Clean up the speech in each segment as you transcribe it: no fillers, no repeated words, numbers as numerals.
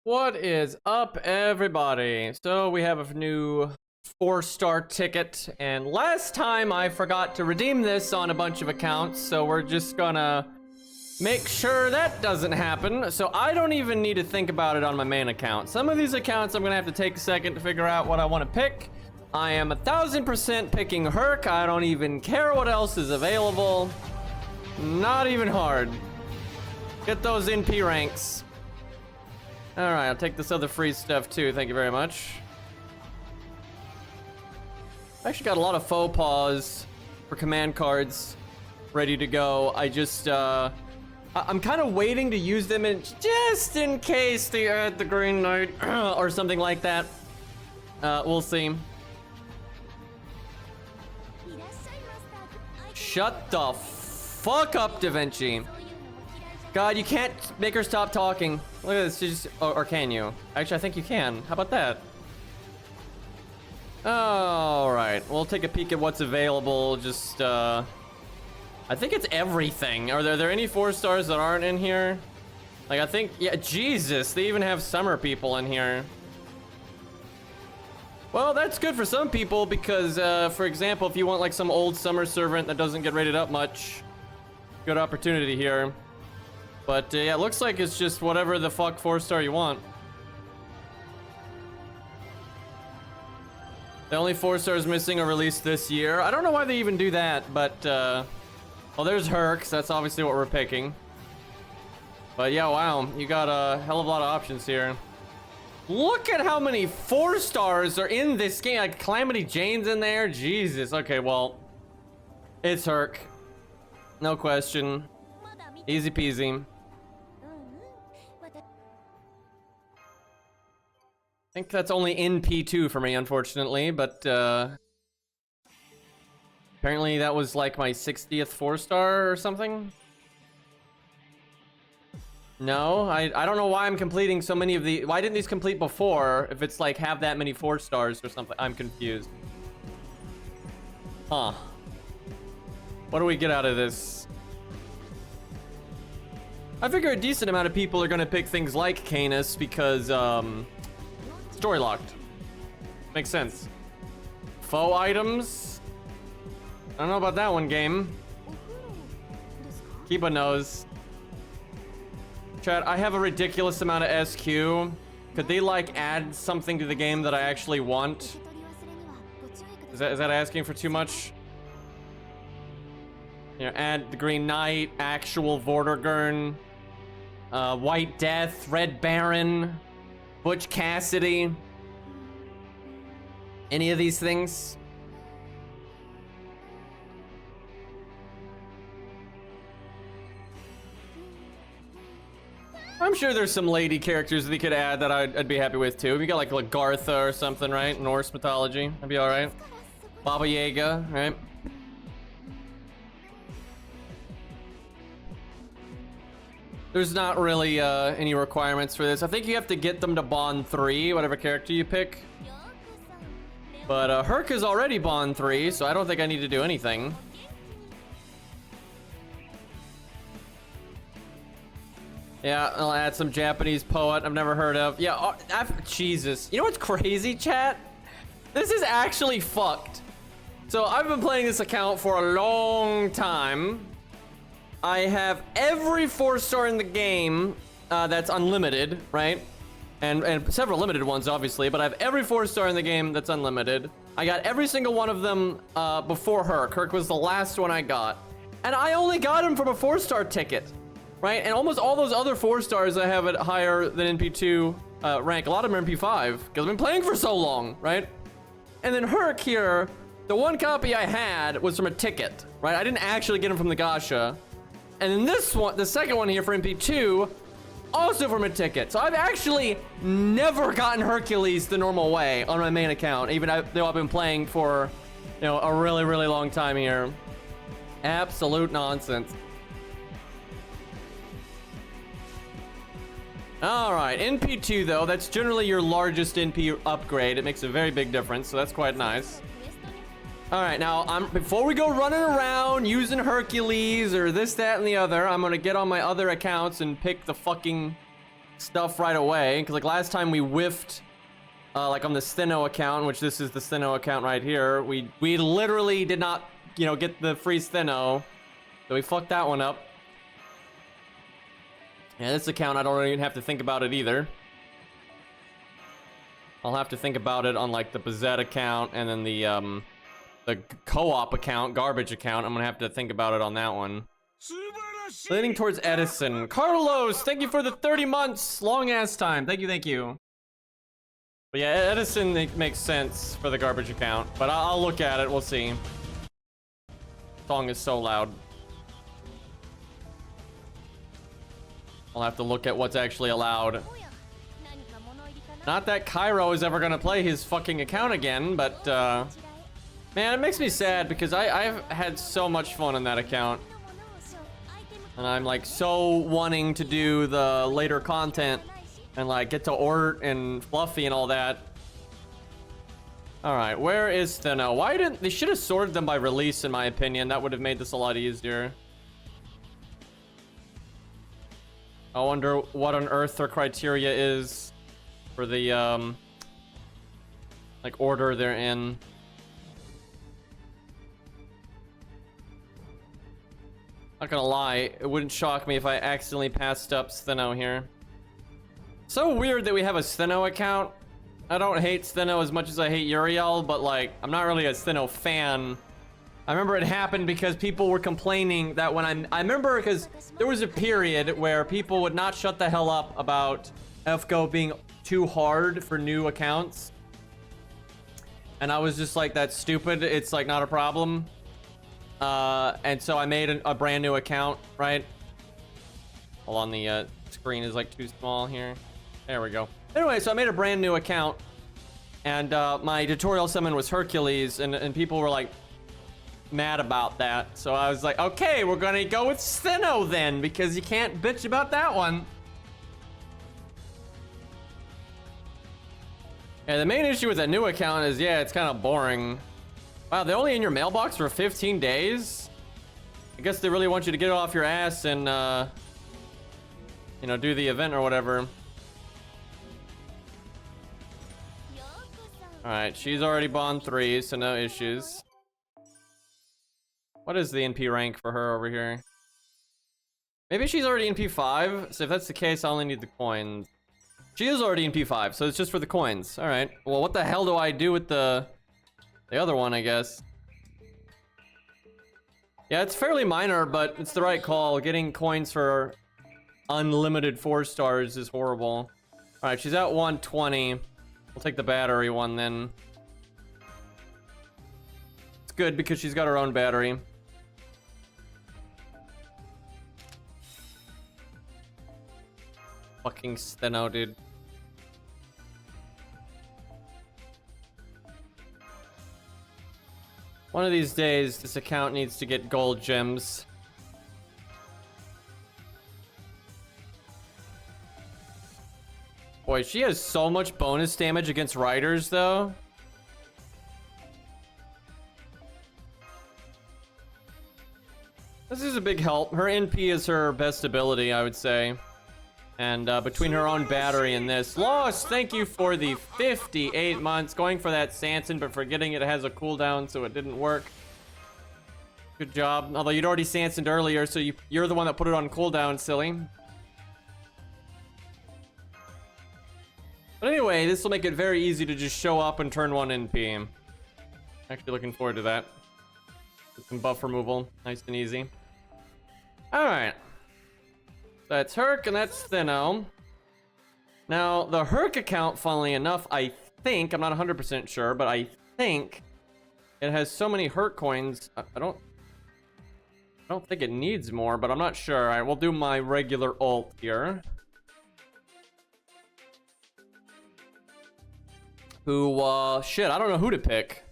What is up, everybody? So we have a new 4-star ticket, and last time I forgot to redeem this on a bunch of accounts, so we're just gonna make sure that doesn't happen. So I don't even need to think about it on my main account. Some of these accounts I'm gonna have to take a second to figure out what I want to pick. I am 1000% picking Herc. I don't even care what else is available. Not even hard. Get those NP ranks. Alright, I'll take this other free stuff too, thank you very much. I actually got a lot of faux pas for command cards ready to go. I just, I'm kind of waiting to use them just in case they add the Green Knight or something like that. We'll see. Shut the fuck up, Da Vinci. God, you can't make her stop talking. Look at this, just, or can you? Actually, I think you can. How about that? All right, we'll take a peek at what's available. Just, I think it's everything. Are there any 4 stars that aren't in here? Like, I think, yeah, Jesus, they even have summer people in here. Well, that's good for some people because, for example, if you want like some old summer servant that doesn't get rated up much, good opportunity here. But yeah, it looks like it's just whatever the fuck 4-star you want. The only 4 stars missing are released this year. I don't know why they even do that, but well, there's Herc, so that's obviously what we're picking. But yeah, wow, you got a hell of a lot of options here. Look at how many 4 stars are in this game. Like Calamity Jane's in there. Jesus. Okay, well, it's Herc. No question. Easy peasy. I think that's only in P2 for me, unfortunately, but apparently that was like my 60th 4-star or something. No, I don't know why I'm completing so many of the. Why didn't these complete before? If it's like have that many 4 stars or something, I'm confused. Huh? What do we get out of this? I figure a decent amount of people are gonna pick things like Canis because story locked. Makes sense. Faux items. I don't know about that one, game. Kiba knows. Chat, I have a ridiculous amount of SQ. Could they like add something to the game that I actually want? Is that asking for too much? You know, add the Green Knight, actual Vortigern, White Death, Red Baron, Butch Cassidy. Any of these things? I'm sure there's some lady characters that they could add that I'd be happy with too. We got like Lagartha or something, right? Norse mythology. That'd be all right. Baba Yaga, right? There's not really any requirements for this. I think you have to get them to Bond 3, whatever character you pick. But Herc is already Bond 3, so I don't think I need to do anything. Yeah, I'll add some Japanese poet I've never heard of. Yeah, Jesus. You know what's crazy, chat? This is actually fucked. So I've been playing this account for a long time. I have every 4-star in the game that's unlimited, right? And several limited ones, obviously, but I have every 4-star in the game that's unlimited. I got every single one of them before Herc. Herc was the last one I got. And I only got him from a 4-star ticket, right? And almost all those other 4 stars I have it higher than NP2 rank. A lot of them are NP5, because I've been playing for so long, right? And then Herc here, the one copy I had was from a ticket, right? I didn't actually get him from the gacha. And then this one, the second one here for MP2, also from a ticket. So I've actually never gotten Hercules the normal way on my main account, even though I've been playing for, you know, a really, really long time here. Absolute nonsense. All right, NP2 though, that's generally your largest NP upgrade. It makes a very big difference, so that's quite nice. All right, now before we go running around using Hercules or this, that, and the other, I'm gonna get on my other accounts and pick the fucking stuff right away. Because, like, last time we whiffed, like, on the Steno account, which this is the Steno account right here. We literally did not, you know, get the free Steno. So we fucked that one up. Yeah, this account, I don't even have to think about it either. I'll have to think about it on, like, the Bazette account and then the co-op account, garbage account. I'm gonna have to think about it on that one. Leaning towards Edison. Carlos, thank you for the 30 months. Long ass time. Thank you, thank you. But yeah, Edison makes sense for the garbage account. But I'll look at it. We'll see. Song is so loud. I'll have to look at what's actually allowed. Not that Cairo is ever gonna play his fucking account again, but man, it makes me sad because I've had so much fun on that account. And I'm like so wanting to do the later content and like get to Ort and Fluffy and all that. All right, where is Steno? Why didn't they should have sorted them by release, in my opinion. That would have made this a lot easier. I wonder what on earth their criteria is for the like order they're in. Not gonna lie, it wouldn't shock me if I accidentally passed up Steno here. So weird that we have a Steno account. I don't hate Steno as much as I hate Uriel, but like, I'm not really a Steno fan. I remember it happened because people were complaining that when I remember because there was a period where people would not shut the hell up about FGO being too hard for new accounts. And I was just like, that's stupid. It's like not a problem. And so I made a brand new account, right? Hold on, the screen is like too small here. There we go. Anyway, so I made a brand new account, and my tutorial summon was Hercules, and people were like mad about that. So I was like, okay, we're gonna go with Steno then, because you can't bitch about that one. Yeah, the main issue with that new account is, yeah, it's kind of boring. Wow, they're only in your mailbox for 15 days? I guess they really want you to get it off your ass and, you know, do the event or whatever. Alright, she's already bond 3, so no issues. What is the NP rank for her over here? Maybe she's already in P5, so if that's the case, I only need the coins. She is already in P5, so it's just for the coins. Alright, well, what the hell do I do with the other one, I guess? Yeah, it's fairly minor, but it's the right call. Getting coins for unlimited 4 stars is horrible. Alright, she's at 120. We'll take the battery one then. It's good because she's got her own battery. Fucking Steno, dude. One of these days, this account needs to get gold gems. Boy, she has so much bonus damage against riders, though. This is a big help. Her NP is her best ability, I would say. And between her own battery and this. Lost, thank you for the 58 months. Going for that Sanson, but forgetting it has a cooldown, so it didn't work. Good job. Although you'd already Sansoned earlier, so you're the one that put it on cooldown, silly. But anyway, this will make it very easy to just show up and turn 1 NP. Actually looking forward to that. Get some buff removal. Nice and easy. Alright. That's Herc, and that's Steno. Now, the Herc account, funnily enough, I think, I'm not 100% sure, but I think it has so many Herc coins. I don't think it needs more, but I'm not sure. All right, we'll do my regular ult here. Shit, I don't know who to pick.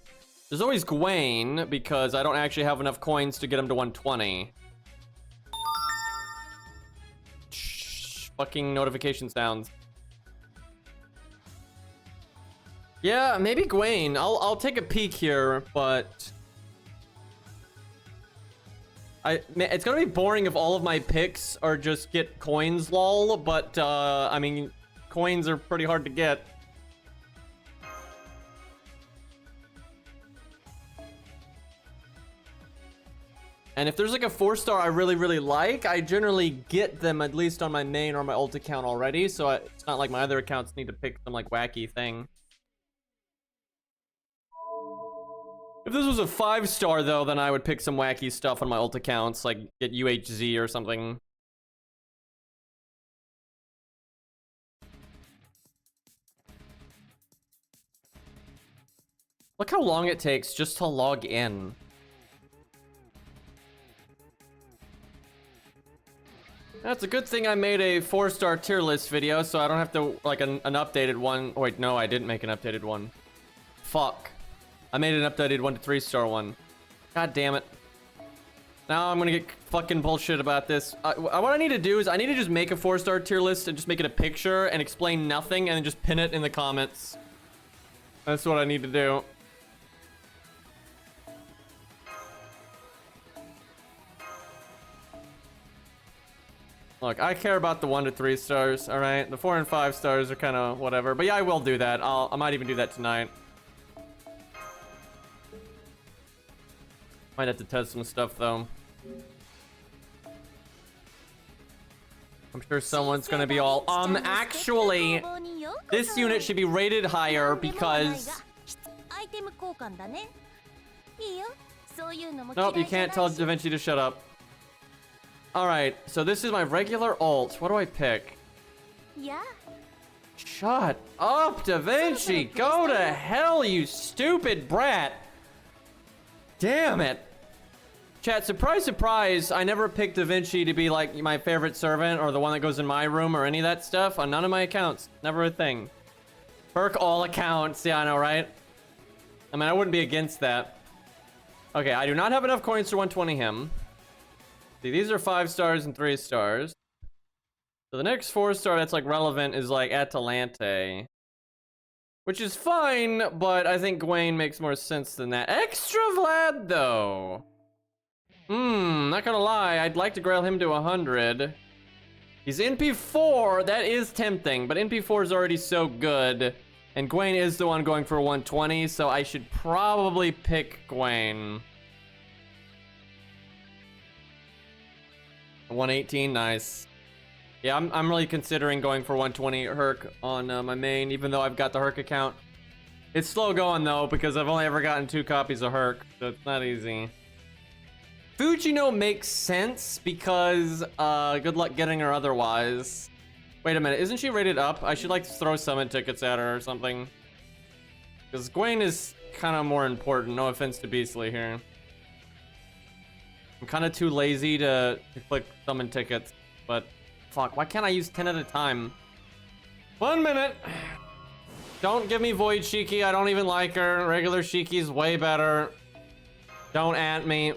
There's always Gwen, because I don't actually have enough coins to get him to 120. Fucking notification sounds. Yeah, maybe Gwen. I'll take a peek here, but Man, it's gonna be boring if all of my picks are just get coins, lol. But I mean, coins are pretty hard to get. And if there's like a 4-star I really like, I generally get them at least on my main or my ult account already. So it's not like my other accounts need to pick some like wacky thing. If this was a 5-star though, then I would pick some wacky stuff on my ult accounts, like get UHZ or something. Look how long it takes just to log in. That's a good thing I made a 4-star tier list video, so I don't have to, like, an updated one. Oh, wait, no, I didn't make an updated one. Fuck. I made an updated 1 to 3-star one. God damn it. Now I'm gonna get fucking bullshit about this. What I need to do is I need to just make a 4-star tier list and just make it a picture and explain nothing and then just pin it in the comments. That's what I need to do. Look, I care about the 1 to 3 stars, all right? The 4 and 5 stars are kind of whatever. But yeah, I will do that. I might even do that tonight. Might have to test some stuff, though. I'm sure someone's gonna be all, actually, this unit should be rated higher because... Nope, you can't tell Da Vinci to shut up. Alright, so this is my regular ult. What do I pick? Yeah. Shut up, Da Vinci! Go to hell, you stupid brat! Damn it! Chat, surprise, surprise, I never picked Da Vinci to be like my favorite servant or the one that goes in my room or any of that stuff on none of my accounts. Never a thing. Perk all accounts. Yeah, I know, right? I mean, I wouldn't be against that. Okay, I do not have enough coins to 120 him. See, these are 5 stars and 3 stars. So the next 4-star that's like relevant is like Atalante. Which is fine, but I think Gwaine makes more sense than that. Extra Vlad, though. Not gonna lie, I'd like to grail him to 100. He's NP4, that is tempting, but NP4 is already so good. And Gwaine is the one going for 120, so I should probably pick Gwaine. 118, nice. Yeah, I'm really considering going for 120 Herc on my main, even though I've got the Herc account. It's slow going, though, because I've only ever gotten 2 copies of Herc, so it's not easy. Fujino makes sense, because good luck getting her otherwise. Wait a minute, isn't she rated up? I should, like, throw summon tickets at her or something. Because Gwaine is kind of more important, no offense to Beastly here. I'm kind of too lazy to click summon tickets, but fuck, why can't I use 10 at a time? 1 minute. Don't give me Void Shiki, I don't even like her. Regular Shiki's way better. Don't at me.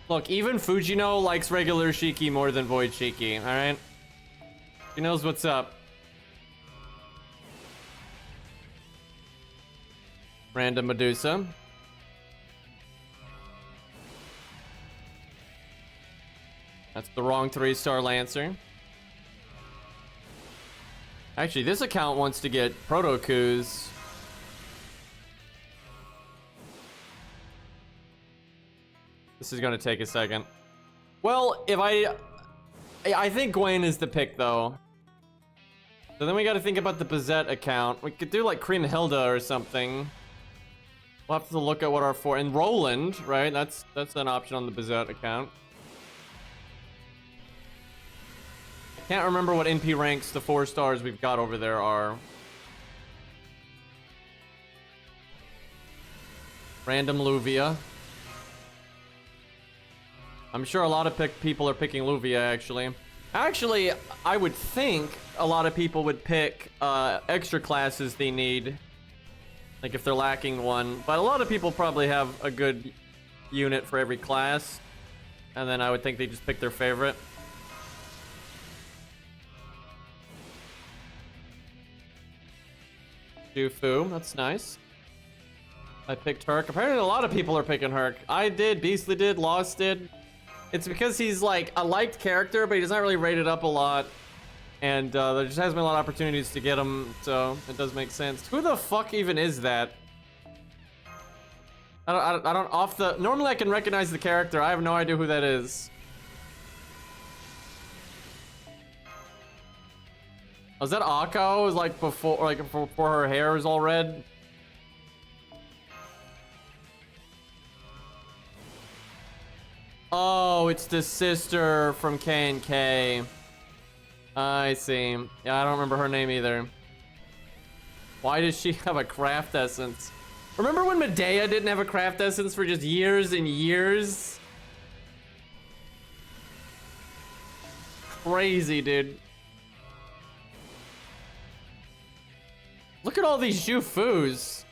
Look, even Fujino likes regular Shiki more than Void Shiki, alright? She knows what's up. Random Medusa. That's the wrong 3-star Lancer. Actually, this account wants to get Proto-Kus. This is gonna take a second. Well, if I think Gwaine is the pick, though. So then we gotta think about the Bazette account. We could do, like, Cream Hilda or something. We'll have to look at what our and Roland, right? That's an option on the Bazette account. Can't remember what NP ranks the 4 stars we've got over there are. Random Luvia. I'm sure a lot of people are picking Luvia, actually. Actually, I would think a lot of people would pick extra classes they need. Like if they're lacking one. But a lot of people probably have a good unit for every class. And then I would think they just pick their favorite. Jufu, that's nice. I picked Herc. Apparently a lot of people are picking Herc. I did, Beastly did, Lost did. It's because he's like a liked character, but he's not really rated up a lot. And there just hasn't been a lot of opportunities to get him, so it does make sense. Who the fuck even is that? I don't off the... Normally I can recognize the character. I have no idea who that is. Was that Akko? Was like before her hair was all red? Oh, it's the sister from K&K. I see. Yeah, I don't remember her name either. Why does she have a craft essence? Remember when Medea didn't have a craft essence for just years and years? Crazy, dude. Look at all these Zhufus.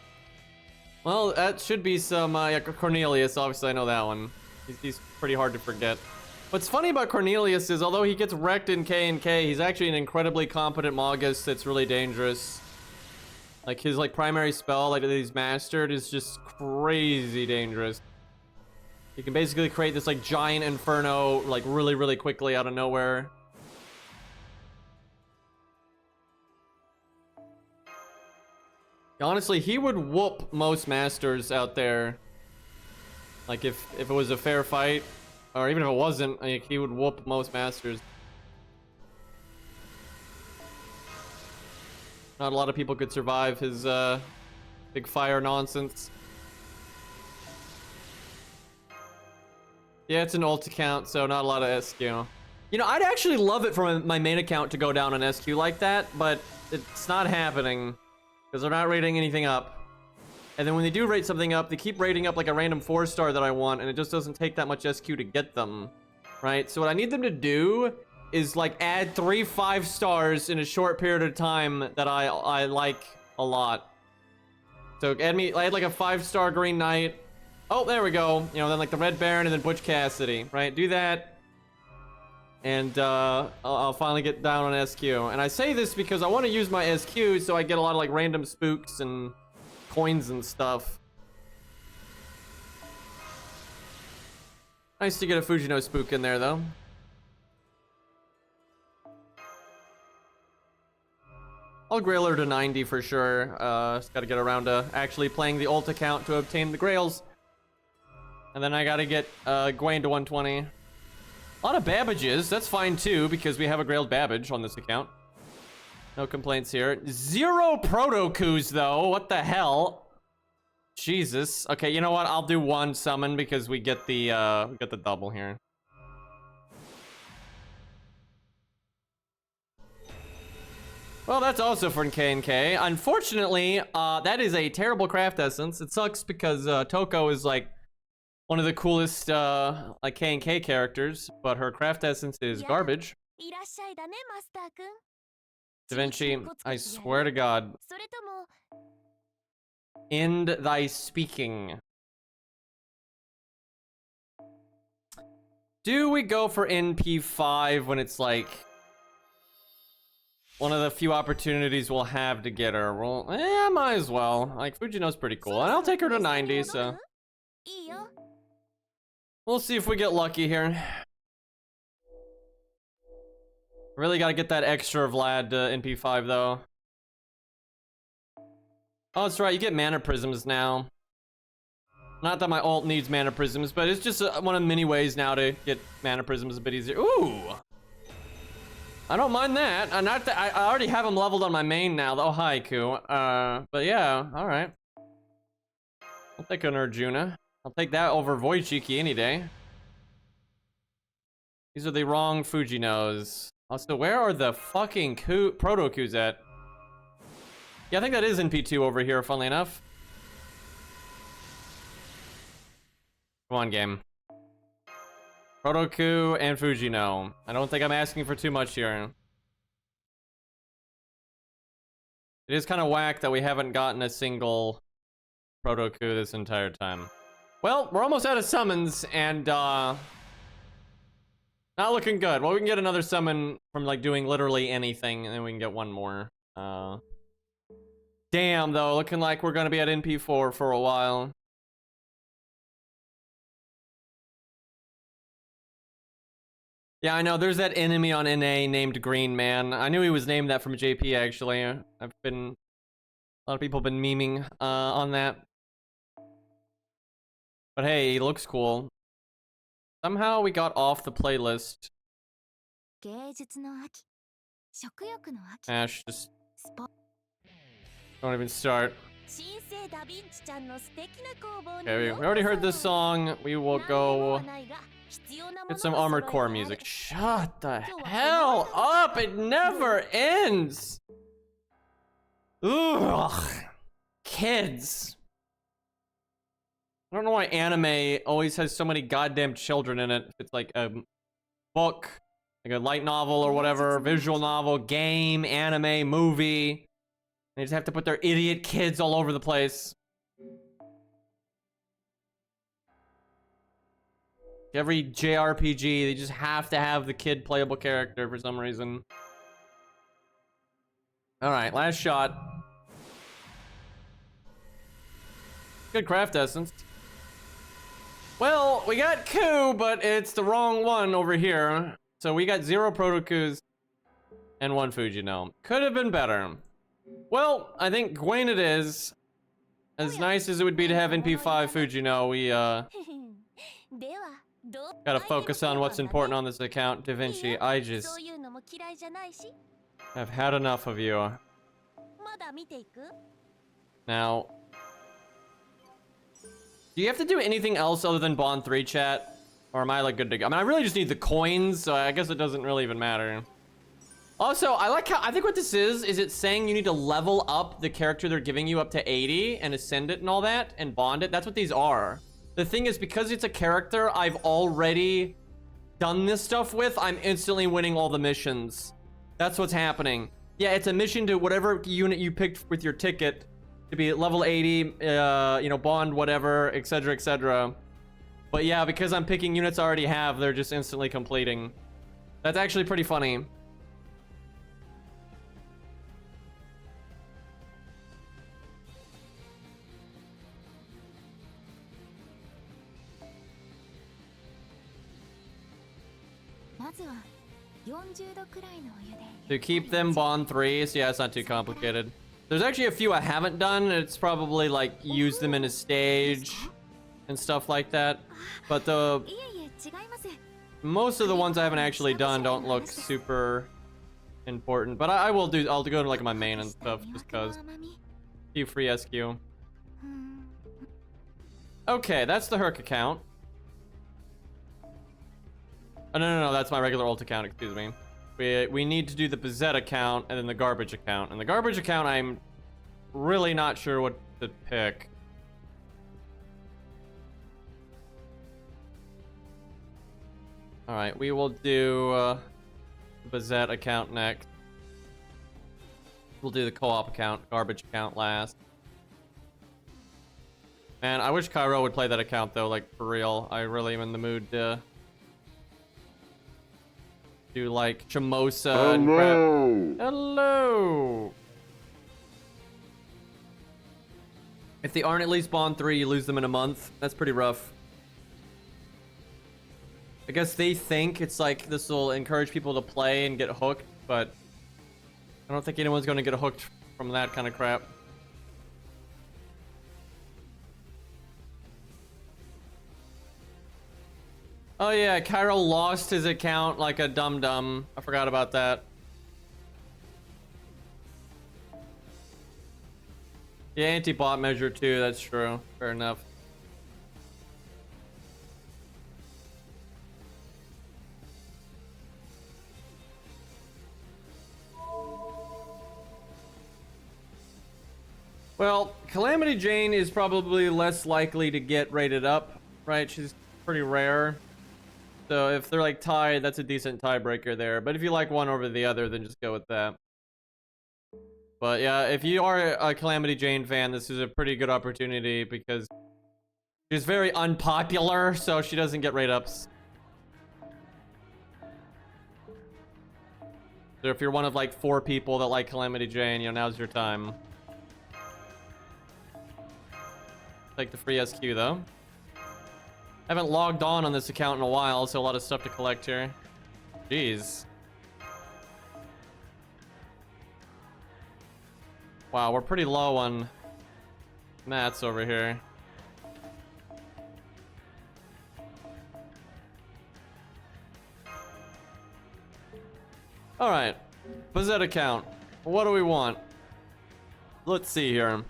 Well, that should be some, yeah, Cornelius. Obviously, I know that one. He's pretty hard to forget. What's funny about Cornelius is, although he gets wrecked in K&K, he's actually an incredibly competent Magus that's really dangerous. Like, his, like, primary spell, like, that he's mastered is just crazy dangerous. He can basically create this, like, giant inferno, like, really, really quickly out of nowhere. Honestly, he would whoop most masters out there. Like, if it was a fair fight, or even if it wasn't, like, he would whoop most masters. Not a lot of people could survive his big fire nonsense. Yeah, it's an ult account, so not a lot of SQ. You know, I'd actually love it for my main account to go down on SQ like that, but it's not happening because they're not rating anything up. And then when they do rate something up, they keep rating up like a random 4-star that I want, and it just doesn't take that much SQ to get them, right? So what I need them to do is like add 3 5-stars in a short period of time that I like a lot. So I had like a 5-star Green Knight. Oh, there we go. You know, then like the Red Baron and then Butch Cassidy, right? Do that. And I'll finally get down on SQ. And I say this because I want to use my SQ so I get a lot of like random spooks and coins and stuff. Nice to get a Fujino spook in there though. I'll grail her to 90 for sure. Just gotta get around to actually playing the ult account to obtain the grails. And then I gotta get Gwen to 120. A lot of Babbages, that's fine too, because we have a grailed Babbage on this account. No complaints here. 0 Proto-Kus though, what the hell? Jesus. Okay, you know what? I'll do 1 summon because we get the double here. Well, that's also from K&K. Unfortunately, that is a terrible craft essence. It sucks because Toko is like one of the coolest like K&K characters, but her craft essence is garbage. Da Vinci, I swear to God. End thy speaking. Do we go for NP5 when it's like one of the few opportunities we'll have to get her? Well, yeah, might as well. Like, Fujino's pretty cool. And I'll take her to 90, so we'll see if we get lucky here. Really gotta get that extra Vlad to NP5 though. Oh, that's right, you get mana prisms now. Not that my ult needs mana prisms, but it's just one of many ways now to get mana prisms a bit easier. Ooh! I don't mind that. Not that I already have them leveled on my main now, though. Haiku. But yeah, alright. I'll take an Arjuna. I'll take that over Wojciki any day. These are the wrong Fujinos. Also, where are the fucking Proto-Kus at? Yeah, I think that is in P2 over here, funnily enough. Come on, game. Proto-Ku and Fujino. I don't think I'm asking for too much here. It is kind of whack that we haven't gotten a single Proto-Ku this entire time. Well, we're almost out of summons, and not looking good. Well, we can get another summon from like doing literally anything, and then we can get one more. Damn, though, looking like we're gonna be at NP4 for a while. Yeah, I know, there's that enemy on NA named Green Man. I knew he was named that from JP, actually. A lot of people have been memeing on that. But hey, he looks cool. Somehow we got off the playlist. Ash, just don't even start. Okay, we already heard this song. We will go get some Armored Core music. Shut the hell up! It never ends! Ugh! Kids! I don't know why anime always has so many goddamn children in it. It's like a book, like a light novel or whatever, visual novel, game, anime, movie. They just have to put their idiot kids all over the place. Every JRPG, they just have to have the kid playable character for some reason. Alright, last shot. Good craft essence. Well, we got Ku, but it's the wrong one over here. So we got 0 Proto-Kus and 1 Fujino. Could have been better. Well, I think Gwen it is. As nice as it would be to have NP5 Fujino, we gotta focus on what's important on this account. Da Vinci, I just have had enough of you. Now, do you have to do anything else other than Bond 3, chat? Or am I like good to go? I mean, I really just need the coins, so I guess it doesn't really even matter. Also, I like how, I think what this is it's saying you need to level up the character they're giving you up to 80 and ascend it and all that and bond it. That's what these are. The thing is, because it's a character I've already done this stuff with, I'm instantly winning all the missions. That's what's happening. Yeah, it's a mission to whatever unit you picked with your ticket to be at level 80, you know, bond whatever, etc, etc. But yeah, because I'm picking units I already have, they're just instantly completing. That's actually pretty funny. To keep them bond 3, so yeah, it's not too complicated. There's actually a few I haven't done. It's probably like use them in a stage and stuff like that. But most of the ones I haven't actually done don't look super important. But I'll go to like my main and stuff just cause. Few free SQ. Okay, that's the Herc account. Oh, no, that's my regular ult account, excuse me. We need to do the Bazette account and then the garbage account. And the garbage account, I'm really not sure what to pick. Alright, we will do the Bazette account next. We'll do the co-op account, garbage account last. Man, I wish Cairo would play that account though, like for real. I really am in the mood to do like Chamosa and crap. Hello! If they aren't at least bond 3, you lose them in a month. That's pretty rough. I guess they think it's like this will encourage people to play and get hooked, but I don't think anyone's gonna get hooked from that kind of crap. Oh yeah, Cairo lost his account like a dum-dum. I forgot about that. Yeah, anti-bot measure too, that's true. Fair enough. Well, Calamity Jane is probably less likely to get rated up, right? She's pretty rare. So if they're like tied, that's a decent tiebreaker there. But if you like one over the other, then just go with that. But yeah, if you are a Calamity Jane fan, this is a pretty good opportunity because she's very unpopular, so she doesn't get rate ups. So if you're one of like 4 people that like Calamity Jane, you know, now's your time. Take the free SQ though. Haven't logged on this account in a while, so a lot of stuff to collect here. Jeez. Wow, we're pretty low on mats over here. All right, Bazette account. What do we want? Let's see here.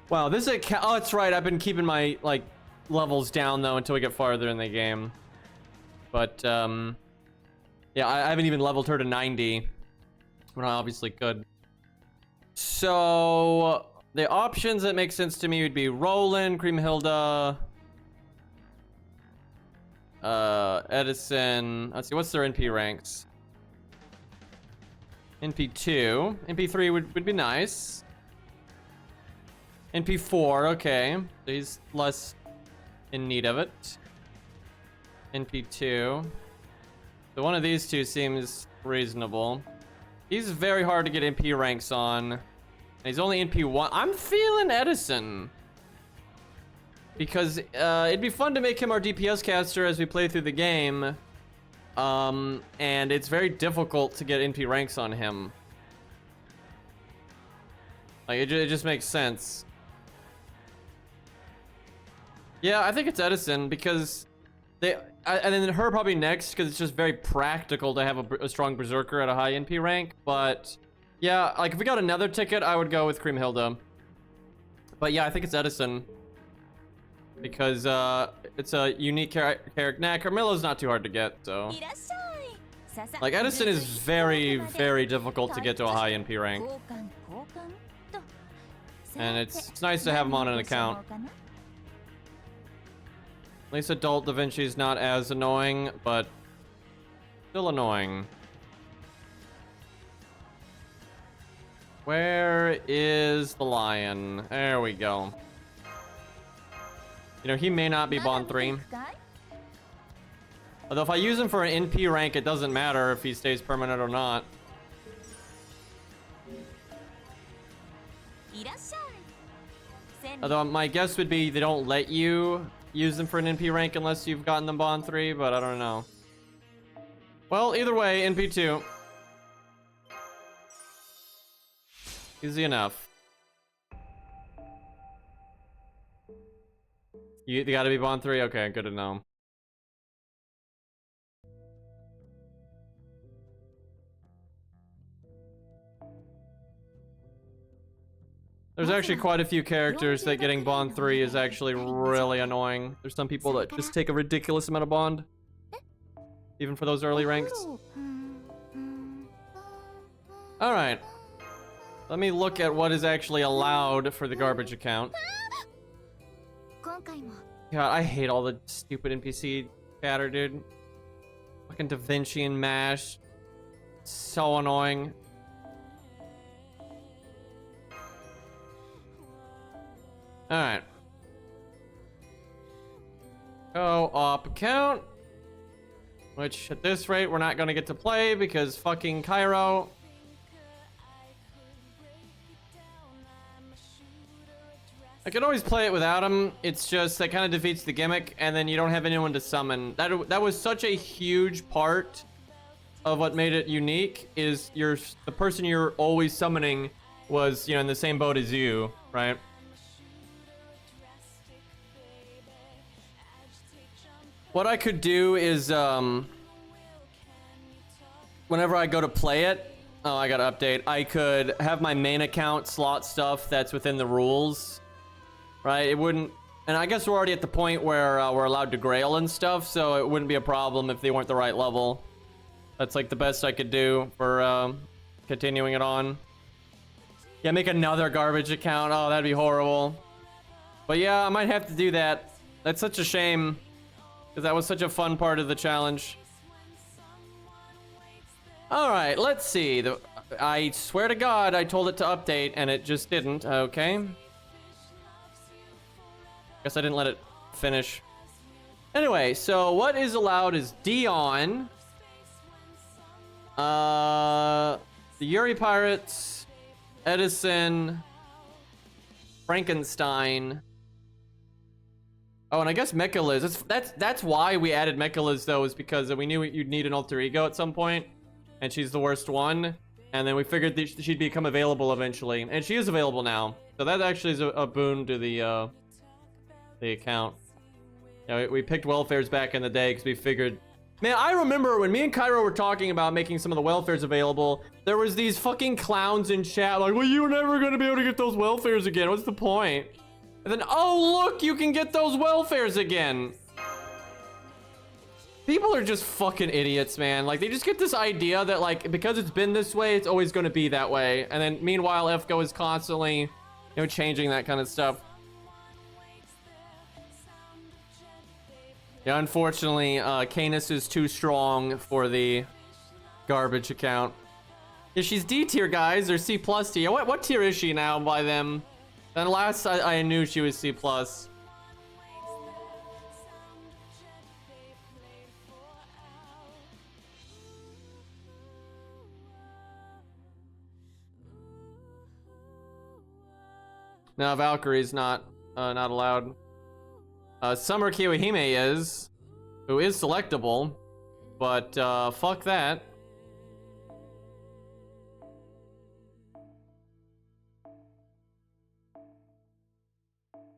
Wow, this account. Oh, that's right. I've been keeping my like levels down though until we get farther in the game. But yeah, I haven't even leveled her to 90 when I obviously could. So the options that make sense to me would be Roland, Creamhilda, Edison. Let's see, what's their NP ranks? NP2. NP3 would be nice. NP4, okay. So he's less in need of it. NP2. So one of these two seems reasonable. He's very hard to get NP ranks on. He's only NP1. I'm feeling Edison. Because it'd be fun to make him our DPS caster as we play through the game. And it's very difficult to get NP ranks on him. Like, it just makes sense. Yeah, I think it's Edison because and then her probably next because it's just very practical to have a strong berserker at a high NP rank. But yeah, like if we got another ticket, I would go with Creamhilda. But yeah, I think it's Edison because it's a unique character. Nah, Carmilla's not too hard to get, so. Like Edison is very, very difficult to get to a high NP rank, and it's nice to have him on an account. At least adult Da Vinci's not as annoying, but still annoying. Where is the lion? There we go. You know, he may not be Bond 3. Although if I use him for an NP rank, it doesn't matter if he stays permanent or not. Although my guess would be they don't let you use them for an NP rank unless you've gotten them Bond 3, but I don't know. Well, either way, NP2. Easy enough. You gotta be Bond 3? Okay, good to know. There's actually quite a few characters that getting Bond 3 is actually really annoying. There's some people that just take a ridiculous amount of Bond. Even for those early ranks. Alright. Let me look at what is actually allowed for the garbage account. God, I hate all the stupid NPC chatter, dude. Fucking Da Vinci and MASH. So annoying. Alright. Co-op account. Which, at this rate, we're not gonna get to play because fucking Cairo. I could always play it without him. It's just that kind of defeats the gimmick, and then you don't have anyone to summon. That was such a huge part of what made it unique. Is the person you're always summoning was, you know, in the same boat as you, right? What I could do is whenever I go to play it, oh, I gotta update. I could have my main account slot stuff that's within the rules. Right, it wouldn't, and I guess we're already at the point where we're allowed to grail and stuff, so it wouldn't be a problem if they weren't the right level. That's like the best I could do for continuing it on. Yeah, make another garbage account. Oh, that'd be horrible. But yeah, I might have to do that. That's such a shame, because that was such a fun part of the challenge. All right, let's see. I swear to God, I told it to update, and it just didn't. Okay. Guess I didn't let it finish. Anyway, so what is allowed is Dion, the Yuri Pirates, Edison, Frankenstein, Oh, and I guess Mechaliz. That's why we added Mechaliz though, is because we knew you'd need an alter ego at some point, and she's the worst one. And then we figured that she'd become available eventually, and she is available now. So that actually is a boon to the account. Yeah, we picked welfares back in the day because we figured. Man, I remember when me and Cairo were talking about making some of the welfares available, there was these fucking clowns in chat like, well, you're never gonna be able to get those welfares again. What's the point? And then, oh, look, you can get those welfares again. People are just fucking idiots, man. Like, they just get this idea that, like, because it's been this way, it's always going to be that way. And then, meanwhile, FGO is constantly, you know, changing that kind of stuff. Yeah, unfortunately, Canis is too strong for the garbage account. Yeah, she's D tier, guys, or C plus tier. What tier is she now by them? Then last I knew she was C plus. No, Valkyrie's not allowed. Summer Kiyohime is, who is selectable, but fuck that.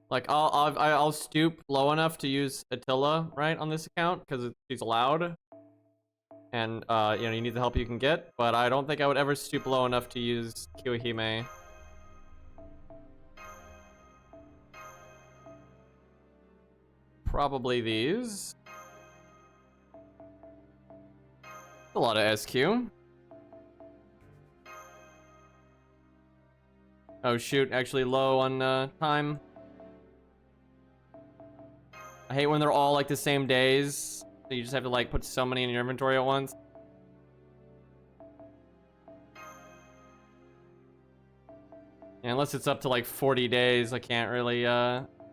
Like, I'll stoop low enough to use Attila, right, on this account, because she's allowed. And, you know, you need the help you can get, but I don't think I would ever stoop low enough to use Kiyohime. Probably these. A lot of SQ. Oh, shoot, actually low on, time. I hate when they're all like the same days. So you just have to like put so many in your inventory at once. Yeah, unless it's up to like 40 days, I can't really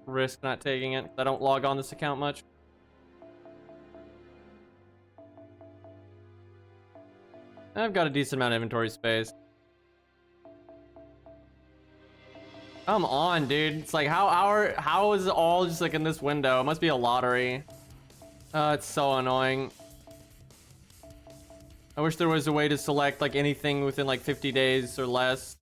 risk not taking it. I don't log on this account much. I've got a decent amount of inventory space. Come on, dude. It's like, how is it all just like in this window? It must be a lottery. It's so annoying. I wish there was a way to select like anything within like 50 days or less.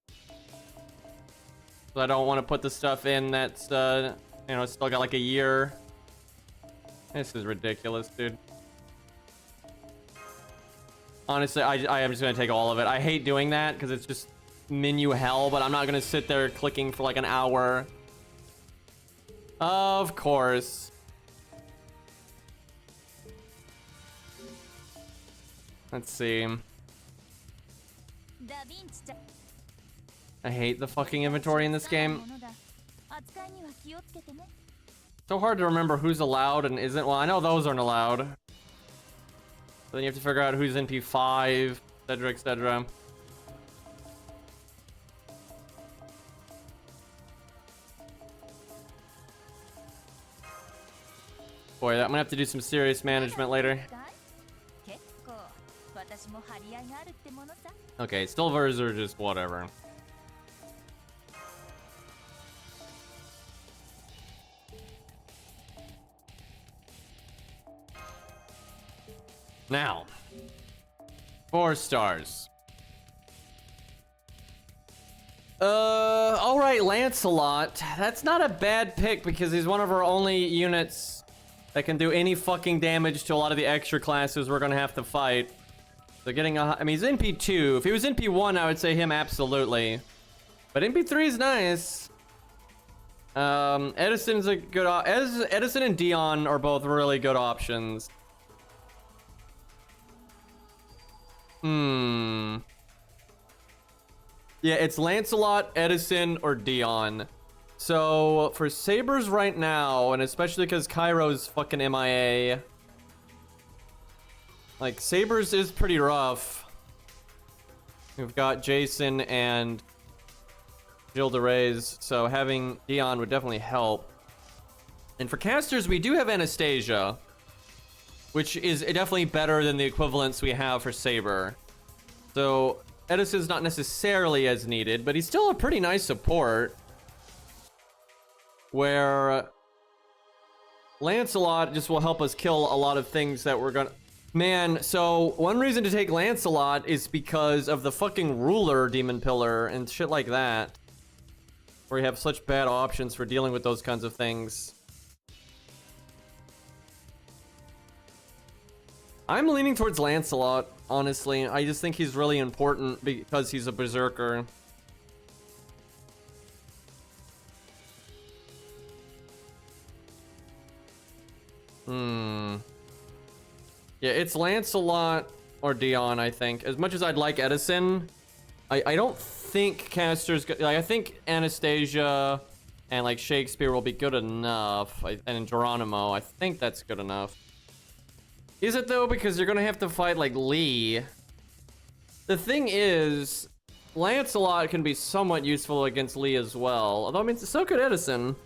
So I don't want to put the stuff in that's, you know, still got like a year. This is ridiculous, dude. Honestly, I am just gonna take all of it. I hate doing that because it's just menu hell, but I'm not gonna sit there clicking for like an hour. Of course. Let's see. I hate the fucking inventory in this game. So hard to remember who's allowed and isn't. Well, I know those aren't allowed. Then you have to figure out who's in P5, etc, etc. Boy, I'm gonna have to do some serious management later. Okay, Stilvers are just whatever. Now, 4 stars. All right, Lancelot. That's not a bad pick because he's one of our only units that can do any fucking damage to a lot of the extra classes we're gonna have to fight. So getting I mean, he's in P2. If he was in P1, I would say him absolutely. But in P3 is nice. Edison's a good Edison and Dion are both really good options. Yeah, it's Lancelot, Edison, or Dion. So, for Sabers right now, and especially because Cairo's fucking MIA, like, Sabers is pretty rough. We've got Jason and Gilles de Reyes, so having Dion would definitely help. And for casters, we do have Anastasia, which is definitely better than the equivalents we have for Saber. So Edison's not necessarily as needed, but he's still a pretty nice support. Where Lancelot just will help us kill a lot of things that we're gonna... Man, so one reason to take Lancelot is because of the fucking ruler demon pillar and shit like that. Where you have such bad options for dealing with those kinds of things. I'm leaning towards Lancelot, honestly. I just think he's really important because he's a berserker. Yeah, it's Lancelot or Dion, I think. As much as I'd like Edison, I don't think casters... Like, I think Anastasia and, like, Shakespeare will be good enough. And Geronimo, I think that's good enough. Is it, though? Because you're gonna have to fight, like, Lee. The thing is, Lancelot can be somewhat useful against Lee as well. Although, I mean, so could Edison.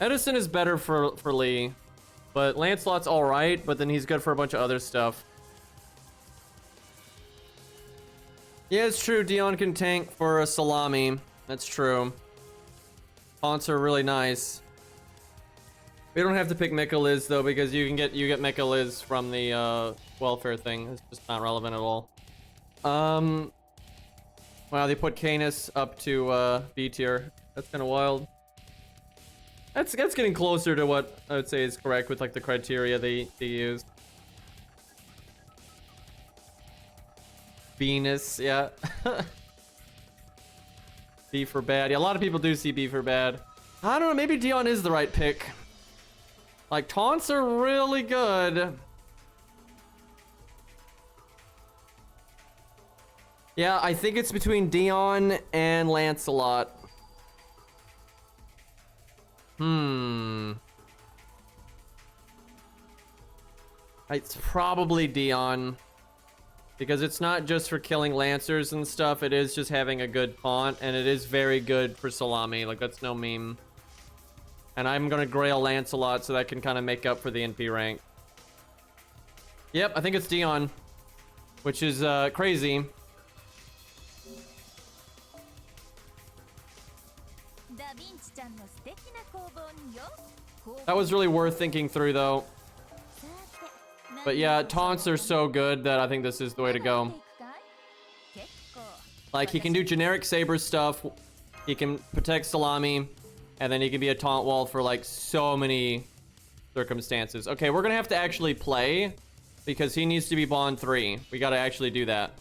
Edison is better for Lee. But Lancelot's alright, but then he's good for a bunch of other stuff. Yeah, it's true. Dion can tank for a salami. That's true. Taunts are really nice. We don't have to pick Mecha Liz though, because you get Mecha Liz from the welfare thing. It's just not relevant at all. Wow, they put Canis up to B tier. That's kind of wild. That's getting closer to what I would say is correct with like the criteria they use. Venus, yeah. B for bad. Yeah, a lot of people do see B for bad. I don't know, maybe Dion is the right pick. Like, taunts are really good. Yeah, I think it's between Dion and Lancelot. It's probably Dion. Because it's not just for killing Lancers and stuff, it is just having a good taunt, and it is very good for Salami. Like, that's no meme. And I'm gonna Grail Lancelot so that can kind of make up for the NP rank. Yep, I think it's Dion. Which is crazy. That was really worth thinking through though. But yeah, taunts are so good that I think this is the way to go. Like, he can do generic saber stuff, he can protect Salami, and then he can be a taunt wall for like so many circumstances. Okay, we're gonna have to actually play because he needs to be Bond 3. We gotta actually do that.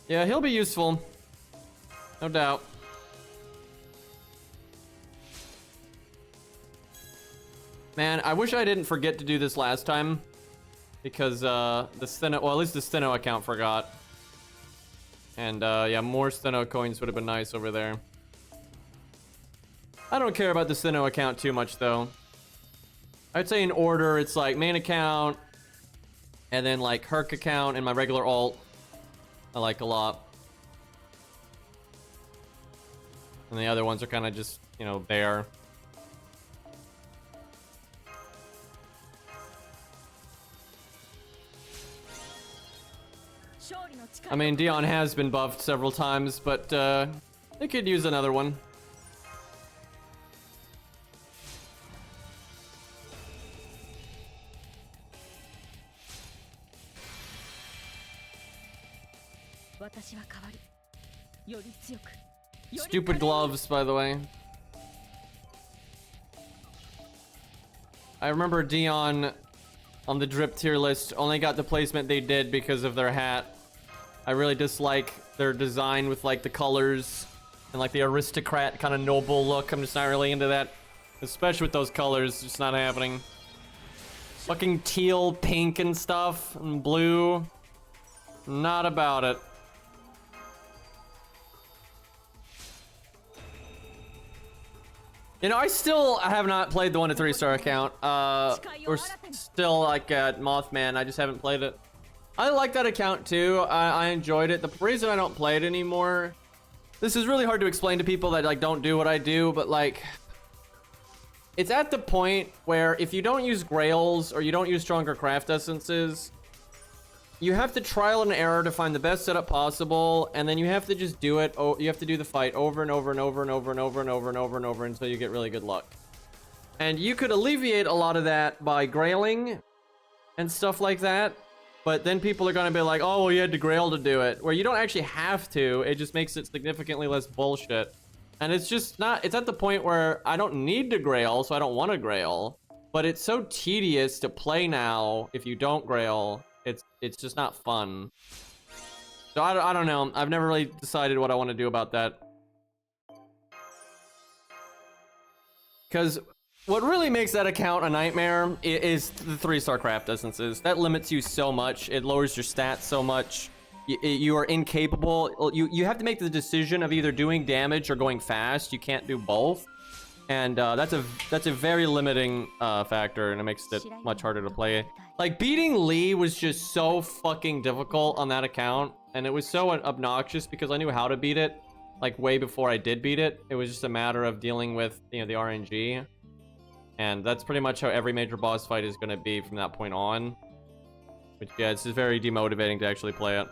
Yeah, he'll be useful. No doubt. Man, I wish I didn't forget to do this last time. Because, the Steno... Well, at least the Steno account forgot. And, yeah, more Steno coins would have been nice over there. I don't care about the Steno account too much, though. I'd say in order, it's like main account, and then, like, Herc account, and my regular alt. I like a lot. And the other ones are kind of just, you know, there. I mean, Dion has been buffed several times, but they could use another one. Stupid gloves, by the way. I remember Dion on the drip tier list only got the placement they did because of their hat. I really dislike their design with like the colors and like the aristocrat kind of noble look. I'm just not really into that, especially with those colors. It's just not happening. Fucking teal, pink and stuff, and blue. Not about it. You know, I have not played the 1 to 3 star account. We're still like at Mothman. I just haven't played it. I like that account too. I enjoyed it. The reason I don't play it anymore, this is really hard to explain to people that like don't do what I do, but like, it's at the point where if you don't use grails or you don't use stronger craft essences, you have to trial and error to find the best setup possible, and then you have to just do it. Oh, you have to do the fight over and over and over and over and over and over and over and over until you get really good luck. And you could alleviate a lot of that by grailing and stuff like that. But then people are gonna be like, oh, well, you had to grail to do it. Where you don't actually have to. It just makes it significantly less bullshit. And it's just not, it's at the point where I don't need to grail, so I don't want to grail. But it's so tedious to play now if you don't grail. It's just not fun. So I don't know. I've never really decided what I want to do about that. Because what really makes that account a nightmare is the 3-star craft essences. That limits you so much. It lowers your stats so much. You are incapable. You have to make the decision of either doing damage or going fast. You can't do both. And that's a very limiting factor, and it makes it much harder to play. Like, beating Lee was just so fucking difficult on that account, and it was so obnoxious because I knew how to beat it, like, way before I did beat it. It was just a matter of dealing with, you know, the RNG. And that's pretty much how every major boss fight is going to be from that point on. Which, yeah, it's just very demotivating to actually play it.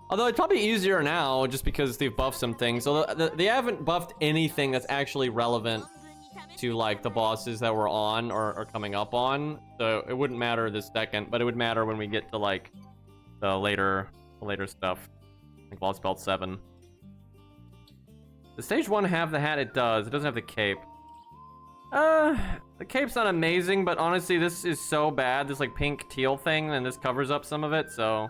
Although it's probably easier now, just because they've buffed some things. Although they haven't buffed anything that's actually relevant to, like, the bosses that we're on or coming up on. So it wouldn't matter this second, but it would matter when we get to, like, the later stuff. Like Lost Belt 7. Does stage 1 have the hat? It does. It doesn't have the cape. The cape's not amazing, but honestly, this is so bad. This, like, pink teal thing, and this covers up some of it, so...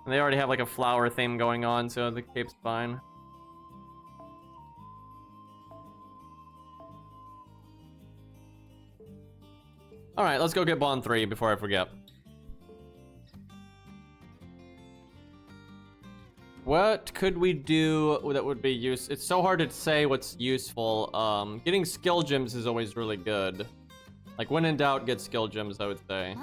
And they already have, like, a flower theme going on, so the cape's fine. Alright, let's go get Bond 3 before I forget. What could we do that would be useful? It's so hard to say what's useful. Getting skill gems is always really good. Like, when in doubt, get skill gems, I would say.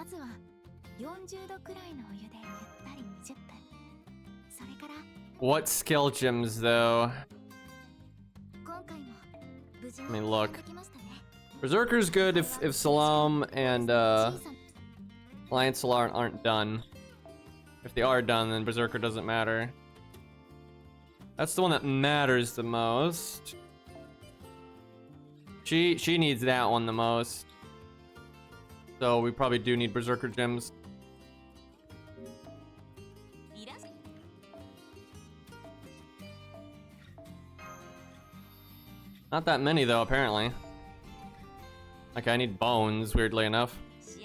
What skill gems, though? I mean, look. Berserker's good if Salam and Lion Solar aren't done. If they are done, then Berserker doesn't matter. That's the one that matters the most. She needs that one the most. So we probably do need Berserker gems. Not that many though, apparently. Like, I need bones, weirdly enough.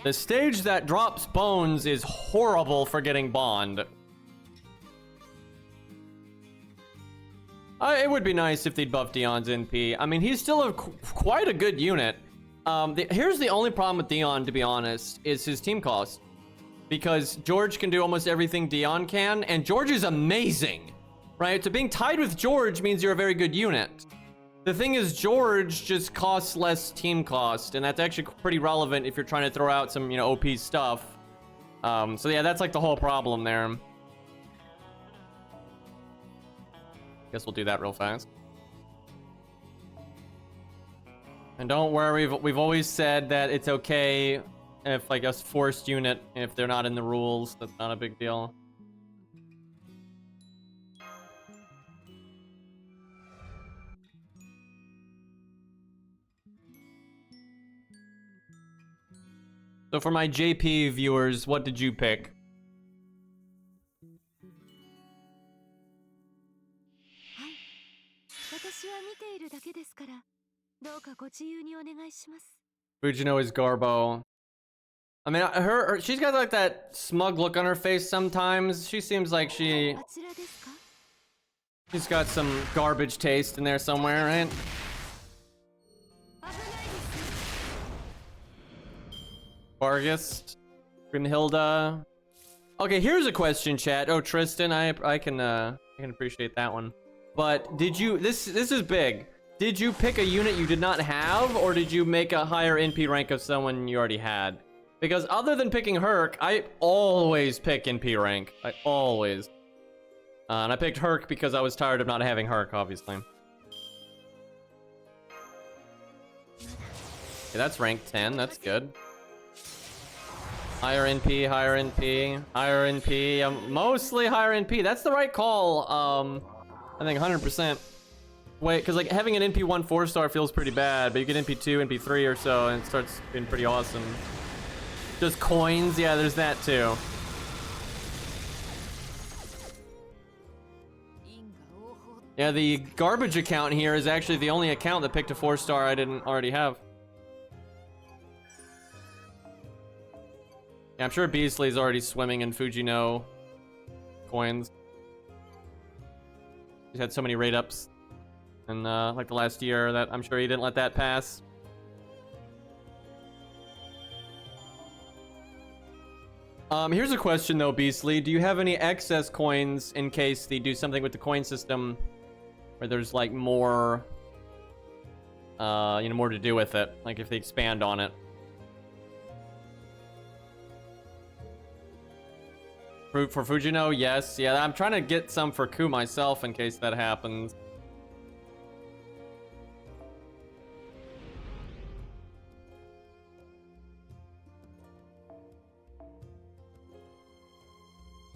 The stage that drops bones is horrible for getting Bond. It would be nice if they'd buff Dion's NP. I mean, he's still quite a good unit. Here's the only problem with Dion, to be honest, is his team cost. Because George can do almost everything Dion can, and George is amazing, right? So being tied with George means you're a very good unit. The thing is, George just costs less team cost, and that's actually pretty relevant if you're trying to throw out some, you know, OP stuff. So yeah, that's like the whole problem there. Guess we'll do that real fast. And don't worry, we've always said that it's okay if, like, a forced unit, if they're not in the rules, that's not a big deal. So for my JP viewers, what did you pick? Fujino is Garbo. I mean, she's got like that smug look on her face sometimes. She seems like she's got some garbage taste in there somewhere, right? Vargas, Grimhilda. Okay, here's a question, chat. Oh, Tristan, I can appreciate that one. But did you? This is big. Did you pick a unit you did not have, or did you make a higher NP rank of someone you already had? Because other than picking Herc, I always pick NP rank. I always. And I picked Herc because I was tired of not having Herc, obviously. Okay, that's rank 10. That's good. Higher NP, higher NP, higher NP. Mostly higher NP. That's the right call. I think 100%. Wait, because like having an NP1 4-star feels pretty bad, but you get NP2, NP3 or so, and it starts being pretty awesome. Just coins, yeah, there's that too. Yeah, the garbage account here is actually the only account that picked a 4-star I didn't already have. Yeah, I'm sure Beasley's already swimming in Fujino coins. He's had so many rate ups in like the last year that I'm sure he didn't let that pass. Here's a question though, Beasley. Do you have any excess coins in case they do something with the coin system where there's like more, more to do with it? Like if they expand on it. For Fujino, yes. Yeah, I'm trying to get some for Ku myself in case that happens.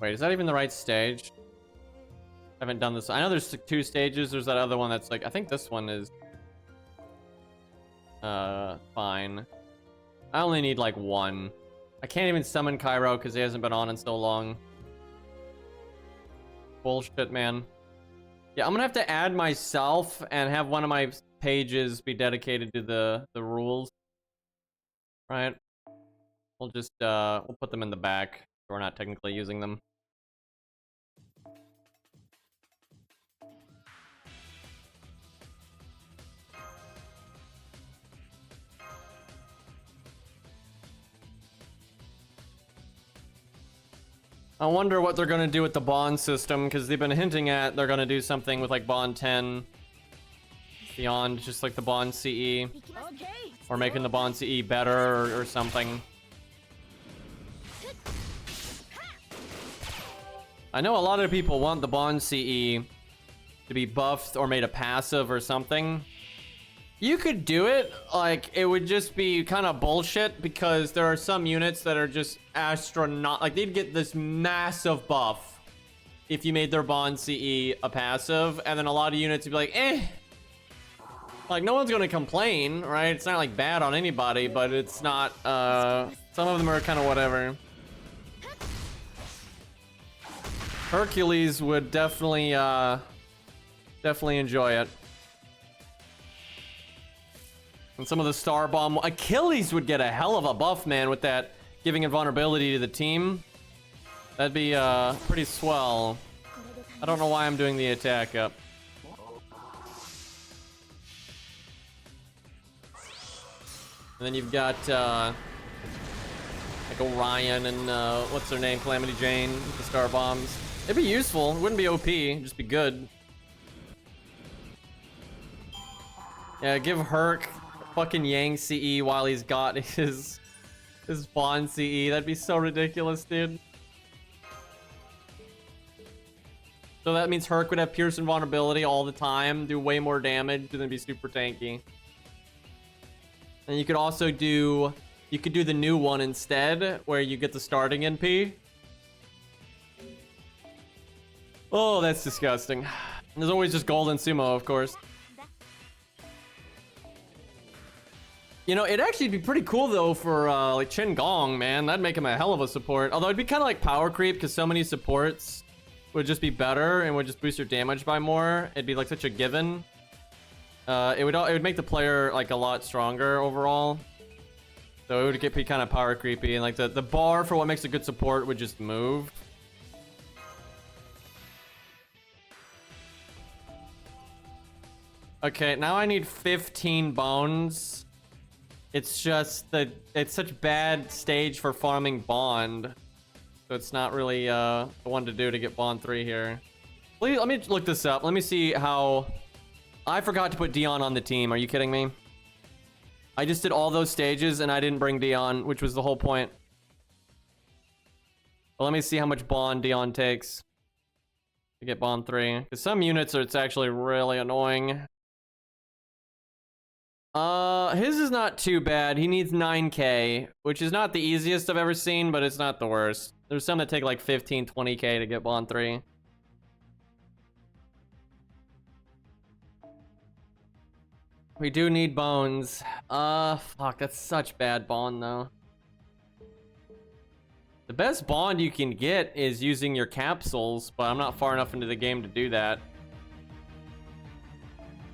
Wait, is that even the right stage? I haven't done this. I know there's 2 stages. There's that other one that's like, I think this one is fine. I only need like 1. I can't even summon Cairo because he hasn't been on in so long. Bullshit, man. Yeah, I'm gonna have to add myself and have one of my pages be dedicated to the rules. Right? We'll just we'll put them in the back. We're not technically using them. I wonder what they're gonna do with the bond system, because they've been hinting at they're gonna do something with like bond 10 beyond just like the bond CE, or making the bond CE better or something. I know a lot of people want the bond CE to be buffed or made a passive or something. You could do it, like it would just be kind of bullshit because there are some units that are just like they'd get this massive buff if you made their bond CE a passive, and then a lot of units would be like, eh. Like no one's gonna complain, right? It's not like bad on anybody, but it's not, some of them are kind of whatever. Hercules would definitely enjoy it. And some of the Star Bomb... Achilles would get a hell of a buff, man, with that giving invulnerability to the team. That'd be pretty swell. I don't know why I'm doing the attack up. And then you've got like Orion and what's her name? Calamity Jane with the Star Bombs. It'd be useful. It wouldn't be OP. It'd just be good. Yeah, give Herc fucking Yang CE while he's got his bond CE. That'd be so ridiculous, dude. So that means Herc would have Pierce invulnerability all the time, do way more damage, and then be super tanky. And you could also do... You could do the new one instead, where you get the starting NP. Oh, that's disgusting. And there's always just Golden Sumo, of course. You know, it'd actually be pretty cool, though, for, like, Chen Gong, man. That'd make him a hell of a support. Although it'd be kind of like power creep, because so many supports would just be better and would just boost your damage by more. It'd be, like, such a given. It would make the player, like, a lot stronger overall. So it would be kind of power creepy. And, like, the bar for what makes a good support would just move. Okay, now I need 15 bones. It's just that it's such bad stage for farming Bond. So it's not really the one to do to get Bond 3 here. Please, let me look this up. Let me see how... I forgot to put Dion on the team. Are you kidding me? I just did all those stages and I didn't bring Dion, which was the whole point. But let me see how much Bond Dion takes to get Bond 3. Because some units, it's actually really annoying. His is not too bad. He needs 9k, which is not the easiest I've ever seen, but it's not the worst. There's some that take like 15, 20k to get Bond 3. We do need bones. Fuck, that's such bad Bond though. The best Bond you can get is using your capsules, but I'm not far enough into the game to do that.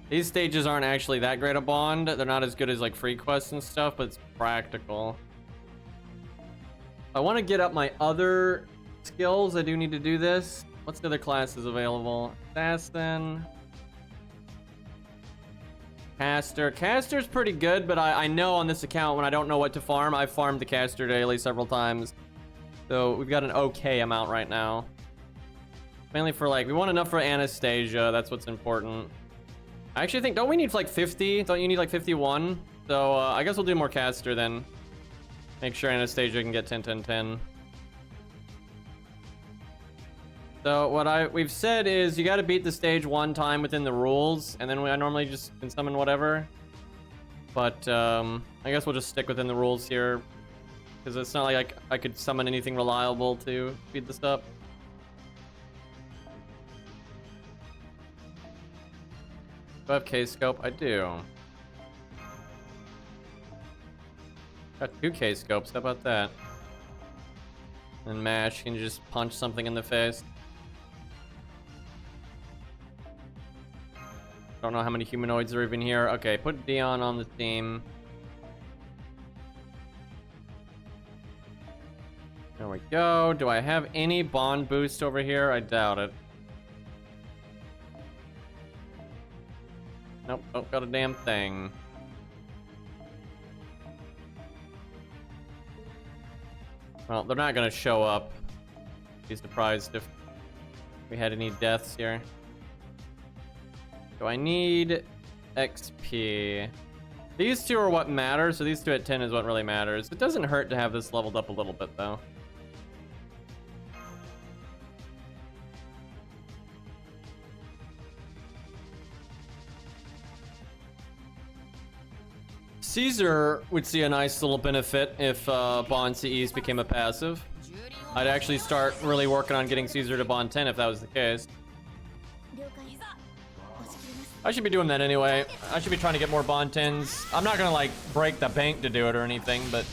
These stages aren't actually that great a Bond. They're not as good as like free quests and stuff, but it's practical. I want to get up my other skills. I do need to do this. What's the other classes available? Assassin. Caster. Caster's pretty good, but I know on this account when I don't know what to farm, I've farmed the Caster daily several times. So we've got an okay amount right now. Mainly for like, we want enough for Anastasia. That's what's important. I actually think, don't we need like 50? Don't you need like 51? So I guess we'll do more Caster then. Make sure Anastasia can get 10, 10, 10. So what we've said is you got to beat the stage one time within the rules, and then I normally just can summon whatever. But I guess we'll just stick within the rules here, because it's not like I could summon anything reliable to speed this up. Do I have K-scope? I do. Got 2 K-scopes, how about that? And mash, can you just punch something in the face? Don't know how many humanoids are even here. Okay, put Dion on the team. There we go. Do I have any Bond boost over here? I doubt it. Nope, don't got a damn thing. Well, they're not gonna show up. Be surprised if we had any deaths here. Do I need XP? These two are what matter, so these two at 10 is what really matters. It doesn't hurt to have this leveled up a little bit, though. Caesar would see a nice little benefit if Bond CEs became a passive. I'd actually start really working on getting Caesar to Bond 10 if that was the case. I should be doing that anyway. I should be trying to get more Bond 10s. I'm not gonna like break the bank to do it or anything, but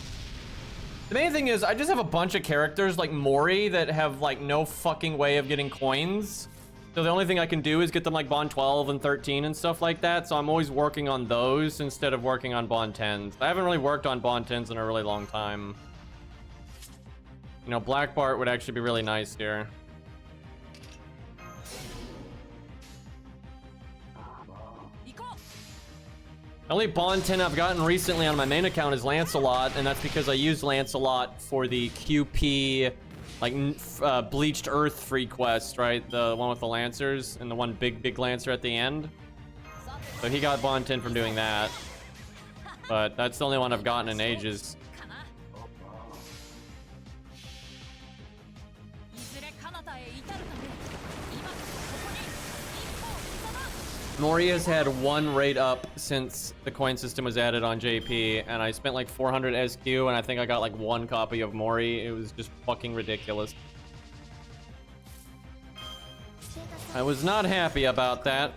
the main thing is I just have a bunch of characters like Mori that have like no fucking way of getting coins. So the only thing I can do is get them like Bond 12 and 13 and stuff like that. So I'm always working on those instead of working on Bond 10s. I haven't really worked on Bond 10s in a really long time. You know, Black Bart would actually be really nice here. The only Bond 10 I've gotten recently on my main account is Lancelot, and that's because I used Lancelot for the QP, like, Bleached Earth free quest, right? The one with the Lancers, and the one big Lancer at the end. So he got Bond 10 from doing that. But that's the only one I've gotten in ages. Mori has had one rate up since the coin system was added on JP, and I spent like 400 SQ, and I think I got like 1 copy of Mori. It was just fucking ridiculous. I was not happy about that.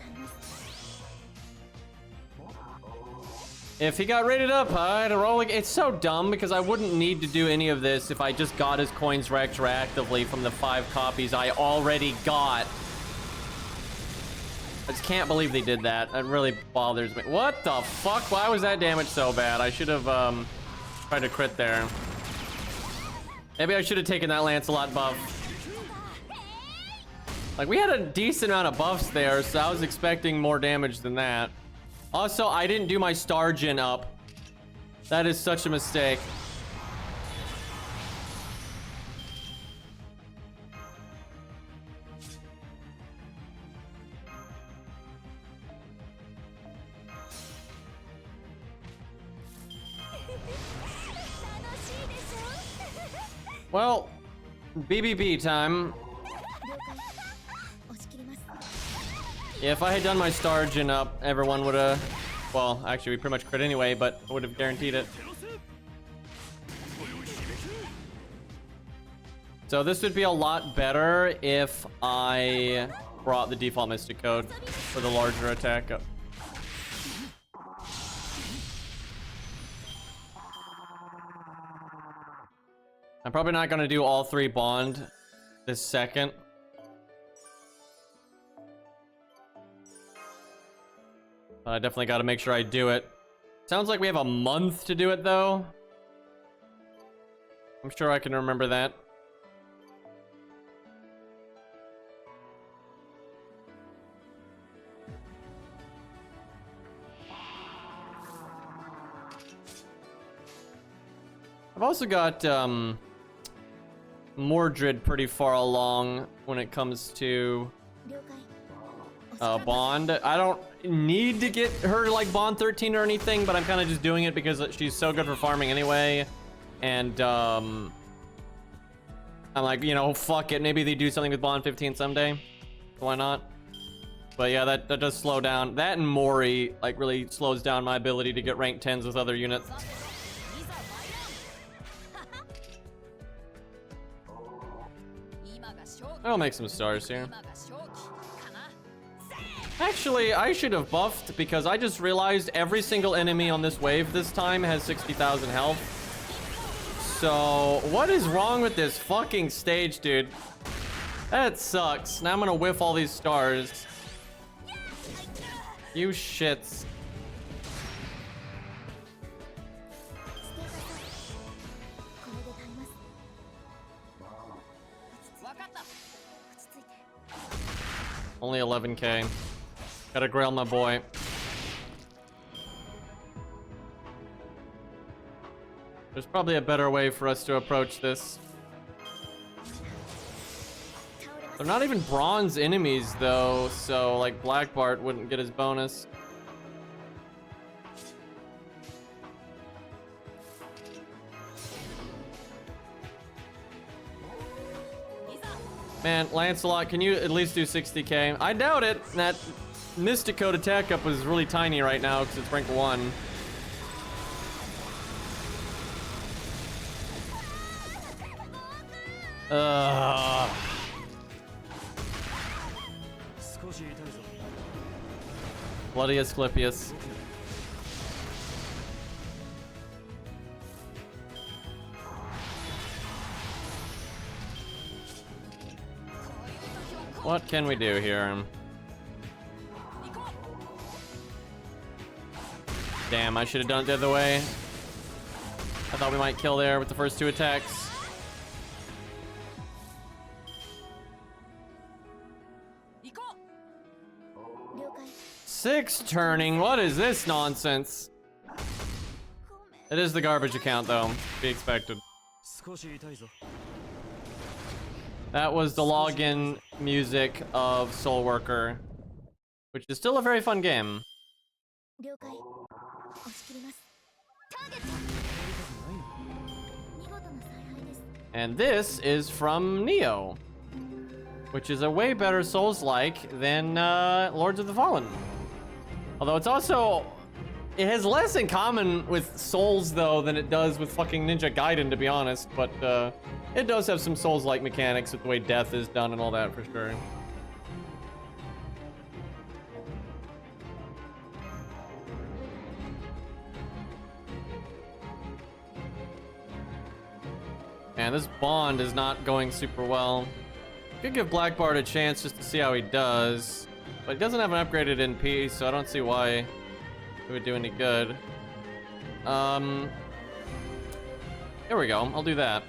If he got rated up, I'd roll. It's so dumb because I wouldn't need to do any of this if I just got his coins retroactively from the 5 copies I already got. I just can't believe they did that. That really bothers me. What the fuck? Why was that damage so bad? I should have tried to crit there. Maybe I should have taken that Lancelot buff. Like, we had a decent amount of buffs there, so I was expecting more damage than that. Also, I didn't do my star gen up. That is such a mistake. Well, BBB time. Yeah, if I had done my star gen up, everyone would have Well, actually, we pretty much crit anyway, but I would have guaranteed it. So this would be a lot better if I brought the default Mystic Code for the larger attack. I'm probably not going to do all 3 bond this second. I definitely got to make sure I do it. Sounds like we have a month to do it, though. I'm sure I can remember that. I've also got Mordred pretty far along when it comes to Bond. I don't need to get her to like Bond 13 or anything, but I'm kind of just doing it because she's so good for farming anyway. And I'm like, you know, fuck it. Maybe they do something with Bond 15 someday. Why not? But yeah, that does slow down. That and Mori like really slows down my ability to get rank 10s with other units. I'll make some stars here. Actually, I should have buffed because I just realized every single enemy on this wave this time has 60,000 health. So, what is wrong with this fucking stage, dude? That sucks. Now I'm gonna whiff all these stars. You shits. Only 11k. Gotta grail my boy. There's probably a better way for us to approach this. They're not even bronze enemies though, so like Black Bart wouldn't get his bonus. Man, Lancelot, can you at least do 60k? I doubt it. That Mystic Code attack up is really tiny right now because it's rank 1. Bloody Asclepius. What can we do here? Damn, I should have done it the other way. I thought we might kill there with the first 2 attacks. Six turning, what is this nonsense? It is the garbage account though, to be expected. That was the login music of Soul Worker, which is still a very fun game. And this is from Neo, which is a way better Souls-like than Lords of the Fallen. Although it's also, it has less in common with Souls though than it does with fucking Ninja Gaiden, to be honest. But it does have some Souls-like mechanics with the way death is done and all that for sure. Man, this Bond is not going super well. Could give Black Bart a chance just to see how he does. But he doesn't have an upgraded NP, so I don't see why it would do any good. Here we go. I'll do that.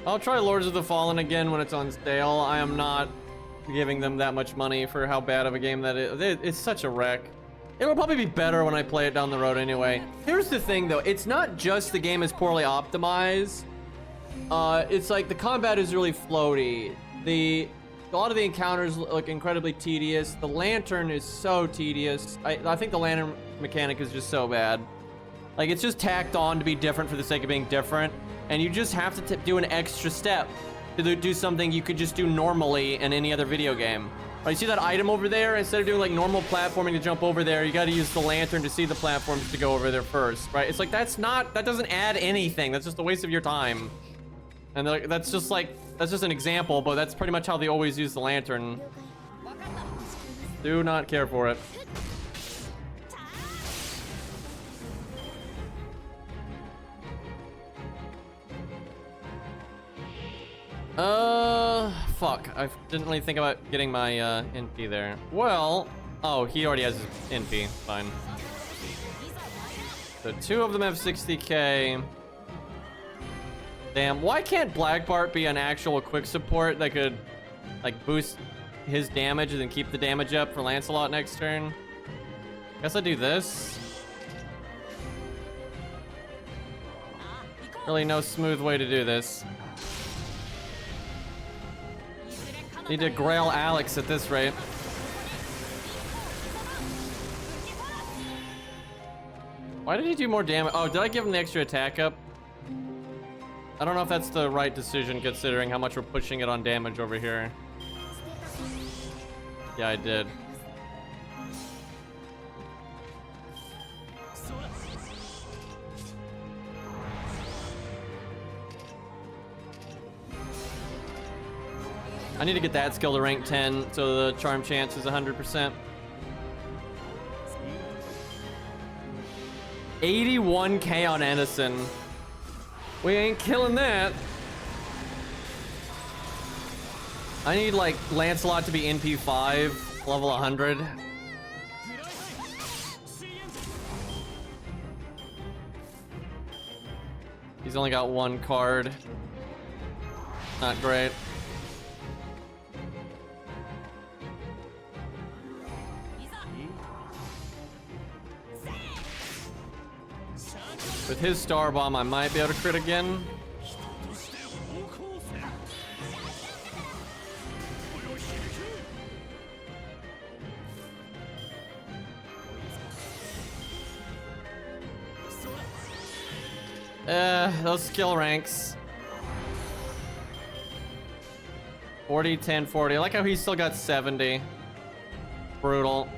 I'll try Lords of the Fallen again when it's on sale. I am not giving them that much money for how bad of a game that is. It's such a wreck. It'll probably be better when I play it down the road anyway. Here's the thing though, it's not just the game is poorly optimized. It's like the combat is really floaty. A lot of the encounters look incredibly tedious. The lantern is so tedious. I think the lantern mechanic is just so bad. Like it's just tacked on to be different for the sake of being different. And you just have to do an extra step to do something you could just do normally in any other video game. Right, you see that item over there? Instead of doing like normal platforming to jump over there, you got to use the lantern to see the platforms to go over there first, right? It's like that doesn't add anything. That's just a waste of your time. And that's just an example, but that's pretty much how they always use the lantern. Do not care for it. Fuck. I didn't really think about getting my NP there. Well, oh, he already has his NP. Fine. So 2 of them have 60k. Damn, why can't Black Bart be an actual quick support that could, like, boost his damage and then keep the damage up for Lancelot next turn? Guess I do this. Really no smooth way to do this. Need to grail Alex at this rate. Why did he do more damage? Oh, did I give him the extra attack up? I don't know if that's the right decision considering how much we're pushing it on damage over here. Yeah, I did. I need to get that skill to rank 10 so the charm chance is 100%. 81k on Edison. We ain't killing that. I need like Lancelot to be NP5, level 100. He's only got 1 card. Not great. With his star bomb, I might be able to crit again. Those skill ranks. 40, 10, 40. I like how he's still got 70. Brutal.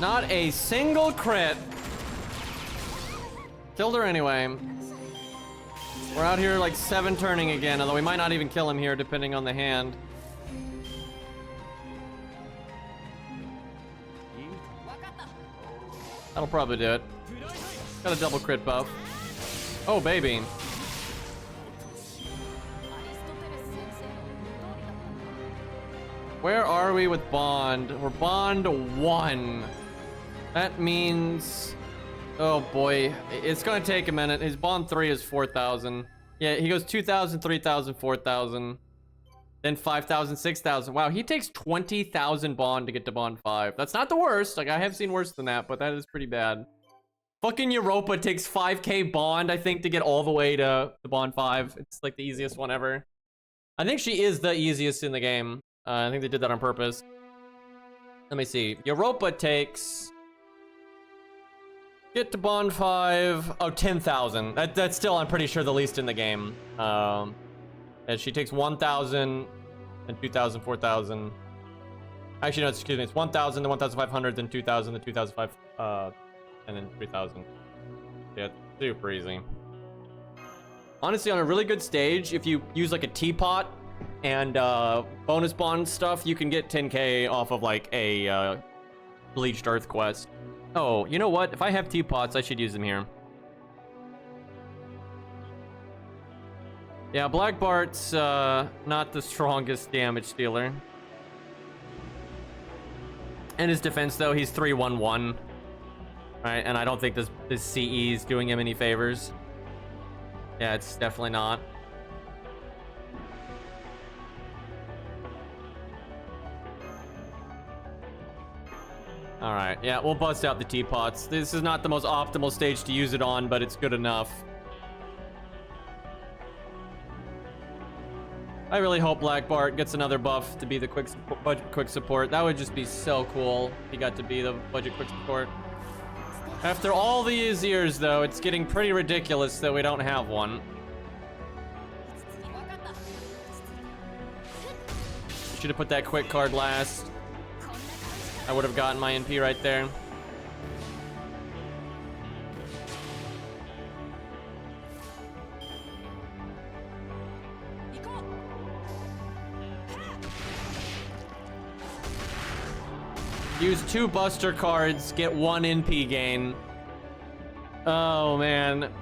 Not a single crit. Killed her anyway. We're out here like 7 turning again, although we might not even kill him here depending on the hand. That'll probably do it. Got a double crit buff. Oh, baby. Where are we with Bond? We're Bond 1. That means... Oh boy, it's gonna take a minute. His Bond 3 is 4,000. Yeah, he goes 2,000, 3,000, 4,000. Then 5,000, 6,000. Wow, he takes 20,000 Bond to get to Bond 5. That's not the worst. Like, I have seen worse than that, but that is pretty bad. Fucking Europa takes 5k Bond, I think, to get all the way to Bond 5. It's like the easiest one ever. I think she is the easiest in the game. I think they did that on purpose. Let me see. Europa takes... Get to Bond 5. Oh, 10,000. That's still, I'm pretty sure, the least in the game. And she takes 1,000 and 2,000, 4,000. Actually, no, excuse me. It's 1,000, then 1,500, then 2,000, then 2,500, and then 3,000. Yeah, super easy. Honestly, on a really good stage, if you use like a teapot and bonus bond stuff, you can get 10k off of like a bleached earth quest. Oh, you know what? If I have teapots, I should use them here. Yeah, Black Bart's not the strongest damage dealer. In his defense, though, he's 3-1-1. Right, and I don't think this CE is doing him any favors. Yeah, it's definitely not. Alright, yeah, we'll bust out the teapots. This is not the most optimal stage to use it on, but it's good enough. I really hope Black Bart gets another buff to be the budget quick support. That would just be so cool if he got to be the budget quick support. After all these years, though, it's getting pretty ridiculous that we don't have one. Should have put that quick card last. I would have gotten my NP right there. Use 2 Buster cards, get 1 NP gain. Oh, man.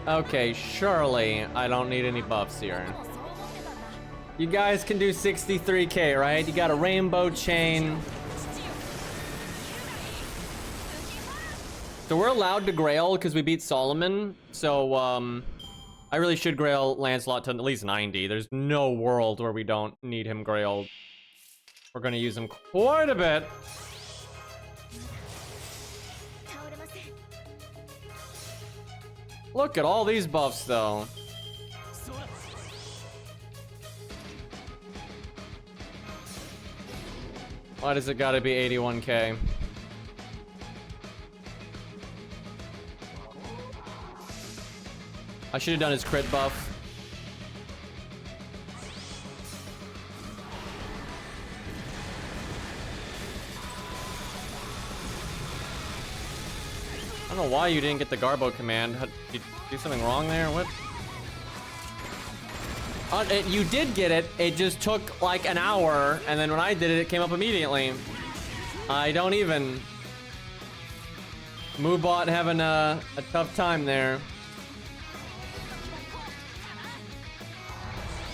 Okay, surely I don't need any buffs here. You guys can do 63k, right? You got a rainbow chain. So we're allowed to Grail because we beat Solomon. So, I really should Grail Lancelot to at least 90. There's no world where we don't need him Grailed. We're gonna use him quite a bit. Look at all these buffs, though. Why does it gotta be 81k? I should have done his crit buff. I don't know why you didn't get the Garbo command. Did you do something wrong there? What? You did get it. It just took like an hour, and then when I did it, it came up immediately. I don't even. Moobot having a tough time there.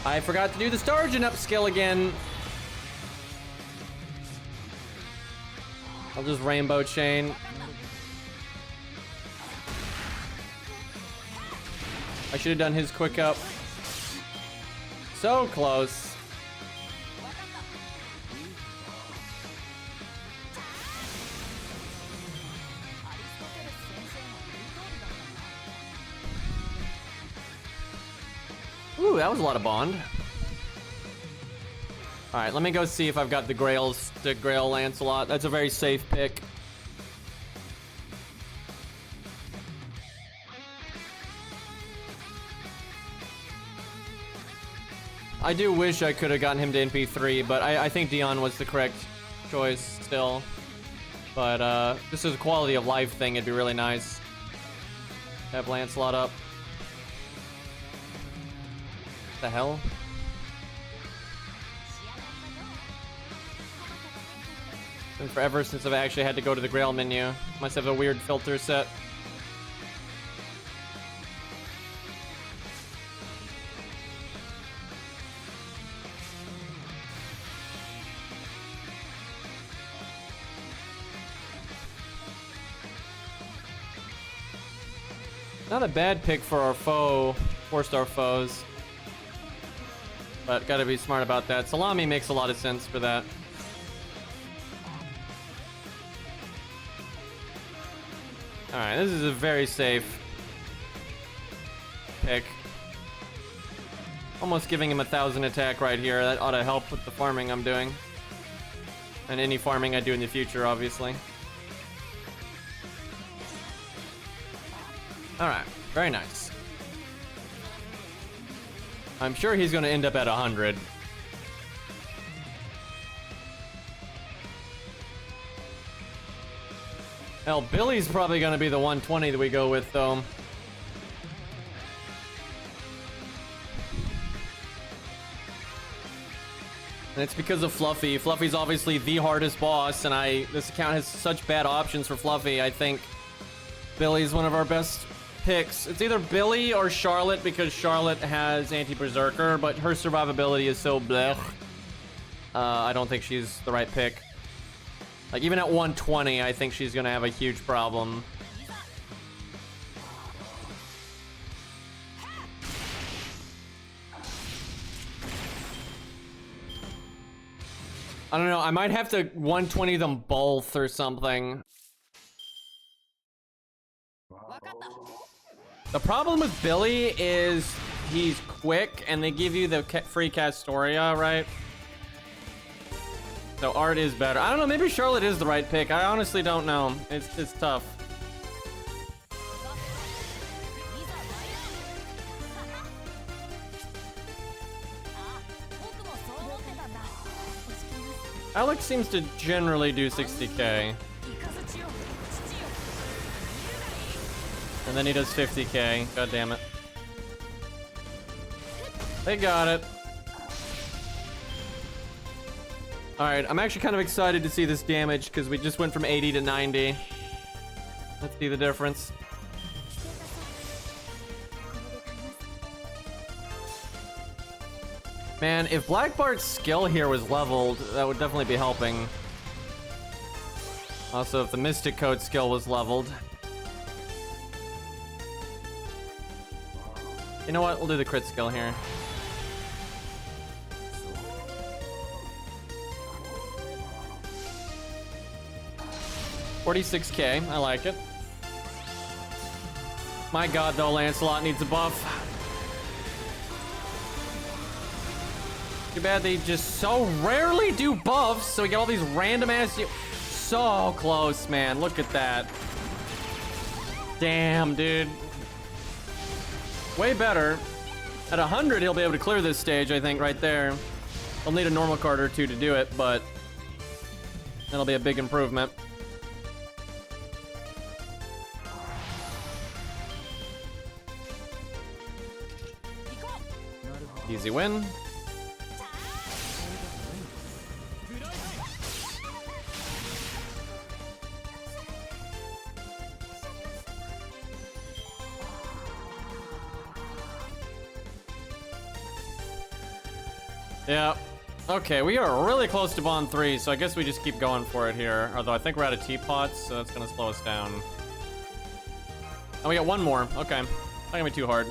I forgot to do the Stargent upskill again. I'll just Rainbow Chain. I should have done his quick up. So close. Ooh, that was a lot of bond. Alright, let me go see if I've got the Grails to Grail Lancelot. That's a very safe pick. I do wish I could have gotten him to NP3, but I think Dion was the correct choice still. But this is a quality of life thing. It'd be really nice to have Lancelot up. What the hell? It's been forever since I've actually had to go to the Grail menu. Must have a weird filter set. Not a bad pick for our foe, 4-star foes. But gotta be smart about that. Salami makes a lot of sense for that. Alright, this is a very safe pick. Almost giving him 1,000 attack right here. That ought to help with the farming I'm doing. And any farming I do in the future, obviously. Alright, very nice. I'm sure he's going to end up at 100. Hell, Billy's probably going to be the 120 that we go with, though. And it's because of Fluffy. Fluffy's obviously the hardest boss, and this account has such bad options for Fluffy. I think Billy's one of our best picks. It's either Billy or Charlotte, because Charlotte has anti-berserker, but her survivability is so blech. I don't think she's the right pick. Like, even at 120, I think she's gonna have a huge problem. I don't know, I might have to 120 them both or something. The problem with Billy is he's quick, and they give you the free Castoria, right? So Art is better. I don't know, maybe Charlotte is the right pick. I honestly don't know. It's tough. Alex seems to generally do 60k. And then he does 50k. God damn it. They got it. Alright, I'm actually kind of excited to see this damage because we just went from 80 to 90. Let's see the difference. Man, if Black Bart's skill here was leveled, that would definitely be helping. Also, if the Mystic Code skill was leveled. You know what? We'll do the crit skill here. $46k, I like it. My god, though, Lancelot needs a buff. Too bad they just so rarely do buffs, so we get all these random ass. So close, man. Look at that. Damn, dude. Way better. At 100, he'll be able to clear this stage, I think, right there. He'll need a normal card or two to do it, but that'll be a big improvement. Easy win. Yeah. Okay, we are really close to Bond 3, so I guess we just keep going for it here. Although I think we're out of teapots, so that's gonna slow us down. And we got one more. Okay. Not gonna be too hard.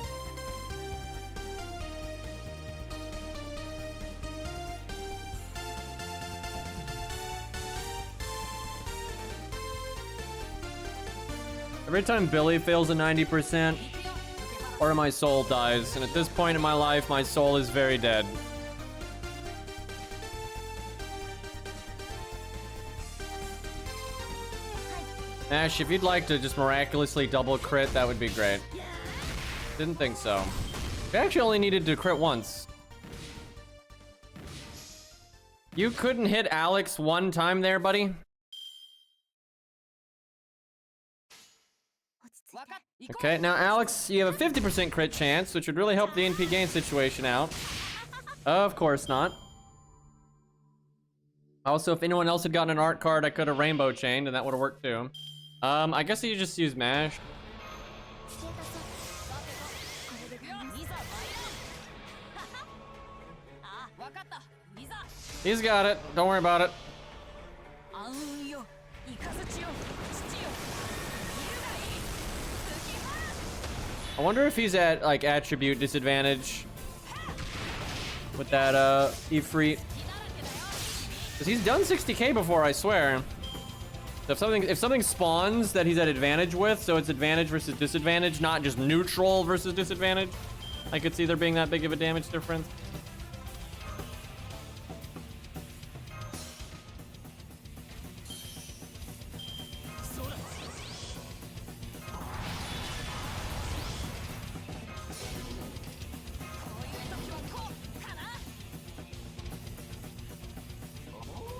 Every time Billy fails a 90%, part of my soul dies. And at this point in my life, my soul is very dead. Ash, if you'd like to just miraculously double crit, that would be great. Didn't think so. We actually only needed to crit once. You couldn't hit Alex one time there, buddy? Okay, now Alex, you have a 50% crit chance, which would really help the NP gain situation out. Of course not. Also, if anyone else had gotten an art card, I could have rainbow chained, and that would have worked too. I guess you just use mash. He's got it. Don't worry about it. I wonder if he's at like attribute disadvantage with that Ifrit. Because he's done 60k before, I swear. So if something spawns that he's at advantage with, so it's advantage versus disadvantage, not just neutral versus disadvantage, I could see there being that big of a damage difference.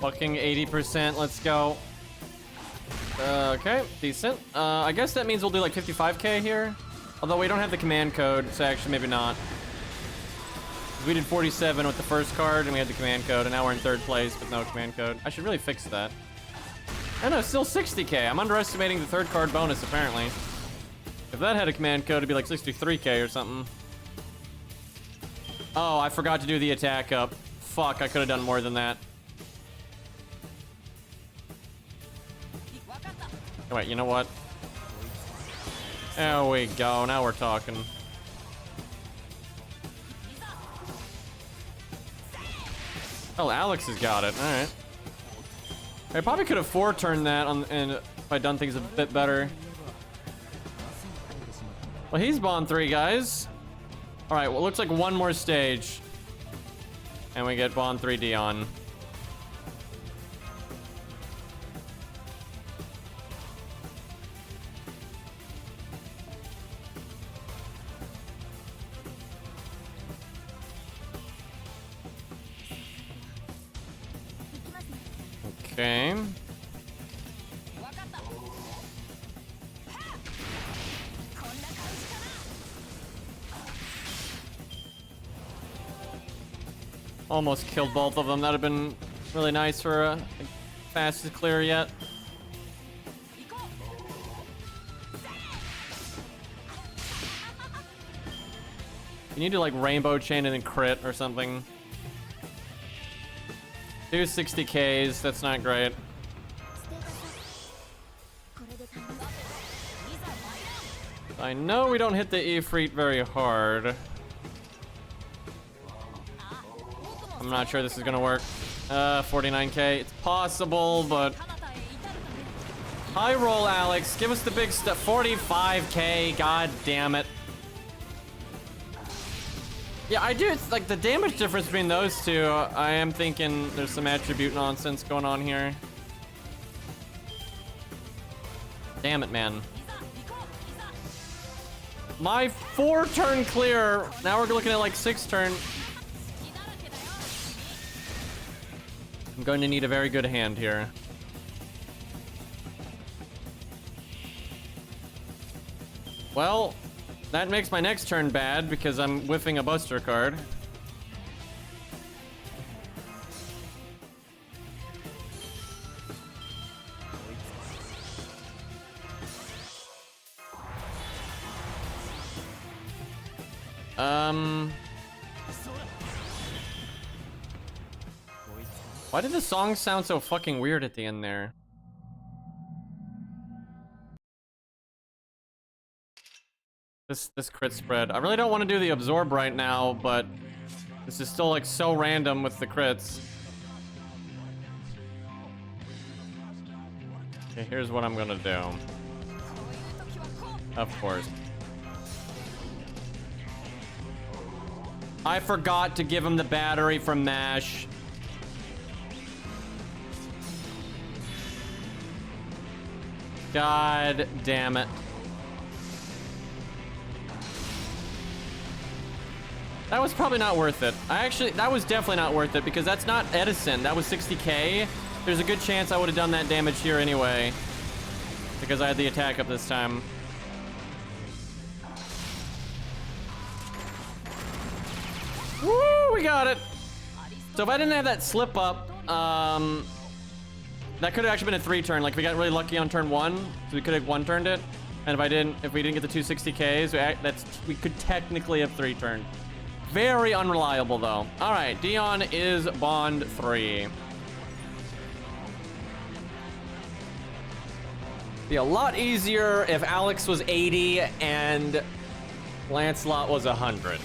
Fucking 80%, let's go. Okay, decent. I guess that means we'll do like 55k here. Although we don't have the command code, so actually maybe not. We did 47 with the first card and we had the command code, and now we're in third place with no command code. I should really fix that. Oh no, still 60k. I'm underestimating the third card bonus, apparently. If that had a command code, it'd be like 63k or something. Oh, I forgot to do the attack up. Fuck, I could have done more than that. Wait, you know what? There we go. Now we're talking. Oh, Alex has got it. All right. I probably could have four-turned that on, and if I'd done things a bit better. Well, he's Bond 3, guys. All right. Well, it looks like one more stage, and we get Bond 3 Dion. Okay. Almost killed both of them. That'd have been really nice for a fastest clear yet. You need to like rainbow chain and then crit or something. 260Ks, that's not great. I know we don't hit the Ifrit very hard. I'm not sure this is gonna work. 49K, it's possible, but... High roll, Alex, give us the big stuff. 45K, god damn it. Yeah, I do, it's like the damage difference between those two, I am thinking there's some attribute nonsense going on here. Damn it, man. My 4-turn clear, now we're looking at like 6-turn. I'm going to need a very good hand here. Well, that makes my next turn bad because I'm whiffing a Buster card. Why did the song sound so fucking weird at the end there? This crit spread. I really don't want to do the absorb right now, but this is still like so random with the crits. Okay, here's what I'm gonna do. Of course. I forgot to give him the battery from MASH. God damn it. That was probably not worth it. That was definitely not worth it because that's not Edison. That was 60K. There's a good chance I would have done that damage here anyway because I had the attack up this time. Woo, we got it. So if I didn't have that slip up, that could have actually been a 3-turn. Like, we got really lucky on turn 1, so we could have 1-turned it. And if we didn't get the 260Ks, we could technically have 3-turned. Very unreliable, though. All right, Dion is Bond 3. Be a lot easier if Alex was 80 and Lancelot was 100.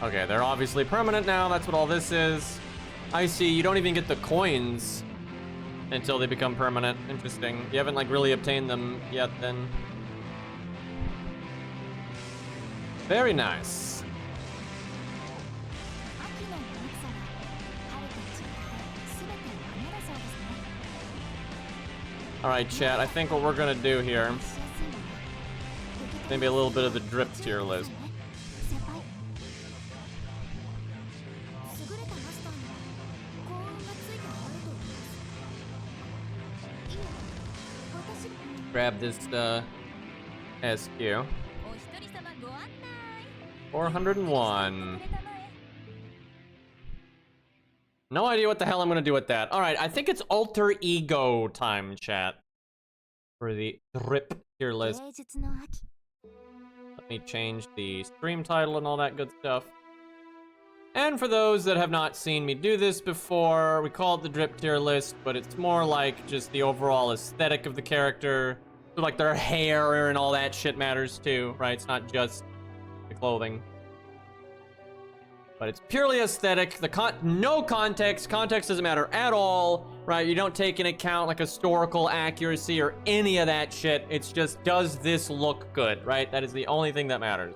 Okay, they're obviously permanent now. That's what all this is. I see. You don't even get the coins until they become permanent. Interesting. You haven't like really obtained them yet then. Very nice. All right, chat. I think what we're gonna do here, maybe a little bit of the drip tier list. Grab this SQ. 401. No idea what the hell I'm gonna do with that. All right, I think it's alter ego time, chat, for the drip tier list. Let me change the stream title and all that good stuff. And for those that have not seen me do this before, we call it the drip tier list, but it's more like just the overall aesthetic of the character. So like their hair and all that shit matters too, right? It's not just the clothing. But it's purely aesthetic. No context. Context doesn't matter at all, right? You don't take into account like historical accuracy or any of that shit. It's just, does this look good, right? That is the only thing that matters.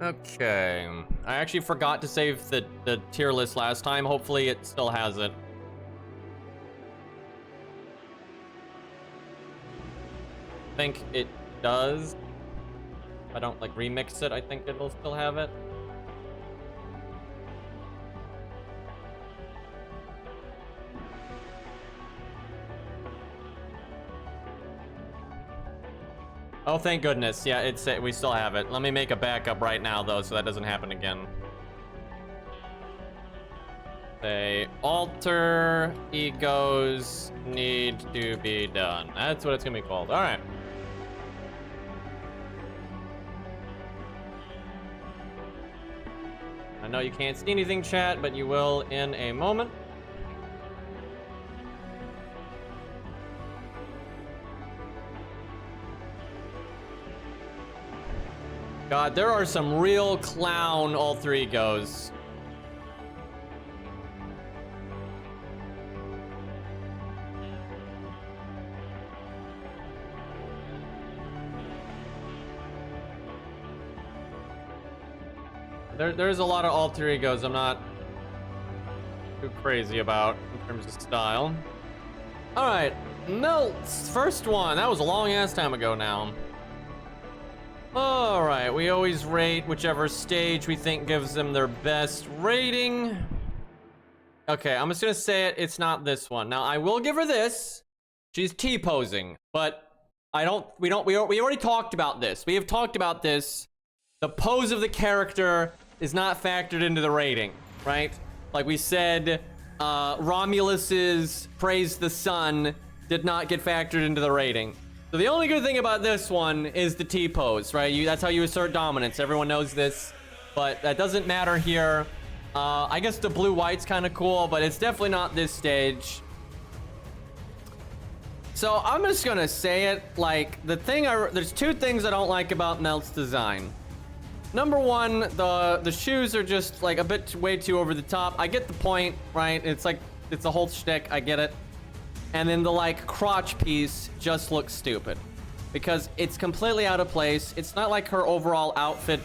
Okay. I actually forgot to save the tier list last time. Hopefully it still has it. I think it does. If I don't like remix it, I think it'll still have it. Oh, thank goodness. Yeah, we still have it. Let me make a backup right now, though, so that doesn't happen again. Say, alter egos need to be done. That's what it's gonna be called. All right. I know you can't see anything, chat, but you will in a moment. God, there are some real clown alter egos. There's a lot of alter egos I'm not too crazy about in terms of style. All right, Melt's first one. That was a long ass time ago now. All right, we always rate whichever stage we think gives them their best rating. Okay, I'm just gonna say it. It's not this one. Now I will give her this. She's T-posing, but we already talked about this. We have talked about this. The pose of the character is not factored into the rating, right? Like we said, Romulus's praise the sun did not get factored into the rating. So the only good thing about this one is the T-pose, right? That's how you assert dominance. Everyone knows this, but that doesn't matter here. I guess the blue-white's kind of cool, but it's definitely not this stage. So I'm just gonna say it, like, there's two things I don't like about Melt's design. Number one, the shoes are just like a bit way too over the top. I get the point, right? It's like, it's a whole shtick, I get it. And then the like crotch piece just looks stupid because it's completely out of place. It's not like her overall outfit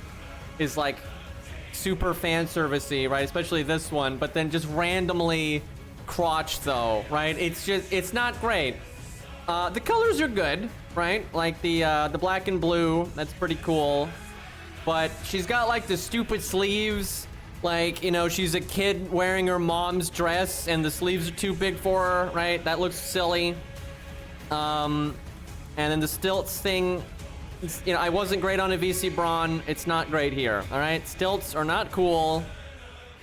is like super fan servicey, right? Especially this one, but then just randomly crotch though, right? It's not great. The colors are good, right? Like the black and blue, that's pretty cool. But she's got like the stupid sleeves, like, you know, she's a kid wearing her mom's dress and the sleeves are too big for her, right? That looks silly. And then the stilts thing, you know, I wasn't great on a VC Brawn. It's not great here, all right? Stilts are not cool.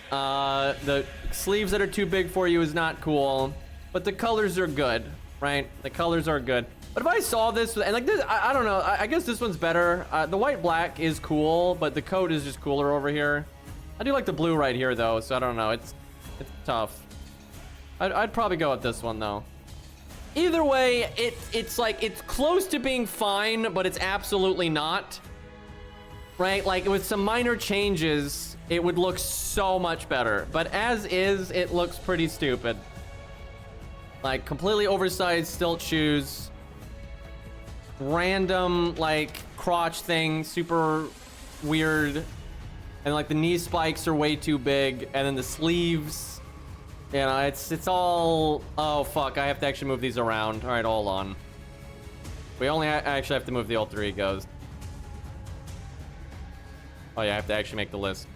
The sleeves that are too big for you is not cool. But the colors are good, right? The colors are good. But if I saw this, and like this, I don't know, I guess this one's better. The white black is cool, but the coat is just cooler over here. I do like the blue right here though, so I don't know, it's tough. I'd probably go with this one though. Either way, it's like, it's close to being fine, but it's absolutely not. Right, like with some minor changes, it would look so much better. But as is, it looks pretty stupid. Like completely oversized stilt shoes. Random like crotch thing, super weird, and like the knee spikes are way too big, and then the sleeves, you know, it's all, oh fuck, I have to actually move these around. All right, hold on, we only actually have to move the alter egos. Oh yeah, I have to actually make the list.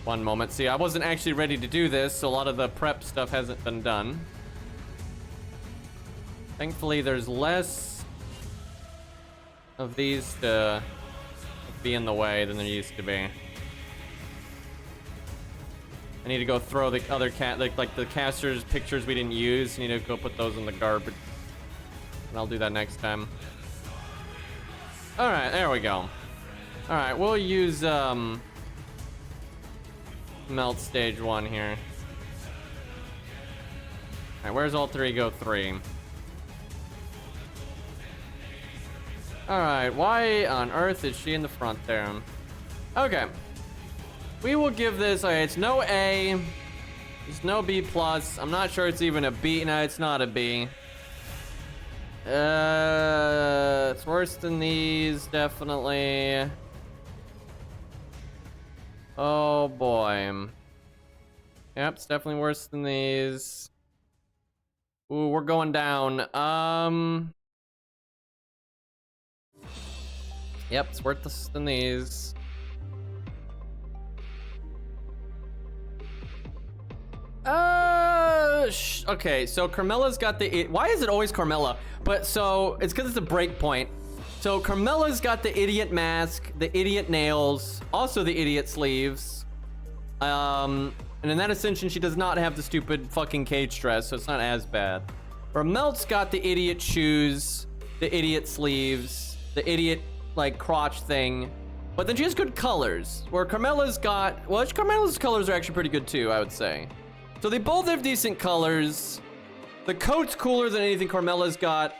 One moment. See, I wasn't actually ready to do this, so a lot of the prep stuff hasn't been done. Thankfully there's less of these to be in the way than there used to be. I need to go throw the other like the casters pictures we didn't use. I need to go put those in the garbage. And I'll do that next time. All right, there we go. All right, we'll use Melt stage 1 here. All right, where's alter ego 3? All right, why on earth is she in the front there? Okay, we will give this, okay, it's no A, it's no B plus. I'm not sure it's even a B. No, it's not a B. It's worse than these, definitely. Oh boy. Yep, it's definitely worse than these. Ooh, we're going down. Yep, it's worse than these. Okay, so Carmella's got the... Why is it always Carmella? But so, it's because it's a break point. So Carmella's got the idiot mask, the idiot nails, also the idiot sleeves. And in that ascension, she does not have the stupid fucking cage dress, so it's not as bad. Melt's got the idiot shoes, the idiot sleeves, the idiot, like, crotch thing. But then she has good colors, where Carmella's got... Well, Carmella's colors are actually pretty good too, I would say. So they both have decent colors. The coat's cooler than anything Carmella's got.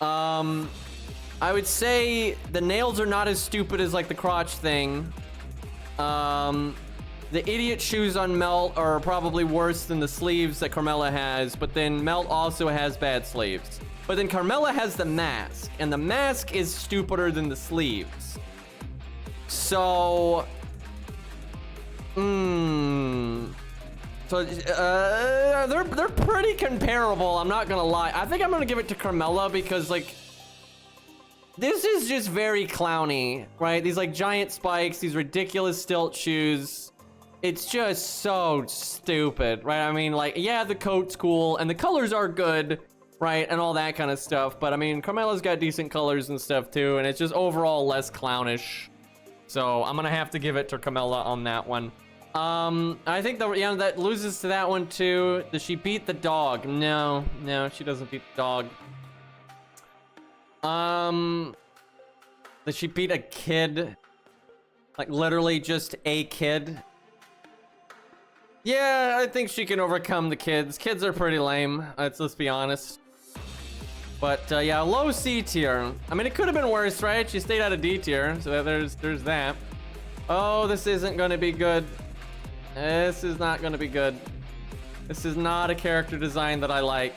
I would say the nails are not as stupid as, like, the crotch thing. The idiot shoes on Melt are probably worse than the sleeves that Carmella has, but then Melt also has bad sleeves. But then Carmella has the mask, and the mask is stupider than the sleeves. So... So, they're pretty comparable, I'm not gonna lie. I think I'm gonna give it to Carmella because, like, this is just very clowny, right? These, like, giant spikes, these ridiculous stilt shoes. It's just so stupid, right? I mean, like, yeah, the coat's cool, and the colors are good, right? And all that kind of stuff. But, I mean, Carmella's got decent colors and stuff, too, and it's just overall less clownish. So, I'm gonna have to give it to Carmella on that one. I think that loses to that one too. Does she beat the dog? No, she doesn't beat the dog. Does she beat a kid? Like literally just a kid? Yeah, I think she can overcome the kids. Kids are pretty lame. Let's be honest. But yeah, low C tier. I mean, it could have been worse, right? She stayed out of D tier, so there's that. Oh, this isn't gonna be good. This is not gonna be good. This is not a character design that I like.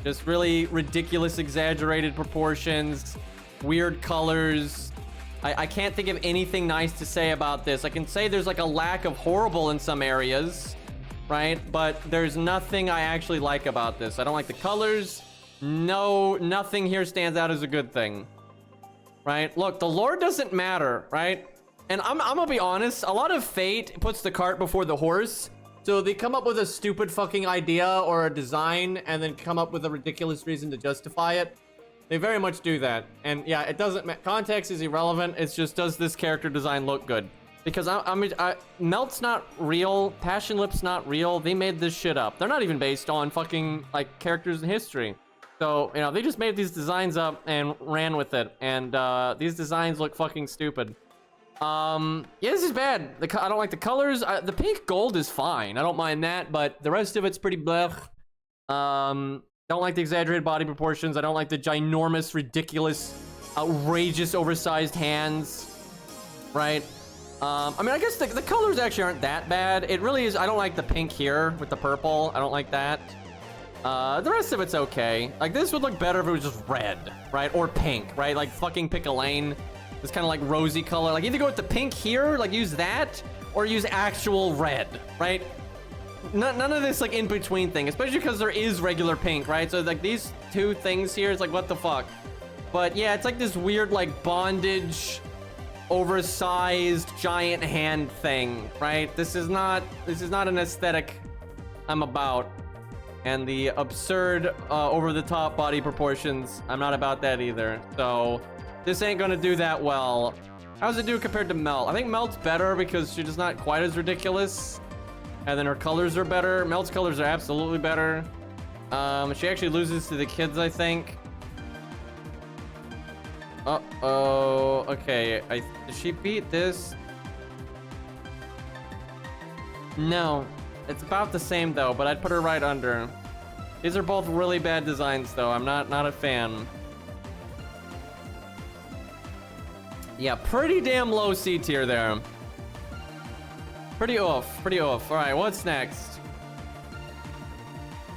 Just really ridiculous, exaggerated proportions, weird colors. I can't think of anything nice to say about this. I can say there's like a lack of horrible in some areas, right? But there's nothing I actually like about this. I don't like the colors. No, nothing here stands out as a good thing, right? Look, the lore doesn't matter, right? And I'm gonna be honest, a lot of fate puts the cart before the horse. So they come up with a stupid fucking idea or a design and then come up with a ridiculous reason to justify it. They very much do that. And yeah, it doesn't context is irrelevant. It's just, does this character design look good? Because Melt's not real, Passion Lip's not real. They made this shit up. They're not even based on fucking like characters in history. So, you know, they just made these designs up and ran with it. And these designs look fucking stupid. Yeah, this is bad. I don't like the colors. The pink gold is fine. I don't mind that, but the rest of it's pretty blech. Don't like the exaggerated body proportions. I don't like the ginormous, ridiculous, outrageous, oversized hands. Right? I mean, I guess the colors actually aren't that bad. It really is. I don't like the pink here with the purple. I don't like that. The rest of it's okay. Like, this would look better if it was just red, right? Or pink, right? Like, fucking pick a lane. This kind of like rosy color. Like either go with the pink here, like use that, or use actual red, right? None of this like in between thing, especially because there is regular pink, right? So like these two things here is like, what the fuck? But yeah, it's like this weird like bondage, oversized giant hand thing, right? This is not an aesthetic I'm about. And the absurd over the top body proportions, I'm not about that either. So this ain't gonna do that well. How does it do compared to Melt? I think Melt's better because she's just not quite as ridiculous. And then her colors are better. Melt's colors are absolutely better. She actually loses to the kids, I think. Uh-oh. Okay. Did she beat this? No. It's about the same, though, but I'd put her right under. These are both really bad designs, though. I'm not a fan. Yeah, pretty damn low C tier there. Pretty off, pretty off. All right, what's next?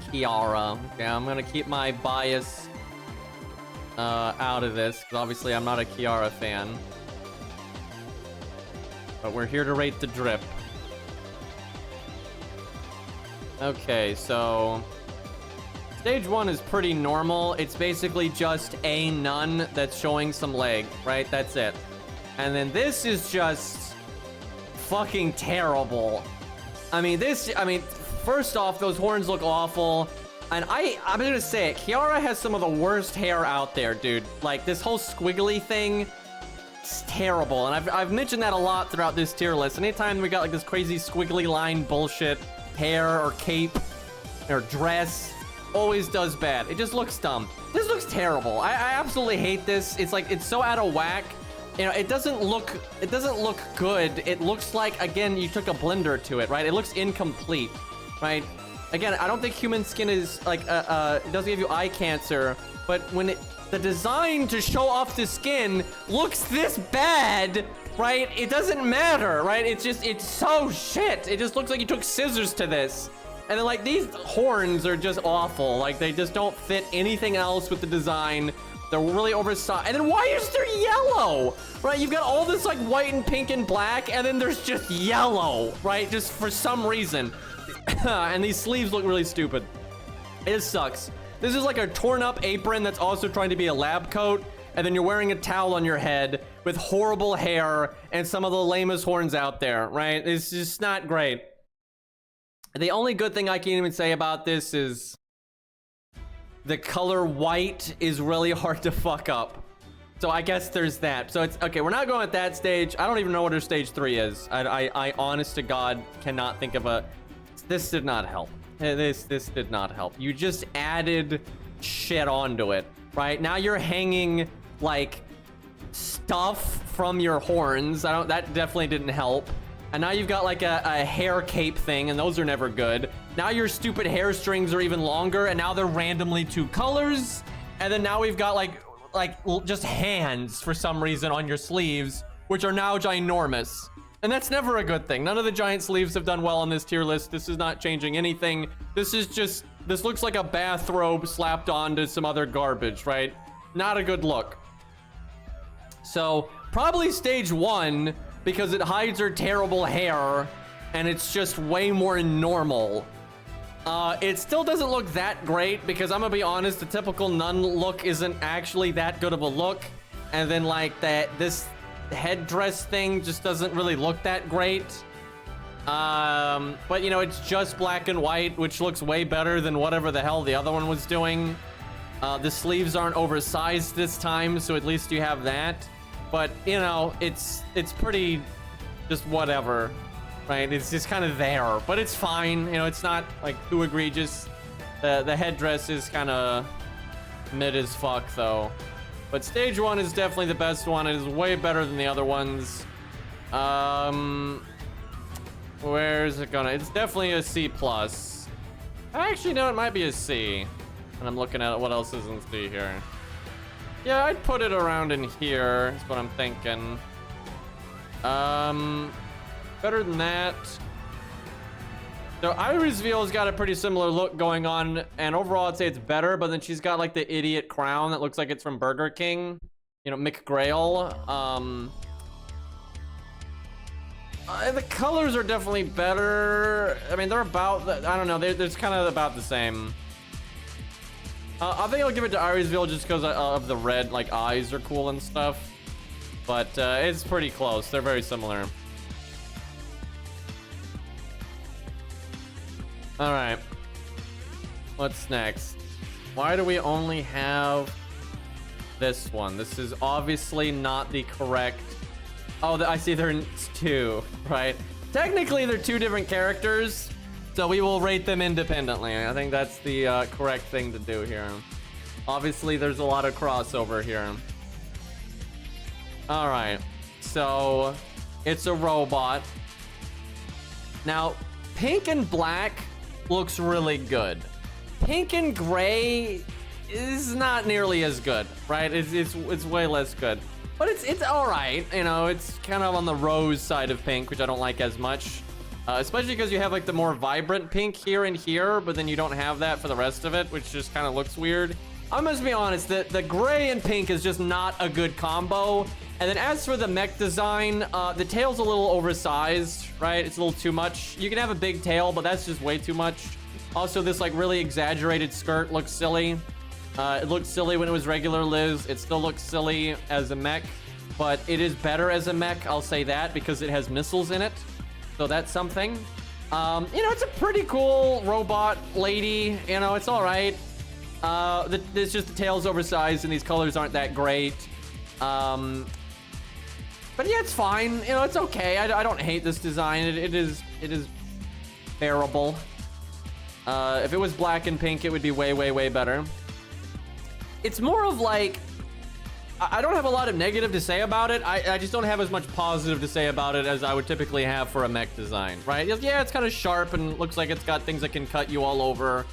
Kiara. Okay, I'm gonna keep my bias out of this, because obviously I'm not a Kiara fan. But we're here to rate the drip. Okay, so Stage 1 is pretty normal. It's basically just a nun that's showing some leg, right? That's it. And then this is just fucking terrible. I mean, first off, those horns look awful. And I'm gonna say it, Kiara has some of the worst hair out there, dude. Like, this whole squiggly thing, it's terrible. And I've mentioned that a lot throughout this tier list. Anytime we got like this crazy squiggly line bullshit, hair or cape or dress, always does bad. It just looks dumb. This looks terrible. I absolutely hate this. It's like, it's so out of whack. You know, it doesn't look good. It looks like, again, you took a blender to it, right? It looks incomplete, right? Again, I don't think human skin is like, it doesn't give you eye cancer, but when the design to show off the skin looks this bad, right? It doesn't matter, right? It's so shit. It just looks like you took scissors to this. And then like these horns are just awful. Like they just don't fit anything else with the design. They're really oversized. And then why is there yellow? Right? You've got all this like white and pink and black, and then there's just yellow, right? Just for some reason. And these sleeves look really stupid. It sucks. This is like a torn up apron that's also trying to be a lab coat, and then you're wearing a towel on your head with horrible hair and some of the lamest horns out there, right? It's just not great. The only good thing I can even say about this is the color white is really hard to fuck up. So I guess there's that. So it's okay. We're not going at that stage. I don't even know what her stage 3 is. I honest to God cannot think of a. This did not help. This did not help. You just added shit onto it, right? Now you're hanging like stuff from your horns. That definitely didn't help. And now you've got like a hair cape thing, and those are never good. Now your stupid hair strings are even longer, and now they're randomly 2 colors. And then now we've got like just hands for some reason on your sleeves, which are now ginormous. And that's never a good thing. None of the giant sleeves have done well on this tier list. This is not changing anything. This looks like a bathrobe slapped onto some other garbage, right? Not a good look. So probably stage 1, because it hides her terrible hair and it's just way more normal. It still doesn't look that great because I'm gonna be honest, the typical nun look isn't actually that good of a look. And then like this headdress thing just doesn't really look that great. But you know, it's just black and white, which looks way better than whatever the hell the other one was doing. The sleeves aren't oversized this time, so at least you have that. But you know, it's pretty just whatever, right? It's just kind of there, but it's fine. You know, it's not like too egregious. The headdress is kind of mid as fuck though. But stage 1 is definitely the best one. It is way better than the other ones. Where is it gonna? It's definitely a C+. I actually know it might be a C. And I'm looking at what else is in C here. Yeah, I'd put it around in here, is what I'm thinking. Better than that. So Iris Veal's got a pretty similar look going on, and overall I'd say it's better, but then she's got like the idiot crown that looks like it's from Burger King. You know, McGrail. The colors are definitely better. I mean, they're about, I don't know, they're kind of about the same. I think I'll give it to Iris Veal just because of the red, like, eyes are cool and stuff. But it's pretty close. They're very similar. All right. What's next? Why do we only have this one? This is obviously not the correct... Oh, I see there's 2, right? Technically, they're 2 different characters. So we will rate them independently. I think that's the correct thing to do here. Obviously, there's a lot of crossover here. All right, so it's a robot. Now, pink and black looks really good. Pink and gray is not nearly as good, right? It's way less good. But it's all right. You know, it's kind of on the rose side of pink, which I don't like as much. Especially because you have like the more vibrant pink here and here, but then you don't have that for the rest of it, which just kind of looks weird. I must be honest, the gray and pink is just not a good combo. And then as for the mech design, the tail's a little oversized, right? It's a little too much. You can have a big tail, but that's just way too much. Also, this like really exaggerated skirt looks silly. It looked silly when it was regular Liz. It still looks silly as a mech, but it is better as a mech, I'll say that, because it has missiles in it. So that's something. You know, it's a pretty cool robot lady. You know, it's all right. It's just the tail's oversized and these colors aren't that great. But yeah, it's fine. You know, it's okay. I don't hate this design. It is bearable. If it was black and pink, it would be way, way, way better. It's more of like, I don't have a lot of negative to say about it. I just don't have as much positive to say about it as I would typically have for a mech design, right? Yeah, it's kind of sharp and looks like it's got things that can cut you all over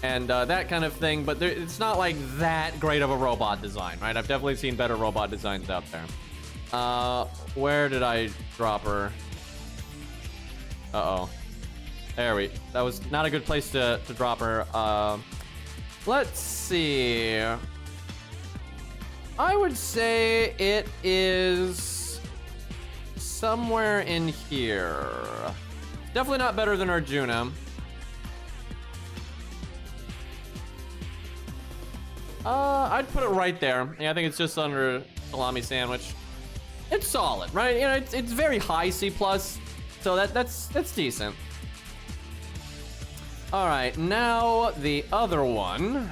and that kind of thing, but it's not like that great of a robot design, right? I've definitely seen better robot designs out there. Where did I drop her? Uh-oh. That was not a good place to drop her. Let's see. I would say it is somewhere in here. Definitely not better than Arjuna. I'd put it right there. Yeah, I think it's just under salami sandwich. It's solid, right? You know, it's very high C+, so that's decent. All right, now the other one,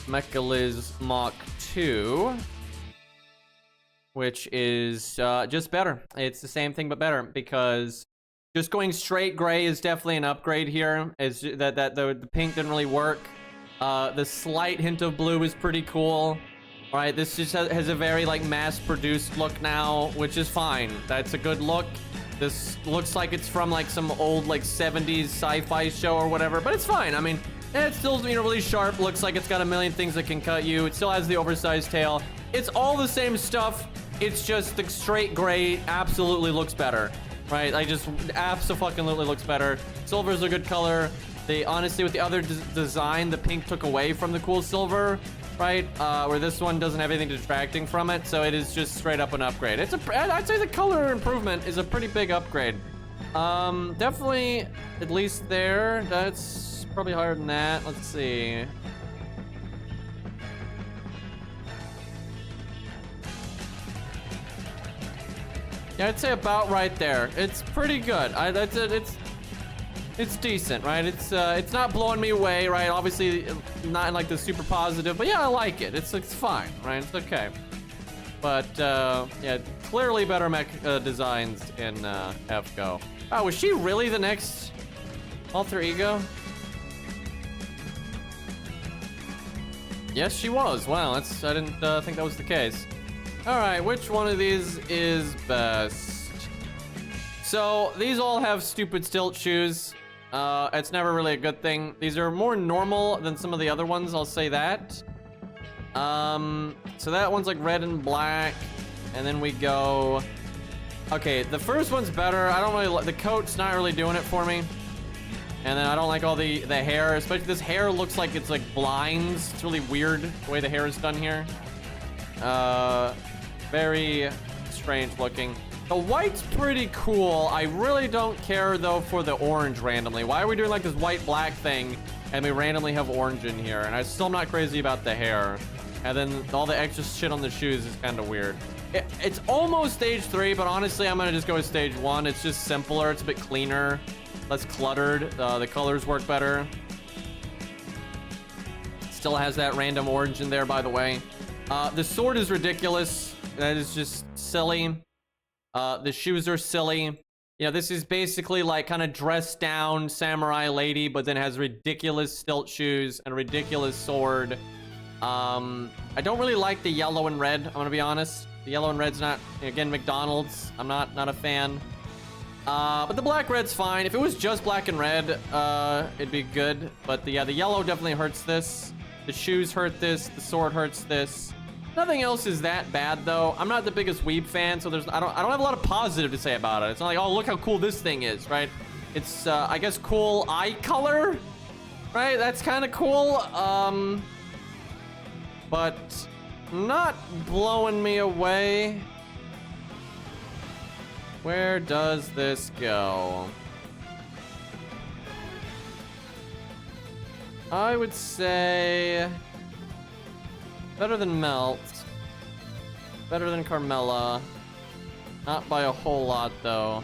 Mechaliz Mach 2, which is just better. It's the same thing but better, because just going straight gray is definitely an upgrade here. Is that the pink didn't really work. The slight hint of blue is pretty cool. All right, this just has a very like mass-produced look now, which is fine. That's a good look. This looks like it's from like some old like 70s sci-fi show or whatever, but it's fine. I mean, it's still, you know, really sharp. Looks like it's got a million things that can cut you. It still has the oversized tail. It's all the same stuff. It's just the straight gray absolutely looks better, right? I just absolutely looks better. Silver's a good color. They honestly, with the other design, the pink took away from the cool silver, right? Where this one doesn't have anything detracting from it, so it is just straight up an upgrade. I'd say the color improvement is a pretty big upgrade. Definitely at least there. That's probably higher than that. Let's see. Yeah, I'd say about right there. It's pretty good. That's it. It's decent, right? It's not blowing me away, right? Obviously, not in like the super positive, but yeah, I like it. It's fine, right? It's okay. But yeah, clearly better mech designs in FGO. Oh, was she really the next alter ego? Yes, she was. Wow, I didn't think that was the case. All right, which one of these is best? So these all have stupid stilt shoes. It's never really a good thing. These are more normal than some of the other ones, I'll say that. So that one's like red and black, and then we go. Okay, the first one's better. I don't really like the coat's not really doing it for me. And then I don't like all the hair, especially this hair looks like it's like blinds. It's really weird the way the hair is done here. Very strange looking. The white's pretty cool. I really don't care though for the orange randomly. Why are we doing like this white-black thing and we randomly have orange in here? And I'm still not crazy about the hair. And then all the extra shit on the shoes is kind of weird. It's almost stage 3, but honestly, I'm gonna just go with stage 1. It's just simpler. It's a bit cleaner, less cluttered. The colors work better. Still has that random orange in there, by the way. The sword is ridiculous. That is just silly. The shoes are silly. You know, this is basically like kind of dressed down samurai lady, but then has ridiculous stilt shoes and a ridiculous sword. I don't really like the yellow and red, I'm gonna be honest. The yellow and red's not, again, McDonald's. I'm not a fan. But the black red's fine. If it was just black and red, it'd be good. But yeah, the yellow definitely hurts this. The shoes hurt this. The sword hurts this. Nothing else is that bad though. I'm not the biggest weeb fan, so I don't have a lot of positive to say about it. It's not like, oh, look how cool this thing is, right? It's I guess cool eye color, right? That's kind of cool. But not blowing me away. Where does this go? I would say better than Melt. Better than Carmella. Not by a whole lot, though.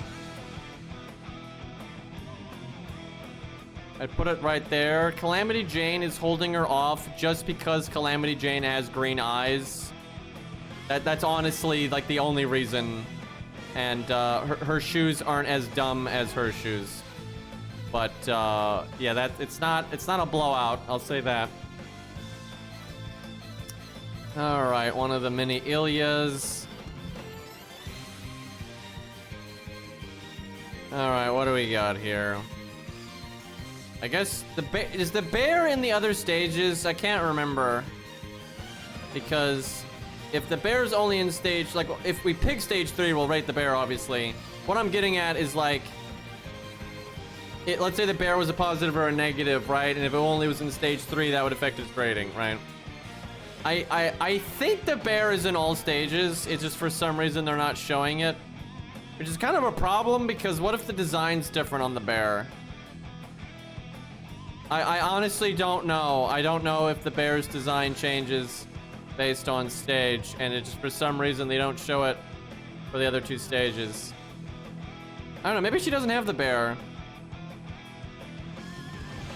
I'd put it right there. Calamity Jane is holding her off just because Calamity Jane has green eyes. That's honestly, like, the only reason. And, her shoes aren't as dumb as her shoes. But, yeah, it's not a blowout, I'll say that. Alright, one of the mini Ilias. Alright, what do we got here? I guess is the bear in the other stages? I can't remember. Because if the bear's only in stage, like, if we pick stage 3, we'll rate the bear, obviously. What I'm getting at is, like, let's say the bear was a positive or a negative, right? And if it only was in stage 3, that would affect its rating, right? I think the bear is in all stages. It's just for some reason they're not showing it. Which is kind of a problem, because what if the design's different on the bear? I honestly don't know. I don't know if the bear's design changes based on stage, and it just for some reason they don't show it for the other 2 stages. I don't know, maybe she doesn't have the bear.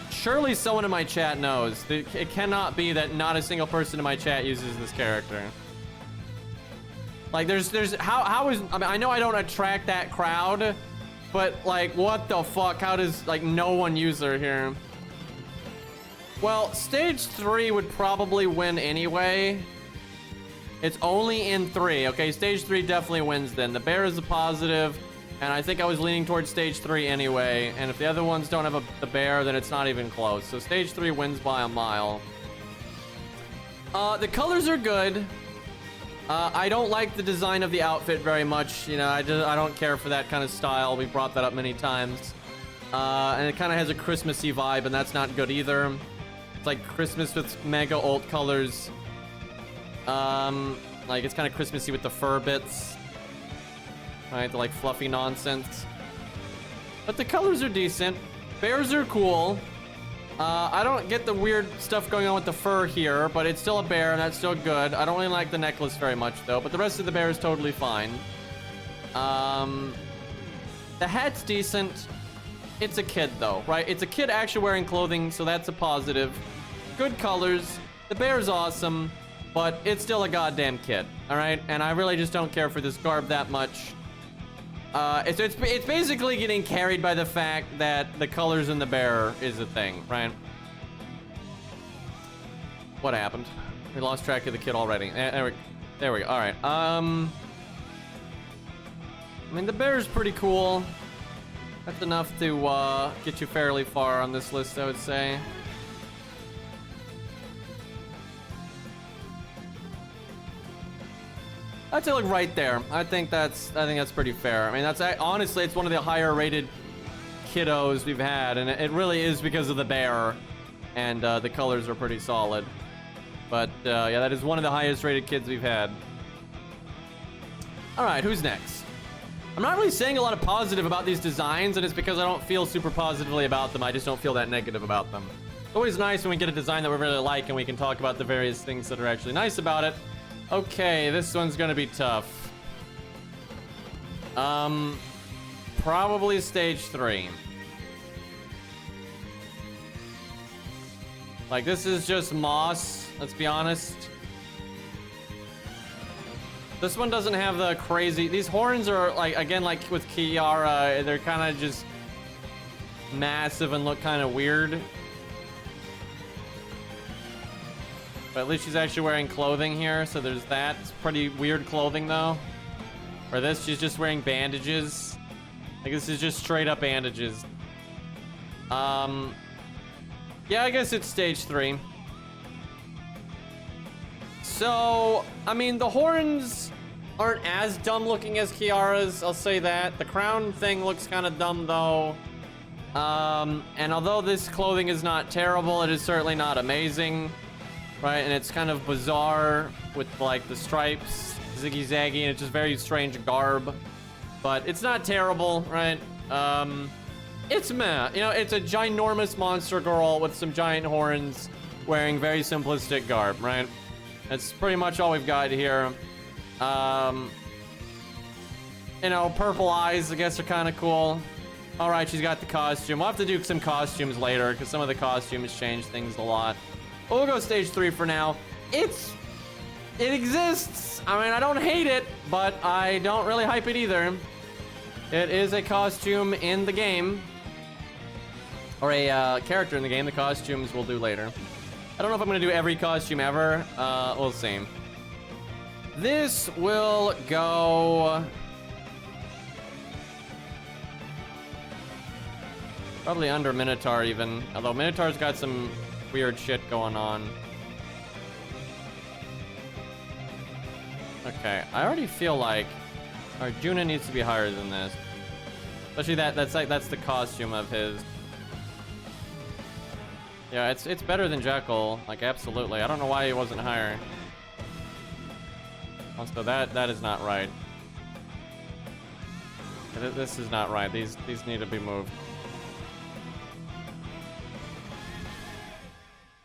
Surely someone in my chat knows. It cannot be that not a single person in my chat uses this character. Like, how is, I mean, I know I don't attract that crowd, but, like, what the fuck? How does, like, no one use her here? Well, stage 3 would probably win anyway. It's only in 3. Okay, stage 3 definitely wins then. The bear is a positive, and I think I was leaning towards stage 3 anyway. And if the other ones don't have the bear, then it's not even close. So stage 3 wins by a mile. The colors are good. I don't like the design of the outfit very much. You know, I don't care for that kind of style. We brought that up many times. And it kind of has a Christmassy vibe, and that's not good either. It's like Christmas with mega alt colors. Like, it's kind of Christmassy with the fur bits. Right, the, like, fluffy nonsense. But the colors are decent. Bears are cool. I don't get the weird stuff going on with the fur here, but it's still a bear, and that's still good. I don't really like the necklace very much, though, but the rest of the bear is totally fine. The hat's decent. It's a kid, though, right? It's a kid actually wearing clothing, so that's a positive. Good colors. The bear's awesome, but it's still a goddamn kid, all right? And I really just don't care for this garb that much. It's basically getting carried by the fact that the colors in the bear is a thing, right? What happened? We lost track of the kid already. There we go. All right. I mean, the bear's pretty cool. That's enough to get you fairly far on this list, I would say. I'd say, like, right there. I think that's pretty fair. I mean, that's honestly, it's one of the higher rated kiddos we've had, and it really is because of the bear, and the colors are pretty solid. But yeah, that is one of the highest rated kids we've had. All right, who's next? I'm not really saying a lot of positive about these designs, and it's because I don't feel super positively about them. I just don't feel that negative about them. It's always nice when we get a design that we really like, and we can talk about the various things that are actually nice about it. Okay, this one's gonna be tough. Probably stage 3. Like, this is just moss, let's be honest. This one doesn't have the crazy... These horns are, like, again, like with Kiara, they're kind of just massive and look kind of weird. But at least she's actually wearing clothing here, so there's that. It's pretty weird clothing, though. For this, she's just wearing bandages. Like, this is just straight up bandages. Yeah, I guess it's stage 3. So, I mean, the horns aren't as dumb looking as Kiara's, I'll say that. The crown thing looks kind of dumb, though. And although this clothing is not terrible, it is certainly not amazing. Right, and it's kind of bizarre with, like, the stripes, ziggy-zaggy, and it's just very strange garb. But it's not terrible, right? It's meh. You know, it's a ginormous monster girl with some giant horns wearing very simplistic garb, right? That's pretty much all we've got here. You know, purple eyes, I guess, are kind of cool. All right, she's got the costume. We'll have to do some costumes later because some of the costumes change things a lot. But we'll go stage 3 for now. It exists. I mean, I don't hate it, but I don't really hype it either. It is a costume in the game. Or a character in the game. The costumes we'll do later. I don't know if I'm going to do every costume ever. We'll see. This will go... probably under Minotaur even. Although Minotaur's got some weird shit going on. Okay, I already feel like Arjuna needs to be higher than this. Especially that's the costume of his. Yeah, it's better than Jekyll, like absolutely. I don't know why he wasn't higher. Also, that is not right. This is not right. These need to be moved.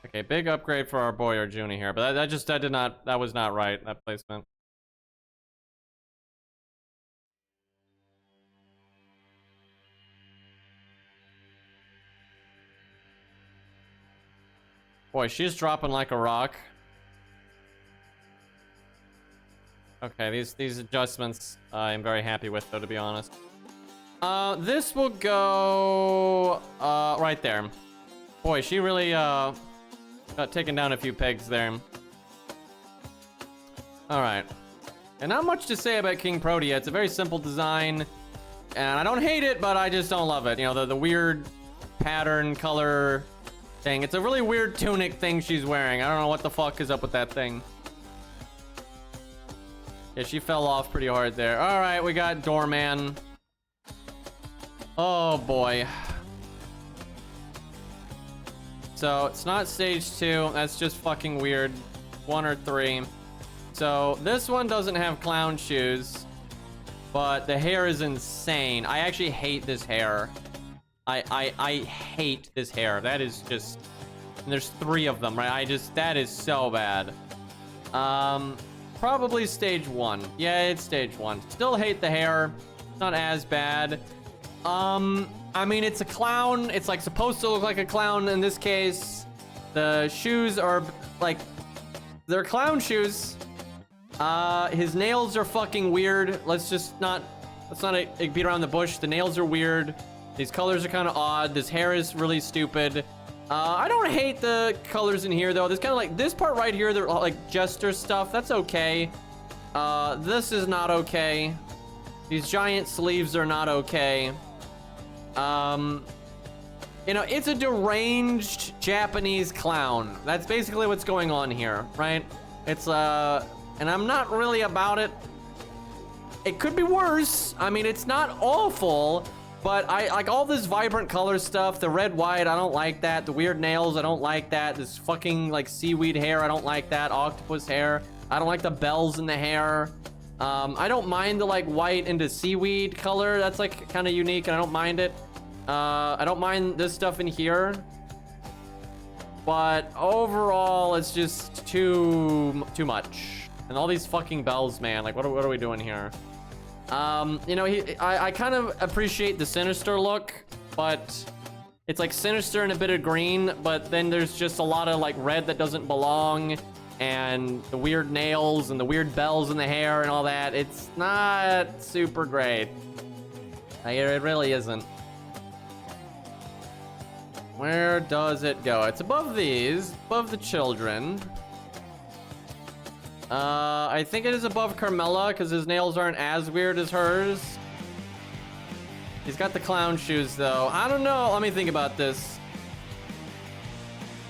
Okay, big upgrade for our boy Arjuna here, but that was not right, that placement. Boy, she's dropping like a rock. Okay, these adjustments I'm very happy with, though, to be honest. This will go right there. Boy, she really got taken down a few pegs there. All right, and not much to say about King Protea. It's a very simple design, and I don't hate it, but I just don't love it. You know, the weird pattern color thing. It's a really weird tunic thing she's wearing. I don't know what the fuck is up with that thing. Yeah, she fell off pretty hard there. All right, we got Doorman. Oh boy. So it's not stage 2. That's just fucking weird. 1 or 3. So this one doesn't have clown shoes, but the hair is insane. I actually hate this hair. I hate this hair. That is just... and there's 3 of them, right? that is so bad. Probably stage 1. Yeah, it's stage 1. Still hate the hair. It's not as bad. I mean, it's a clown. It's like supposed to look like a clown in this case. The shoes are like... they're clown shoes. His nails are fucking weird. Let's not beat around the bush. The nails are weird. These colors are kind of odd. This hair is really stupid. I don't hate the colors in here, though. There's kind of like this part right here. They're like jester stuff. That's okay. This is not okay. These giant sleeves are not okay. You know, it's a deranged Japanese clown. That's basically what's going on here, right? It's, and I'm not really about it. It could be worse. I mean, it's not awful. But I like all this vibrant color stuff. The red, white, I don't like that. The weird nails, I don't like that. This fucking like seaweed hair, I don't like that. Octopus hair, I don't like the bells in the hair. I don't mind the like white into seaweed color. That's like kind of unique and I don't mind it. I don't mind this stuff in here. But overall, it's just too much. And all these fucking bells, man. Like, what are we doing here? You know, I kind of appreciate the sinister look, but it's like sinister and a bit of green, but then there's just a lot of like red that doesn't belong, and the weird nails and the weird bells in the hair and all that. It's not super great. It really isn't. Where does it go? It's above these, above the children. I think it is above Carmella because his nails aren't as weird as hers. He's got the clown shoes though. I don't know. Let me think about this.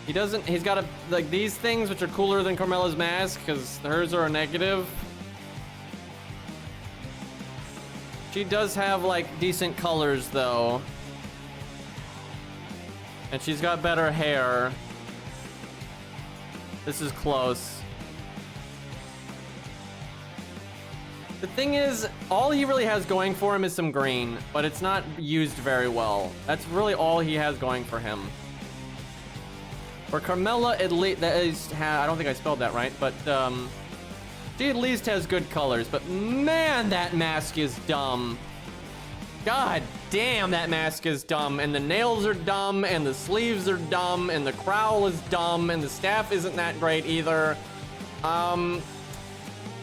He's got like these things which are cooler than Carmella's mask because hers are a negative. She does have like decent colors though. And she's got better hair. This is close. The thing is, all he really has going for him is some green, but it's not used very well. That's really all he has going for him. For Carmella, at least, I don't think I spelled that right, but she at least has good colors. But man, that mask is dumb. God damn, that mask is dumb. And the nails are dumb, and the sleeves are dumb, and the crowl is dumb, and the staff isn't that great either.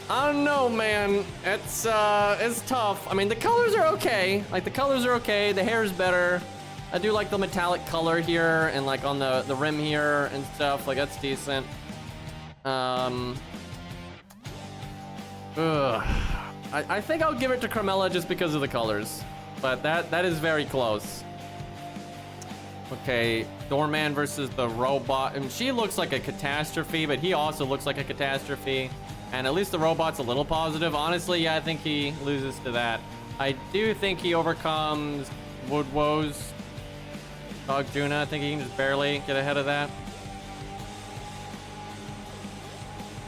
I don't know, man. It's tough. I mean, the colors are okay. Like, the colors are okay. The hair's better. I do like the metallic color here and, like, on the rim here and stuff. Like, that's decent. I think I'll give it to Carmella just because of the colors. But that is very close. Okay, Doorman versus the robot. And she looks like a catastrophe, but he also looks like a catastrophe. And at least the robot's a little positive. Honestly, yeah, I think he loses to that. I do think he overcomes Woodwow's Dog Juna. I think he can just barely get ahead of that.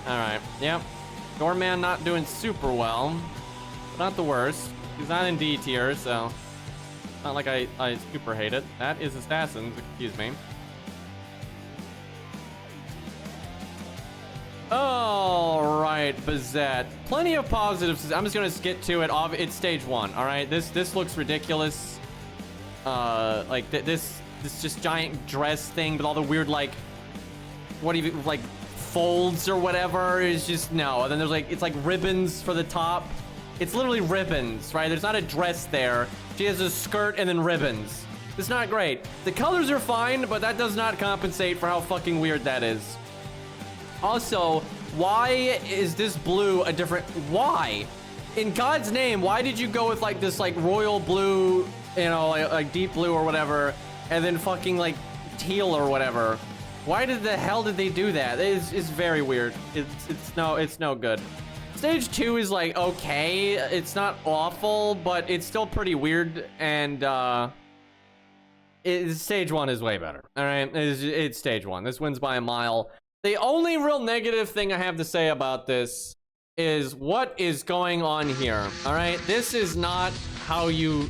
All right, yep. Doorman not doing super well. But not the worst. He's not in D tier, so not like I super hate it. That is Assassins, excuse me. All right, Bazette. Plenty of positives. I'm just gonna get to it. It's stage 1. All right, this looks ridiculous. Like this just giant dress thing with all the weird like folds or whatever is just no. And then there's it's like ribbons for the top. It's literally ribbons, right? There's not a dress there. She has a skirt and then ribbons. It's not great. The colors are fine, but that does not compensate for how fucking weird that is. Also, why is this blue a different... Why? In God's name, why did you go with like this like royal blue, you know, like deep blue or whatever, and then fucking like teal or whatever? Why did the hell did they do that? It's very weird. It's no good. Stage 2 is like okay. It's not awful, but it's still pretty weird. And stage 1 is way better. All right, it's stage 1. This wins by a mile. The only real negative thing I have to say about this is what is going on here. All right, this is not how you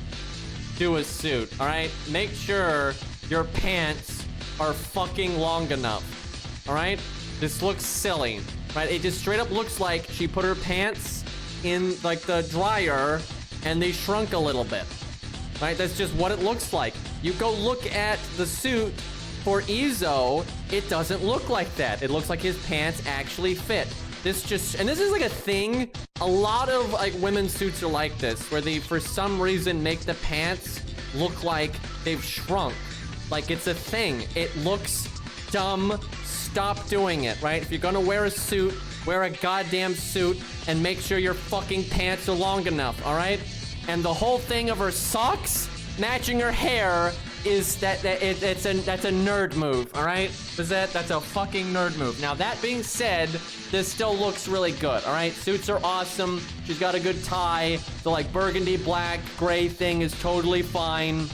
do a suit. All right, make sure your pants are fucking long enough. All right, this looks silly. Right, it just straight up looks like she put her pants in like the dryer and they shrunk a little bit. Right, that's just what it looks like. You go look at the suit for Izo, it doesn't look like that. It looks like his pants actually fit. This is like a thing. A lot of like women's suits are like this, where they for some reason make the pants look like they've shrunk. Like it's a thing. It looks dumb. Stop doing it, right? If you're gonna wear a suit, wear a goddamn suit and make sure your fucking pants are long enough, all right? And the whole thing of her socks matching her hair is that's a nerd move, all right? That's a fucking nerd move. Now, that being said, this still looks really good, all right? Suits are awesome. She's got a good tie. The, like, burgundy, black, gray thing is totally fine.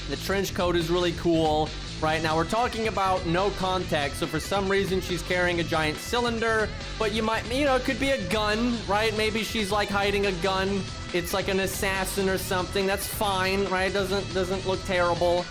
The trench coat is really cool. Right now, we're talking about no contact, so for some reason she's carrying a giant cylinder, but you might, you know, it could be a gun, right? Maybe she's like hiding a gun. It's like an assassin or something. That's fine, right? Doesn't look terrible.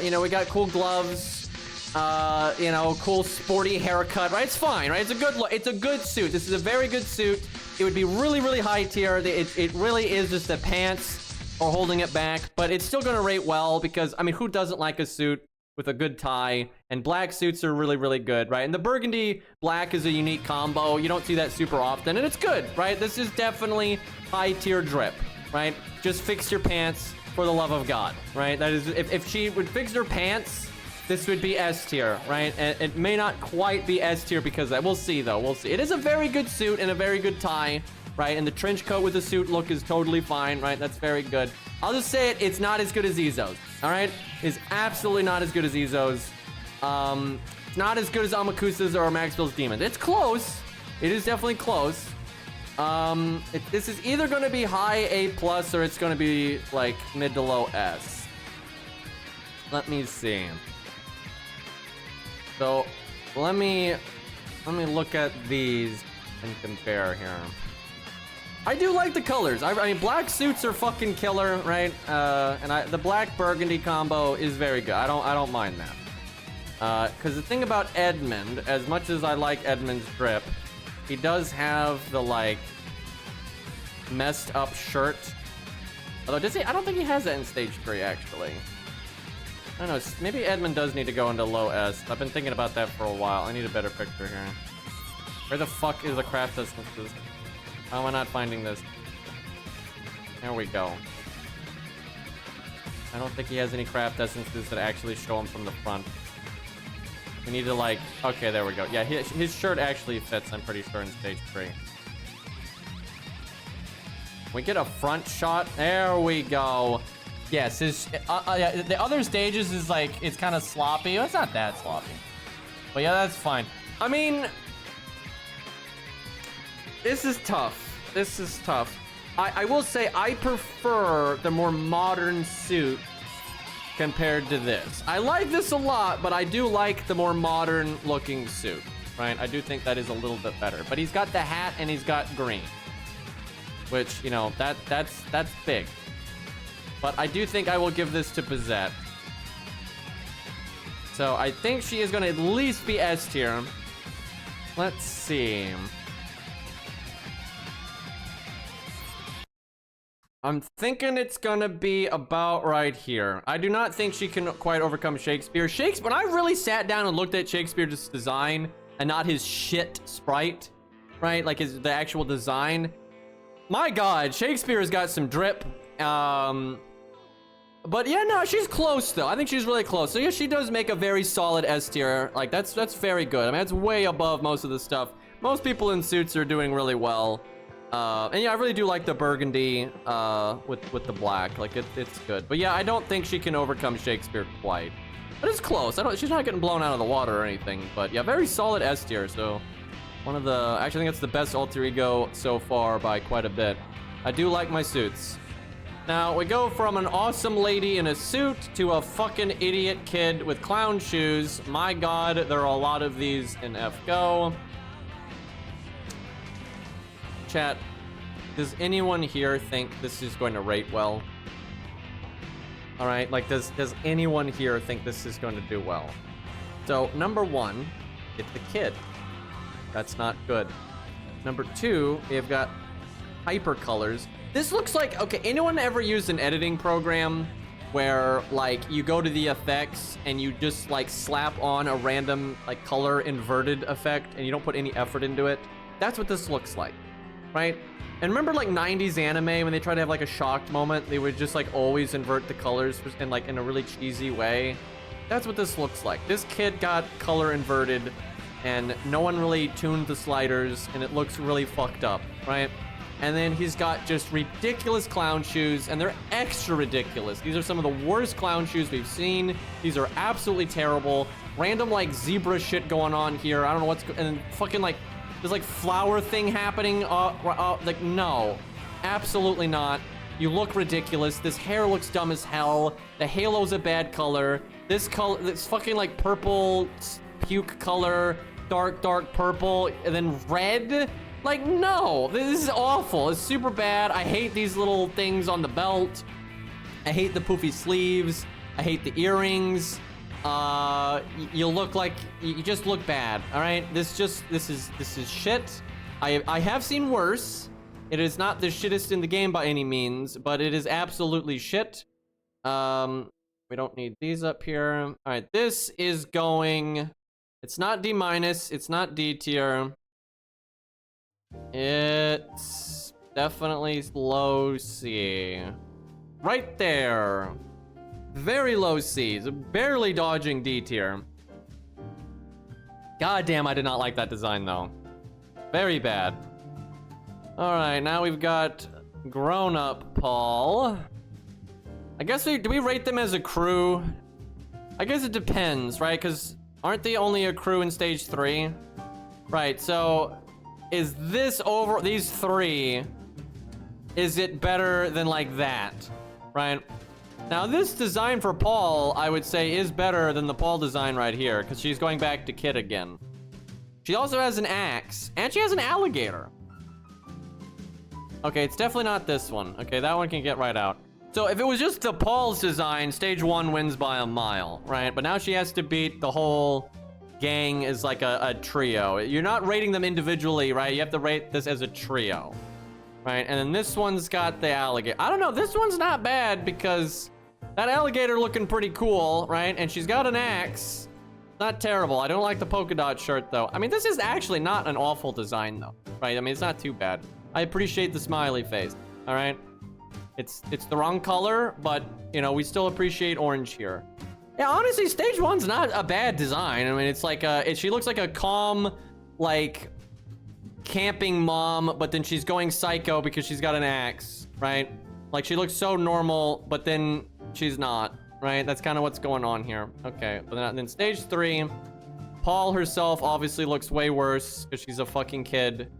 You know, we got cool gloves. You know, cool sporty haircut, right? It's fine, right? It's a good look. It's a good suit. This is a very good suit. It would be really, really high tier. It really is just the pants or holding it back, but it's still gonna rate well because, I mean, who doesn't like a suit with a good tie? And black suits are really, really good, right? And the burgundy black is a unique combo. You don't see that super often, and it's good, right? This is definitely high tier drip, right? Just fix your pants for the love of God, right? That is, if she would fix her pants, this would be S tier, right? And it may not quite be S tier because of that. We'll see, though. We'll see. It is a very good suit and a very good tie, right? And the trench coat with the suit look is totally fine, right? That's very good. I'll just say it. It's not as good as Izo's, all right? It's absolutely not as good as Izo's. It's not as good as Amakusa's or Maxwell's Demon. It's close. It is definitely close. This is either going to be high A+, or it's going to be, like, mid to low S. Let me see. So, let me look at these and compare here. I do like the colors. I mean, black suits are fucking killer, right? And the black burgundy combo is very good. I don't mind that. Because the thing about Edmund, as much as I like Edmund's drip, he does have the like messed up shirt. Although does he? I don't think he has that in stage 3 actually. I don't know. Maybe Edmund does need to go into low S. I've been thinking about that for a while. I need a better picture here. Where the fuck is the craft essences? How am I not finding this? There we go. I don't think he has any craft essences that actually show him from the front. We need to like... Okay, there we go. Yeah, his shirt actually fits, I'm pretty sure, in stage 3. We get a front shot. There we go. Yes, yeah, the other stages is like, it's kind of sloppy. It's not that sloppy. But yeah, that's fine. I mean... This is tough. This is tough. I will say I prefer the more modern suit compared to this. I like this a lot, but I do like the more modern looking suit, right? I do think that is a little bit better. But he's got the hat and he's got green, which, you know, that's big. But I do think I will give this to Bizette. So I think she is going to at least be S tier. Let's see. I'm thinking it's gonna be about right here. I do not think she can quite overcome Shakespeare. When I really sat down and looked at Shakespeare's design and not his shit sprite, right? Like the actual design. My God, Shakespeare has got some drip. But yeah, no, she's close though. I think she's really close. So yeah, she does make a very solid S tier. Like that's very good. I mean, that's way above most of the stuff. Most people in suits are doing really well. And yeah, I really do like the burgundy with the black. Like it's good. But yeah, I don't think she can overcome Shakespeare quite. But it's close. She's not getting blown out of the water or anything. But yeah, very solid S tier. So one of the, actually I think it's the best alter ego so far by quite a bit. I do like my suits. Now we go from an awesome lady in a suit to a fucking idiot kid with clown shoes. My God, there are a lot of these in FGO. Chat, does anyone here think this is going to rate well? All right, like does anyone here think this is going to do well? So number 1, it's the kid. That's not good. Number 2, they've got hyper colors. This looks like, okay, anyone ever used an editing program where like you go to the effects and you just like slap on a random like color inverted effect and you don't put any effort into it? That's what this looks like. Right? And remember like 90s anime when they try to have like a shocked moment, they would just like always invert the colors in like in a really cheesy way. That's what this looks like. This kid got color inverted and no one really tuned the sliders and it looks really fucked up, right? And then he's got just ridiculous clown shoes and they're extra ridiculous. These are some of the worst clown shoes we've seen. These are absolutely terrible. Random like zebra shit going on here. I don't know what's and then fucking like there's like flower thing happening. Like no, absolutely not. You look ridiculous. This hair looks dumb as hell. The halo's a bad color. This fucking like purple puke color, dark purple, and then red. Like no, this is awful. It's super bad. I hate these little things on the belt. I hate the poofy sleeves. I hate the earrings. You look like you just look bad. All right, this is shit. I have seen worse. It is not the shittest in the game by any means, but it is absolutely shit. We don't need these up here. All right, this is going. It's not D-, it's not D tier. It's definitely low C. Right there. Very low C's, barely dodging D tier. God damn, I did not like that design though. Very bad. All right, now we've got grown-up Paul. I guess do we rate them as a crew? I guess it depends, right? Because aren't they only a crew in stage 3? Right, so is this over these 3? Is it better than like that, right? Now this design for Paul, I would say, is better than the Paul design right here, because she's going back to Kid again. She also has an axe, and she has an alligator. Okay, it's definitely not this one. Okay, that one can get right out. So if it was just the Paul's design, stage 1 wins by a mile, right? But now she has to beat the whole gang as like a trio. You're not rating them individually, right? You have to rate this as a trio, right? And then this one's got the alligator. I don't know, this one's not bad because that alligator looking pretty cool, right? And she's got an axe. Not terrible. I don't like the polka dot shirt though. I mean, this is actually not an awful design though, right? I mean, it's not too bad. I appreciate the smiley face, all right? It's the wrong color, but you know, we still appreciate orange here. Yeah, honestly, stage 1's not a bad design. I mean, it's like she looks like a calm, like camping mom, but then she's going psycho because she's got an axe, right? Like she looks so normal, but then she's not, right? That's kind of what's going on here. Okay, but then stage 3, Paul herself obviously looks way worse because she's a fucking kid.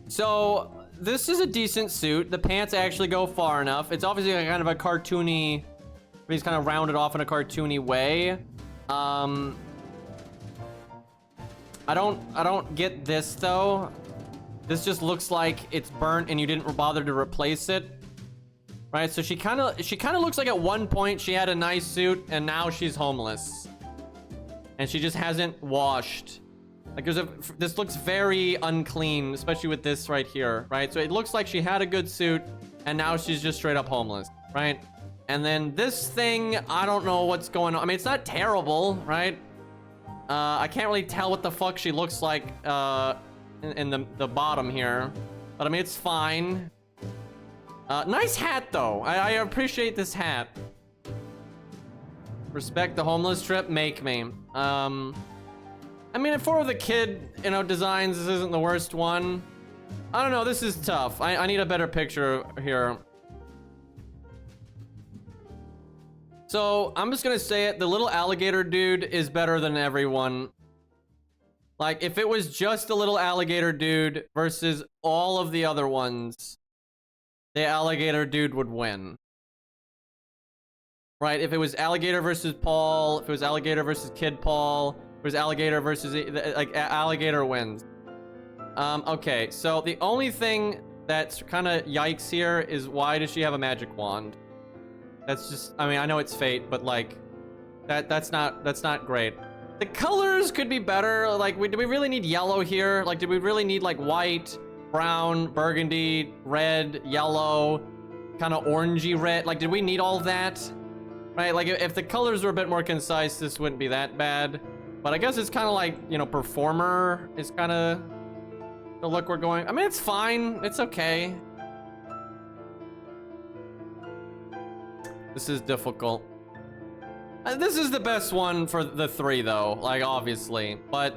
So this is a decent suit. The pants actually go far enough. It's obviously kind of a cartoony, he's kind of rounded off in a cartoony way. I don't get this though. This just looks like it's burnt and you didn't bother to replace it. Right? So she kind of looks like at one point she had a nice suit and now she's homeless. And she just hasn't washed. Like this looks very unclean, especially with this right here, right? So it looks like she had a good suit and now she's just straight up homeless, right? And then this thing, I don't know what's going on. I mean, it's not terrible, right? I can't really tell what the fuck she looks like in the bottom here, but I mean, it's fine. Nice hat though. I appreciate this hat. Respect the homeless trip, make me. I mean, for the kid, you know, designs, this isn't the worst one. I don't know, this is tough. I need a better picture here. So, I'm just gonna say it, the little alligator dude is better than everyone. Like, if it was just the little alligator dude versus all of the other ones, the alligator dude would win. Right, if it was alligator versus Paul, if it was alligator versus Kid Paul, if it was alligator versus, like, alligator wins. Okay, so the only thing that's kind of yikes here is why does she have a magic wand? That's just, I mean, I know it's fate, but like, that's not great. The colors could be better. Like, do we really need yellow here? Like, do we really need like white, brown, burgundy, red, yellow, kind of orangey red? Like, did we need all that? Right, like if the colors were a bit more concise, this wouldn't be that bad. But I guess it's kind of like, you know, performer is kind of the look we're going. I mean, it's fine. It's okay. This is difficult. This is the best one for the three, though, like, obviously. But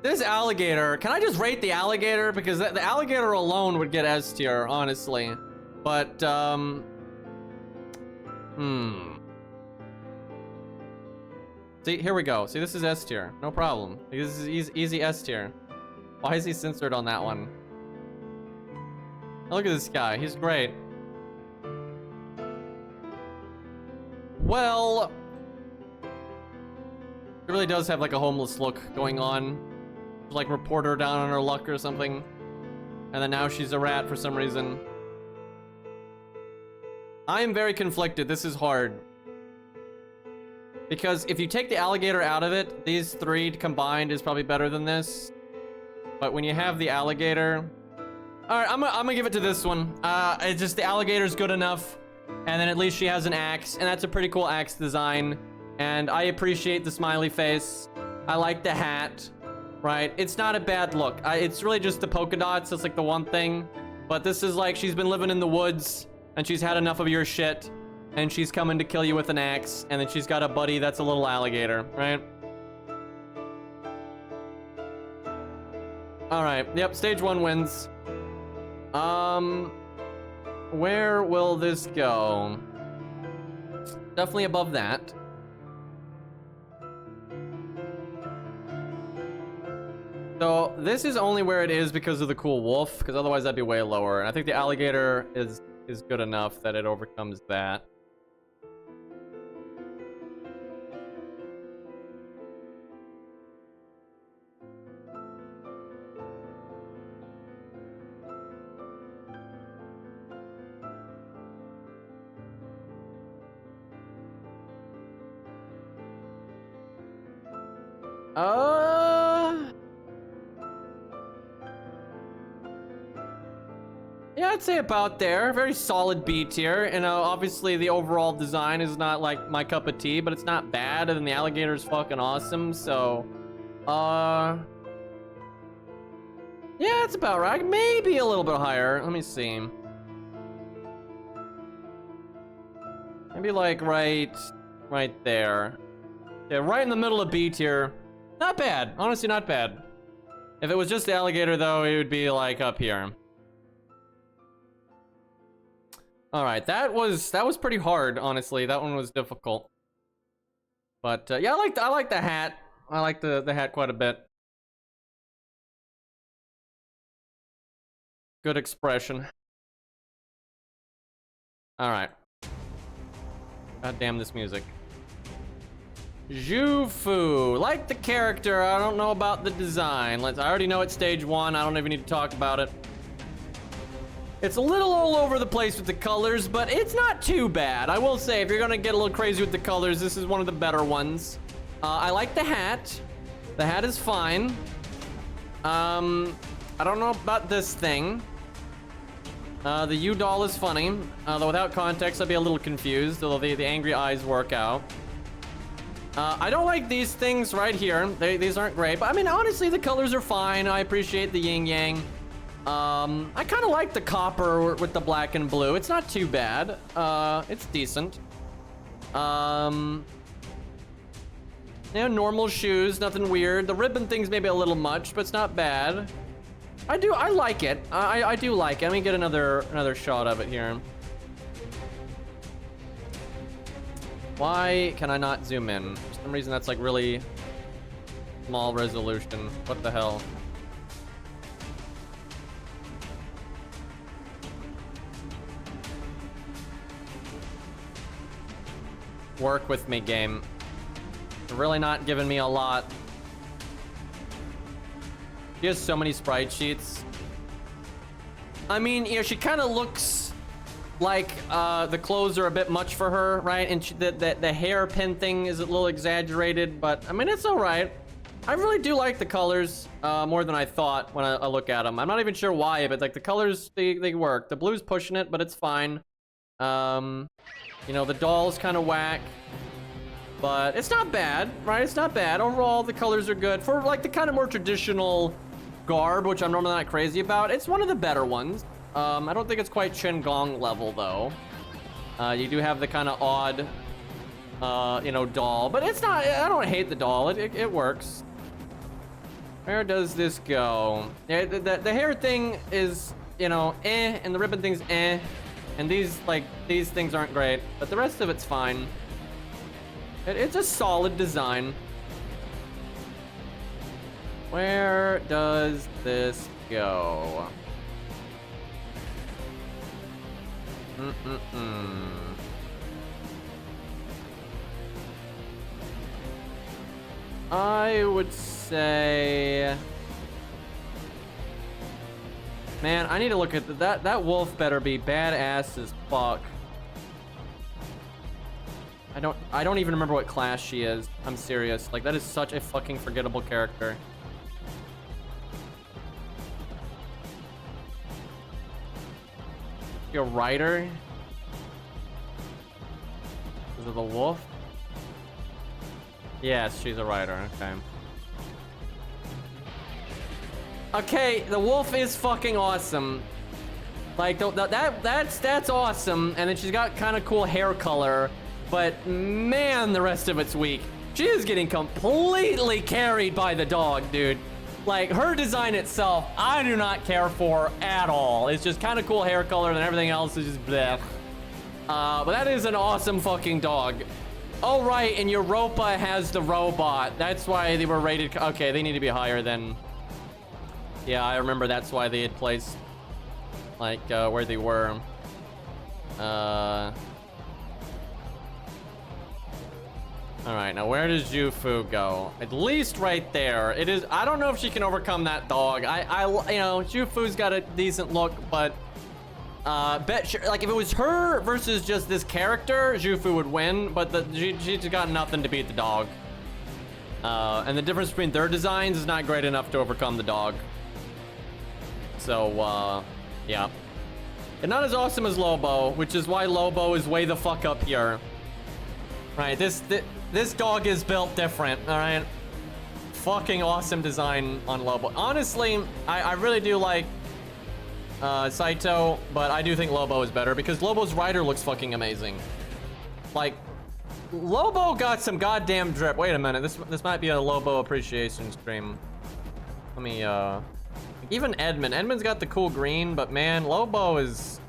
this alligator, can I just rate the alligator? Because the alligator alone would get S tier, honestly. But, See, here we go. See, this is S tier. No problem. This is easy S tier. Why is he censored on that one? Look at this guy. He's great. Well, it really does have like a homeless look going on. Like report her down on her luck or something. And then now she's a rat for some reason. I am very conflicted. This is hard. Because if you take the alligator out of it, these three combined is probably better than this. But when you have the alligator... Alright, I'm gonna give it to this one. It's just the alligator's good enough. And then at least she has an axe. And that's a pretty cool axe design. And I appreciate the smiley face. I like the hat. Right? It's not a bad look. It's really just the polka dots. That's like the one thing. But this is like she's been living in the woods. And she's had enough of your shit. And she's coming to kill you with an axe. And then she's got a buddy that's a little alligator, right? Alright, yep, stage 1 wins. Where will this go? Definitely above that. So, this is only where it is because of the cool wolf, because otherwise that'd be way lower. And I think the alligator is good enough that it overcomes that. Yeah, I'd say about there. Very solid B tier. And obviously the overall design is not like my cup of tea, but it's not bad. And the alligator is fucking awesome. So, yeah, it's about right. Maybe a little bit higher. Let me see. Maybe like right there. Yeah, right in the middle of B tier. Not bad. Honestly, not bad. If it was just the alligator, though, it would be like up here. All right, that was pretty hard, honestly. That one was difficult. But yeah, I like the hat. I like the hat quite a bit. Good expression. All right. God damn this music. Zhufu, like the character. I don't know about the design. I already know it's stage 1. I don't even need to talk about it. It's a little all over the place with the colors, but it's not too bad. I will say, if you're gonna get a little crazy with the colors, this is one of the better ones. I like the hat. The hat is fine. I don't know about this thing. The U doll is funny. Though without context, I'd be a little confused, although the angry eyes work out. I don't like these things right here. These aren't great, but I mean, honestly, the colors are fine. I appreciate the yin yang. I kind of like the copper with the black and blue. It's not too bad. It's decent. Yeah, normal shoes, nothing weird. The ribbon thing's maybe a little much, but it's not bad. I like it. I do like it. Let me get another shot of it here. Why can I not zoom in? For some reason, that's like really small resolution. What the hell? Work with me, game. You're really not giving me a lot. She has so many sprite sheets. I mean, you know, she kind of looks like the clothes are a bit much for her, right? And the hairpin thing is a little exaggerated, but I mean, it's all right. I really do like the colors more than I thought when I look at them. I'm not even sure why, but like the colors, they work. The blue's pushing it, but it's fine. You know, the doll's kind of whack, but it's not bad, right? It's not bad. Overall, the colors are good. For like the kind of more traditional garb, which I'm normally not crazy about, it's one of the better ones. I don't think it's quite Qingong level, though. You do have the kind of odd, you know, doll, but it's not, I don't hate the doll. It works. Where does this go? Yeah, the hair thing is, you know, and the ribbon thing's and these things aren't great, but the rest of it's fine. It's a solid design. Where does this go? I would say, man, I need to look at that wolf better be badass as fuck. I don't even remember what class she is. I'm serious. Like, that is such a fucking forgettable character. You're a rider? Is it the wolf? Yes, she's a rider. Okay. Okay, the wolf is fucking awesome. Like, that's awesome. And then she's got kind of cool hair color. But man, the rest of it's weak. She is getting completely carried by the dog, dude. Like, her design itself, I do not care for at all. It's just kind of cool hair color, and everything else is just bleh. But that is an awesome fucking dog. Oh, right, and Europa has the robot. That's why they were rated. Okay, they need to be higher than. Yeah, I remember that's why they had placed, like, where they were. All right, now where does Zhufu go? At least right there. It is. I don't know if she can overcome that dog. You know, Zhufu's got a decent look, but like if it was her versus just this character, Zhufu would win. But she's got nothing to beat the dog. And the difference between their designs is not great enough to overcome the dog. So, yeah. And not as awesome as Lobo, which is why Lobo is way the fuck up here. Right, this dog is built different, alright? Fucking awesome design on Lobo. Honestly, I really do like Saito, but I do think Lobo is better because Lobo's rider looks fucking amazing. Like, Lobo got some goddamn drip. Wait a minute, this might be a Lobo appreciation stream. Let me, even Edmund's got the cool green, but man, Lobo is...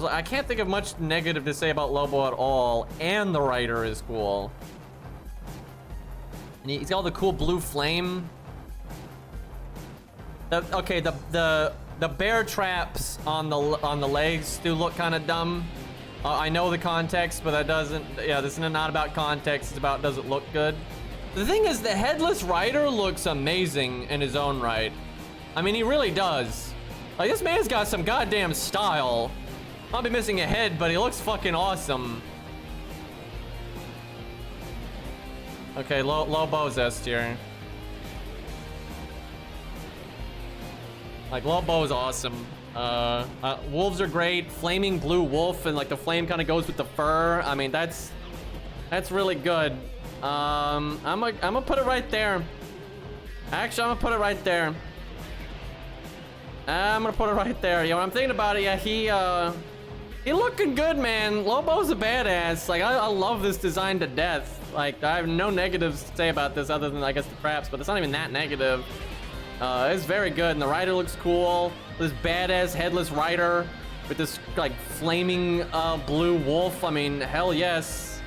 I can't think of much negative to say about Lobo at all, and the rider is cool. And he's got all the cool blue flame. The bear traps on the legs do look kind of dumb. I know the context, but that doesn't. Yeah, this is not about context. It's about does it look good. The thing is, the headless rider looks amazing in his own right. I mean, he really does. Like, this man's got some goddamn style. I'll be missing a head, but he looks fucking awesome. Okay, Lobo's S tier. Like, Lobo's awesome. Wolves are great. Flaming blue wolf, and like the flame kind of goes with the fur. I mean, that's really good. I'm gonna put it right there. Actually, I'm gonna put it right there. I'm gonna put it right there. You know, I'm thinking about it. Yeah, he looking good, man. Lobo's a badass. Like, I love this design to death. Like, I have no negatives to say about this other than, I guess, the traps, but it's not even that negative. It's very good, and the rider looks cool. This badass headless rider with this, like, flaming blue wolf. I mean, hell yes.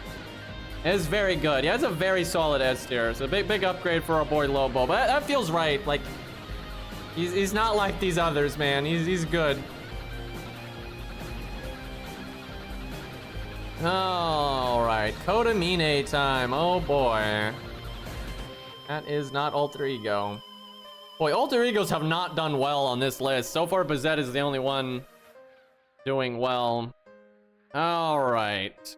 It's very good. Yeah, it's a very solid S tier. It's a big upgrade for our boy Lobo, but that feels right. Like, he's not like these others, man. He's good. All right, Kodamine time. Oh boy, that is not alter ego. Boy, alter egos have not done well on this list so far. Bazette is the only one doing well. All right.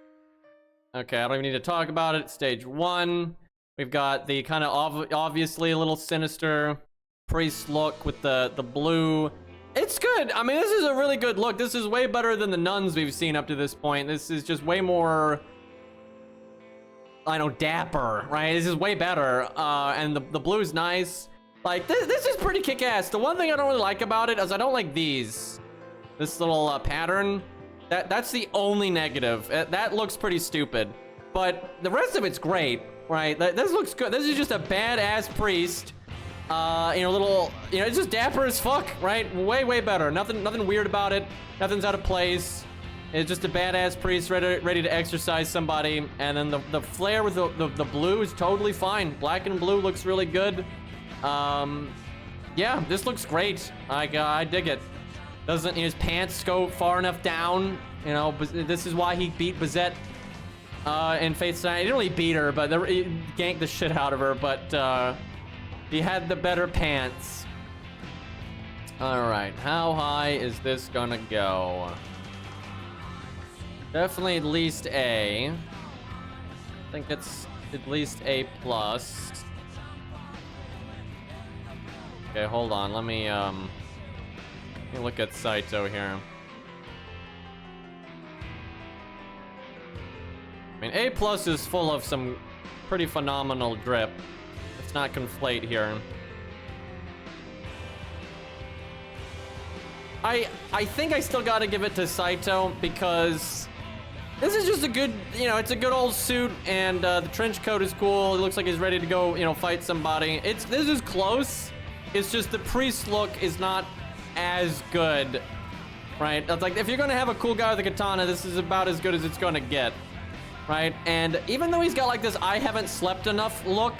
Okay, I don't even need to talk about it. Stage 1, we've got the kind of obviously a little sinister priest look with the blue. It's good. I mean, this is a really good look. This is way better than the nuns we've seen up to this point. This is just way more, I know, dapper, right? This is way better. And the blue's nice. Like, this is pretty kick-ass. The one thing I don't really like about it is I don't like these. This little pattern. That's the only negative. That looks pretty stupid. But the rest of it's great, right? This looks good. This is just a badass priest. You know, little, you know, it's just dapper as fuck, right? Way better. Nothing weird about it. Nothing's out of place. It's just a badass priest ready to exorcise somebody. And then the flare with the blue is totally fine. Black and blue looks really good. Yeah, this looks great. I dig it. Doesn't his pants go far enough down? You know, this is why he beat Bazette in Faith Night. He didn't really beat her, but he ganked the shit out of her. But he had the better pants. All right, how high is this gonna go? Definitely at least A. I think it's at least A plus. Okay, hold on. Let me look at Saito here. I mean, A plus is full of some pretty phenomenal drip. Let's not conflate here. I think I still gotta give it to Saito because this is just a good, you know, it's a good old suit, and the trench coat is cool. It looks like he's ready to go, you know, fight somebody. This is close. It's just the priest look is not as good, right? It's like, if you're gonna have a cool guy with a katana, this is about as good as it's gonna get, right? And even though he's got like this I haven't slept enough look,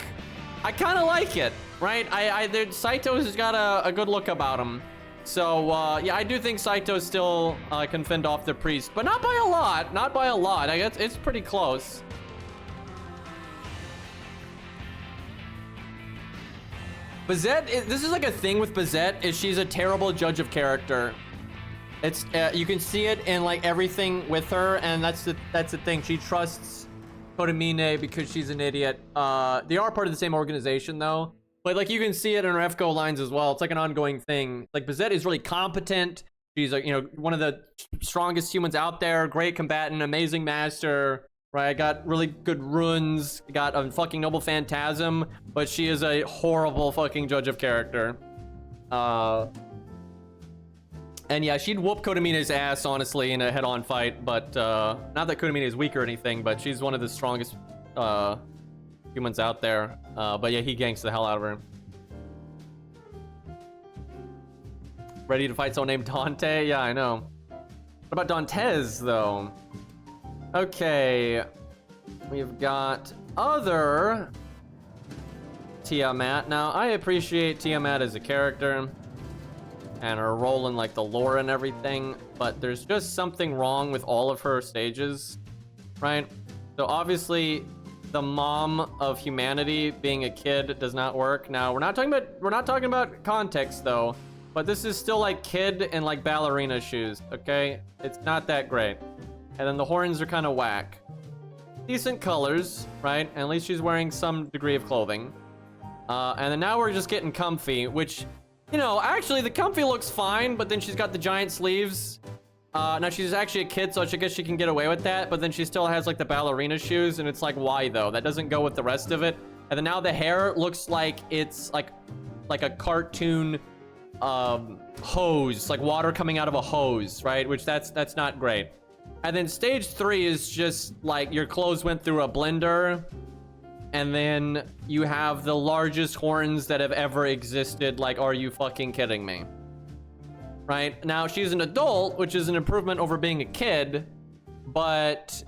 I kind of like it, right? Saito's got a good look about him. So, yeah, I do think Saito still can fend off the priest, but not by a lot. Not by a lot. I guess it's pretty close. Bazette, this is like a thing with Bazette, is she's a terrible judge of character. You can see it in like everything with her, and that's the thing. She trusts Kodamine because she's an idiot. They are part of the same organization though. But like you can see it in her FGO lines as well. It's like an ongoing thing. Like Bazette is really competent. She's like, you know, one of the strongest humans out there. Great combatant, amazing master. Right, got really good runes. Got a fucking noble phantasm. But she is a horrible fucking judge of character. And yeah, she'd whoop Kodamine's ass, honestly, in a head-on fight. But not that Kodamine is weak or anything, but she's one of the strongest humans out there. But yeah, he ganks the hell out of her. Ready to fight someone named Dante? Yeah, I know. What about Dantes, though? Okay. We've got other Tiamat. Now, I appreciate Tiamat as a character and her role in like the lore and everything, but there's just something wrong with all of her stages, right? So obviously the mom of humanity being a kid does not work. Now we're not talking about context though, but this is still like kid in like ballerina shoes, okay? It's not that great. And then the horns are kind of whack. Decent colors, right? And at least she's wearing some degree of clothing. And then now we're just getting comfy, which, you know, actually the comfy looks fine, but then she's got the giant sleeves. Now she's actually a kid, so I guess she can get away with that, but then she still has like the ballerina shoes, and it's like, why though? That doesn't go with the rest of it. And then now the hair looks like it's like a cartoon hose, like water coming out of a hose, right? Which that's not great. And then stage 3 is just like your clothes went through a blender, and then you have the largest horns that have ever existed. Like, are you fucking kidding me? Right? Now, she's an adult, which is an improvement over being a kid, but,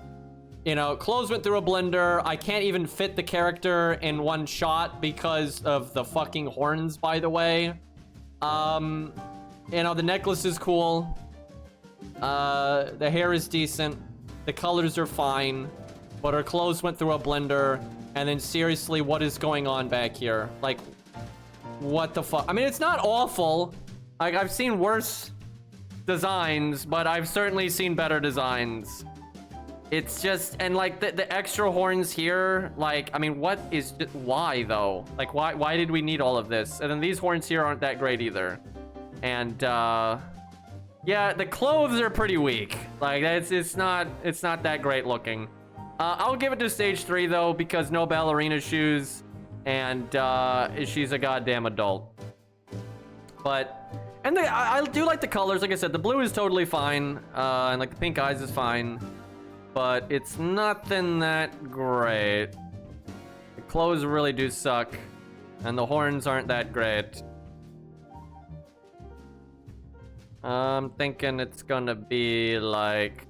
you know, clothes went through a blender. I can't even fit the character in one shot because of the fucking horns, by the way. You know, the necklace is cool. The hair is decent. The colors are fine, but her clothes went through a blender. And then seriously, what is going on back here? Like, what the fuck? I mean, it's not awful. Like, I've seen worse designs, but I've certainly seen better designs. It's just, and like the extra horns here, like, I mean, why though? Like, why did we need all of this? And then these horns here aren't that great either. And, yeah, the clothes are pretty weak. Like, it's not that great looking. I'll give it to stage 3 though, because no ballerina shoes, and she's a goddamn adult. But, and I do like the colors. Like I said, the blue is totally fine, and like the pink eyes is fine, but it's nothing that great. The clothes really do suck, and the horns aren't that great. I'm thinking it's gonna be like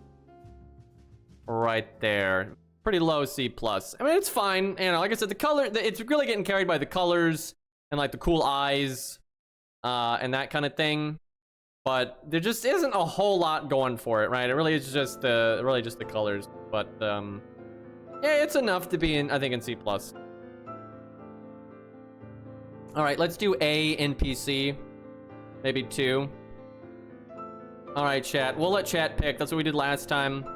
right there. Pretty low C+. I mean, it's fine. You know, like I said, the color, it's really getting carried by the colors and like the cool eyes and that kind of thing. But there just isn't a whole lot going for it, right? It really is just the colors. But yeah, it's enough to be in, I think, in C+. All right, let's do A NPC, maybe 2. All right, chat. We'll let chat pick. That's what we did last time.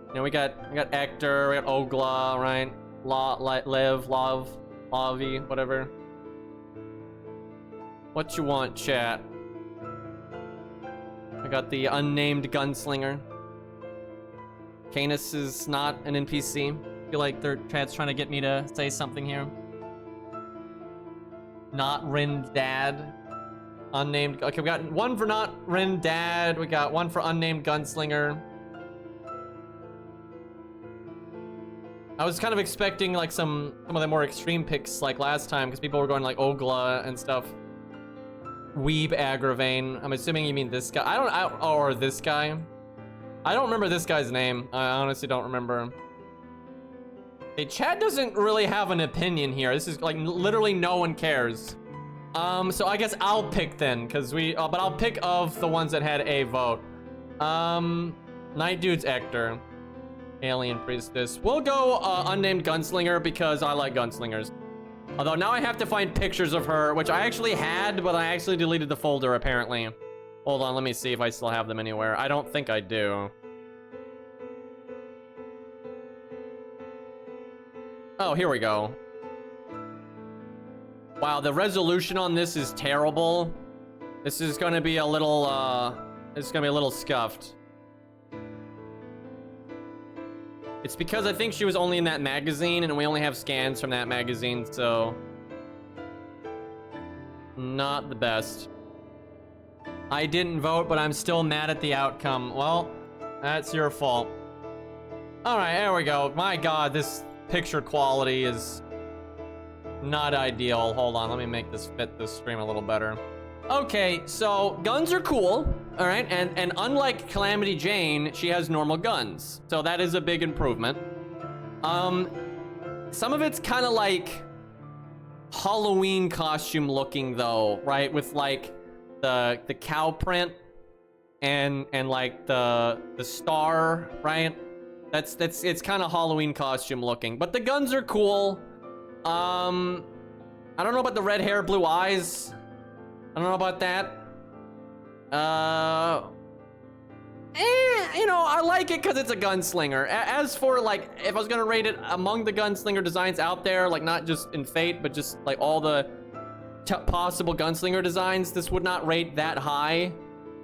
You know, we got Hector, we got Ogla, right? Lev, Lavi, whatever. What you want, chat? I got the unnamed gunslinger. Canis is not an NPC. I feel like chat's trying to get me to say something here. Not Rin Dad. Unnamed. Okay, we got one for not Rin Dad. We got one for unnamed gunslinger. I was kind of expecting like some of the more extreme picks like last time, because people were going like Ogla and stuff. Weeb Agravane. I'm assuming you mean this guy. Or this guy. I don't remember this guy's name. I honestly don't remember. Hey, chat doesn't really have an opinion here. This is like literally no one cares. So I guess I'll pick then, because but I'll pick of the ones that had a vote. Night Dude's Hector. Alien Priestess. We'll go unnamed gunslinger because I like gunslingers. Although now I have to find pictures of her, which I actually had, but I actually deleted the folder apparently. Hold on, let me see if I still have them anywhere. I don't think I do. Oh, here we go. Wow, the resolution on this is terrible. This is gonna be a little, it's gonna be a little scuffed. It's because I think she was only in that magazine, and we only have scans from that magazine, so... not the best. I didn't vote, but I'm still mad at the outcome. Well, that's your fault. Alright, there we go. My god, this picture quality is not ideal. Hold on, let me make this fit this stream a little better. Okay, so guns are cool, all right? And unlike Calamity Jane, she has normal guns. So that is a big improvement. Some of it's kind of like Halloween costume looking though, right? With like the cow print and like the star, right? It's kind of Halloween costume looking, but the guns are cool. I don't know about the red hair, blue eyes. I don't know about that. You know, I like it because it's a gunslinger. As for like, if I was gonna rate it among the gunslinger designs out there, like not just in Fate, but just like all the possible gunslinger designs, this would not rate that high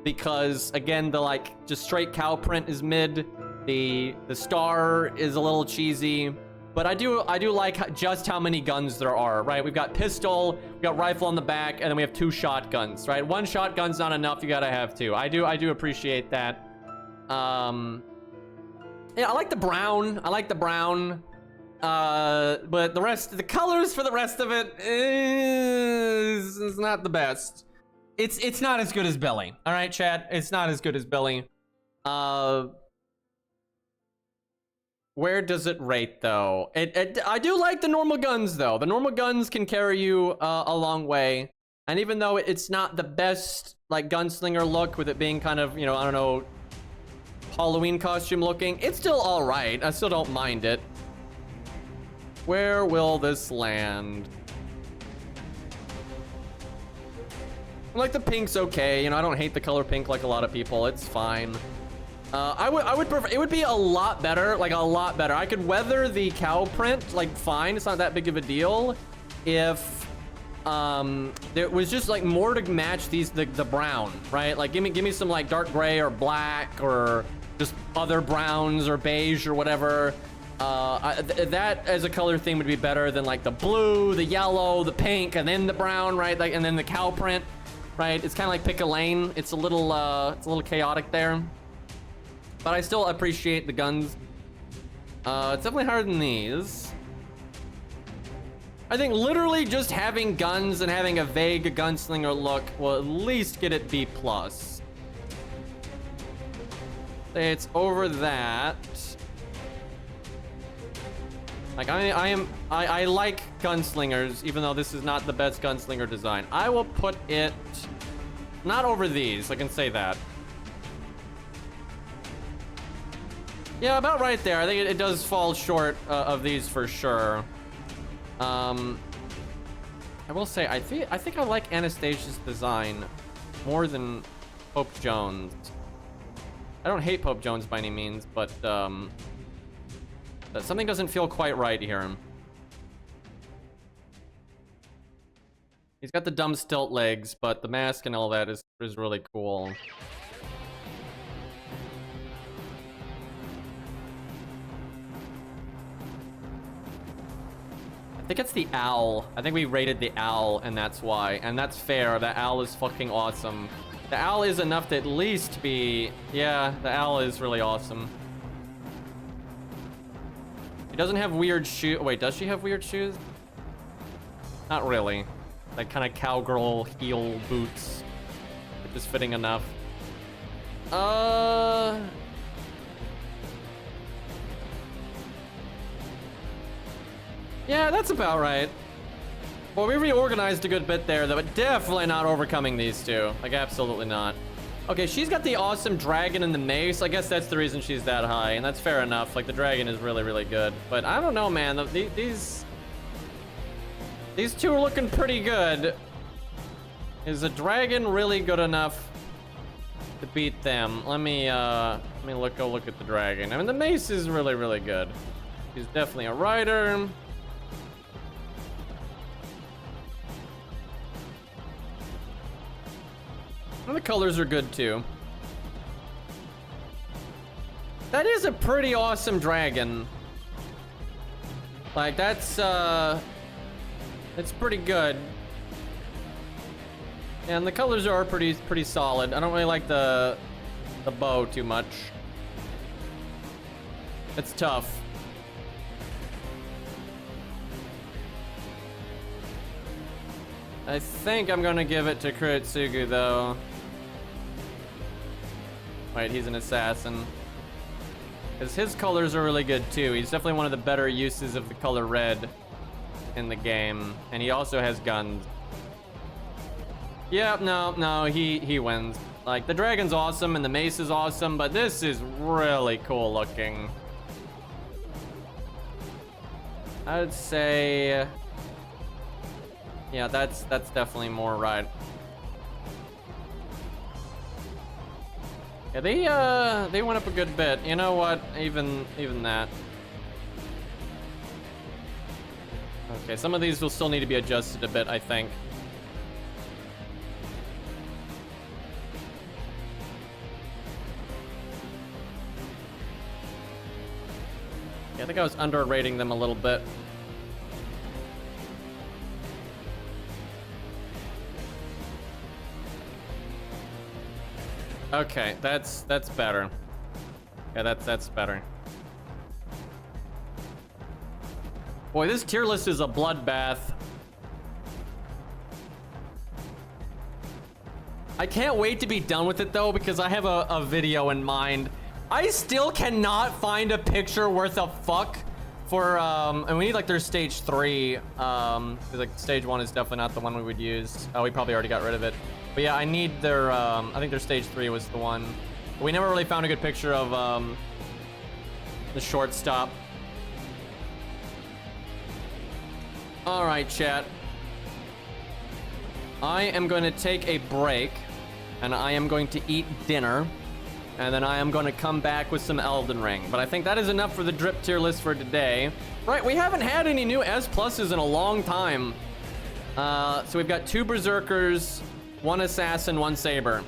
because again, the like just straight cow print is mid. The star is a little cheesy. But I do like just how many guns there are, right? We've got pistol, we've got rifle on the back, and then we have 2 shotguns, right? 1 shotgun's not enough, you gotta have 2. I do appreciate that. Yeah, I like the brown. But the colors for the rest of it is not the best. It's not as good as Billy. All right, chat? It's not as good as Billy. Where does it rate though? I do like the normal guns though. The normal guns can carry you a long way. And even though it's not the best like gunslinger look with it being kind of, you know, I don't know, Halloween costume looking, it's still all right. I still don't mind it. Where will this land? Like the pink's okay. You know, I don't hate the color pink like a lot of people. It's fine. I would prefer, it would be a lot better, like a lot better. I could weather the cow print, like fine, it's not that big of a deal. If there was just like more to match these, the brown, right? Like give me some like dark gray or black or just other browns or beige or whatever. That as a color theme would be better than like the blue, the yellow, the pink, and then the brown, right? Like, and then the cow print, right? It's kind of like pick a lane. It's a little chaotic there. But I still appreciate the guns. It's definitely harder than these. I think literally just having guns and having a vague gunslinger look will at least get it B+. It's over that. Like I like gunslingers, even though this is not the best gunslinger design. I will put it not over these, I can say that. Yeah, about right there. I think it does fall short of these for sure. I will say I think I like Anastasia's design more than Pope Jones. I don't hate Pope Jones by any means, but something doesn't feel quite right here. He's got the dumb stilt legs, but the mask and all that is really cool. I think it's the owl. I think we rated the owl, and that's why. And that's fair. The owl is fucking awesome. The owl is enough to at least be... Yeah, the owl is really awesome. She doesn't have weird shoes. Wait, does she have weird shoes? Not really. Like kind of cowgirl heel boots. Just fitting enough. Yeah, that's about right. Well, we reorganized a good bit there, though, but definitely not overcoming these two. Like, absolutely not. Okay, she's got the awesome dragon and the mace. I guess that's the reason she's that high, and that's fair enough. Like, the dragon is really, really good. But I don't know, man. These two are looking pretty good. Is the dragon really good enough to beat them? Let me go look at the dragon. I mean, the mace is really, really good. She's definitely a rider. And the colors are good too. That is a pretty awesome dragon. Like that's it's pretty good. And the colors are pretty solid. I don't really like the bow too much. It's tough. I think I'm gonna give it to Kuretsugu though. Wait, he's an assassin. Because his colors are really good too. He's definitely one of the better uses of the color red in the game. And he also has guns. Yeah, no, he wins. Like, the dragon's awesome and the mace is awesome, but this is really cool looking. I would say... yeah, that's definitely more right. Yeah, they went up a good bit. You know what? Even that. Okay, some of these will still need to be adjusted a bit, I think. Yeah, I think I was underrating them a little bit. Okay, that's better. Yeah, that's better. Boy, this tier list is a bloodbath. I can't wait to be done with it though, because I have a video in mind. I still cannot find a picture worth a fuck for and we need like their stage 3. Like stage 1 is definitely not the one we would use. Oh, we probably already got rid of it. But yeah, I need their I think their stage 3 was the one. But we never really found a good picture of the shortstop. All right, chat. I am going to take a break and I am going to eat dinner. And then I am going to come back with some Elden Ring. But I think that is enough for the drip tier list for today. Right, we haven't had any new S pluses in a long time. So we've got 2 Berserkers, 1 Assassin, 1 Saber.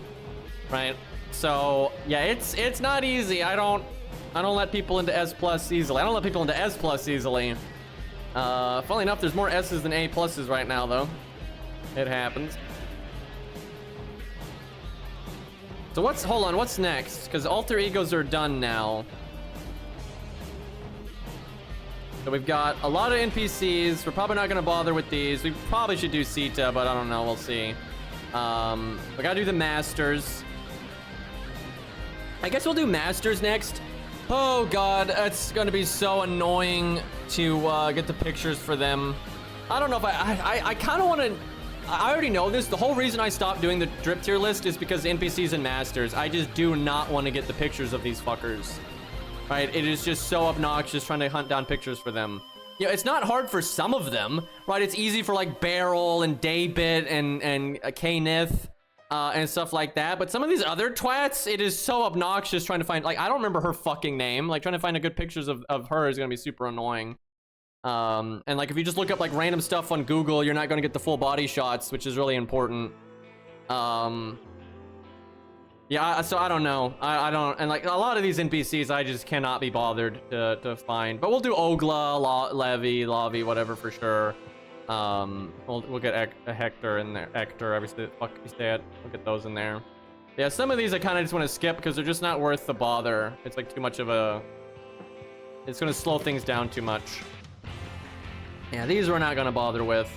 Right? So, yeah, it's not easy. I don't let people into S plus easily. I don't let people into S plus easily. Funnily enough, there's more S's than A pluses right now, though. It happens. So hold on, what's next? Because alter egos are done now. So we've got a lot of NPCs. We're probably not gonna bother with these. We probably should do Sita, but I don't know, we'll see. We gotta do the Masters. I guess we'll do Masters next. Oh God, it's gonna be so annoying to get the pictures for them. I don't know if I kinda wanna, I already know this. The whole reason I stopped doing the drip tier list is because NPCs and Masters. I just do not want to get the pictures of these fuckers. Right? It is just so obnoxious trying to hunt down pictures for them. Yeah, it's not hard for some of them, right? It's easy for like Beryl and Daybit and Knith and stuff like that. But some of these other twats, it is so obnoxious trying to find, like, I don't remember her fucking name. Like, trying to find a good pictures of her is gonna be super annoying. And like if you just look up like random stuff on Google, you're not going to get the full body shots, which is really important. Yeah, so I don't know. I don't, and like a lot of these NPCs I just cannot be bothered to find. But we'll do Ogla, Levi, Lavi, whatever for sure. We'll get a Hector in there. Hector, obviously, fuck you say it. We'll get those in there. Yeah, some of these I kind of just want to skip because they're just not worth the bother. It's like too much of a, it's going to slow things down too much. Yeah, these we're not gonna bother with.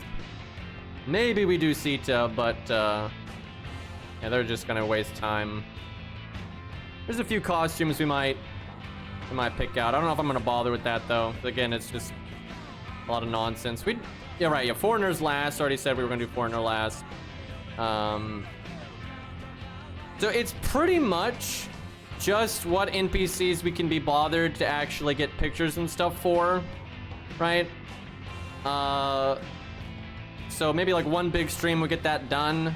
Maybe we do Sita, but yeah, they're just gonna waste time. There's a few costumes we might pick out. I don't know if I'm gonna bother with that though. Again, it's just a lot of nonsense. Yeah, right. Yeah, Foreigner's last. Already said we were gonna do Foreigner last. So it's pretty much just what NPCs we can be bothered to actually get pictures and stuff for, right? So maybe like one big stream we'll get that done,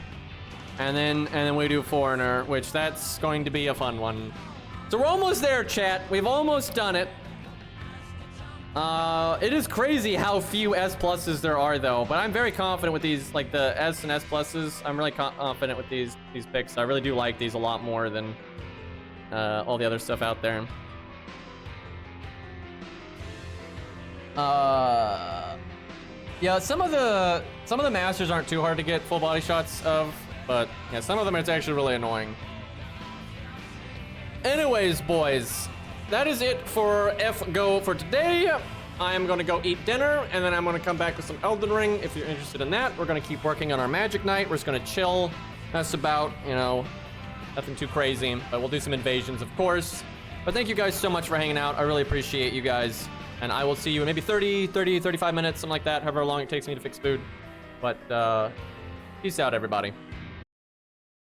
and then we do Foreigner, which that's going to be a fun one. So we're almost there, chat. We've almost done it. It is crazy how few S pluses there are though, but I'm very confident with these, like the S and S pluses. I'm really confident with these picks. I really do like these a lot more than all the other stuff out there. Yeah, some of the masters aren't too hard to get full body shots of, but yeah, some of them it's actually really annoying. Anyways, boys, that is it for FGO for today. I am gonna go eat dinner, and then I'm gonna come back with some Elden Ring. If you're interested in that, we're gonna keep working on our Magic Knight. We're just gonna chill. That's about, you know, nothing too crazy, but we'll do some invasions, of course. But thank you guys so much for hanging out. I really appreciate you guys. And I will see you in maybe 35 minutes, something like that, however long it takes me to fix food. But peace out, everybody.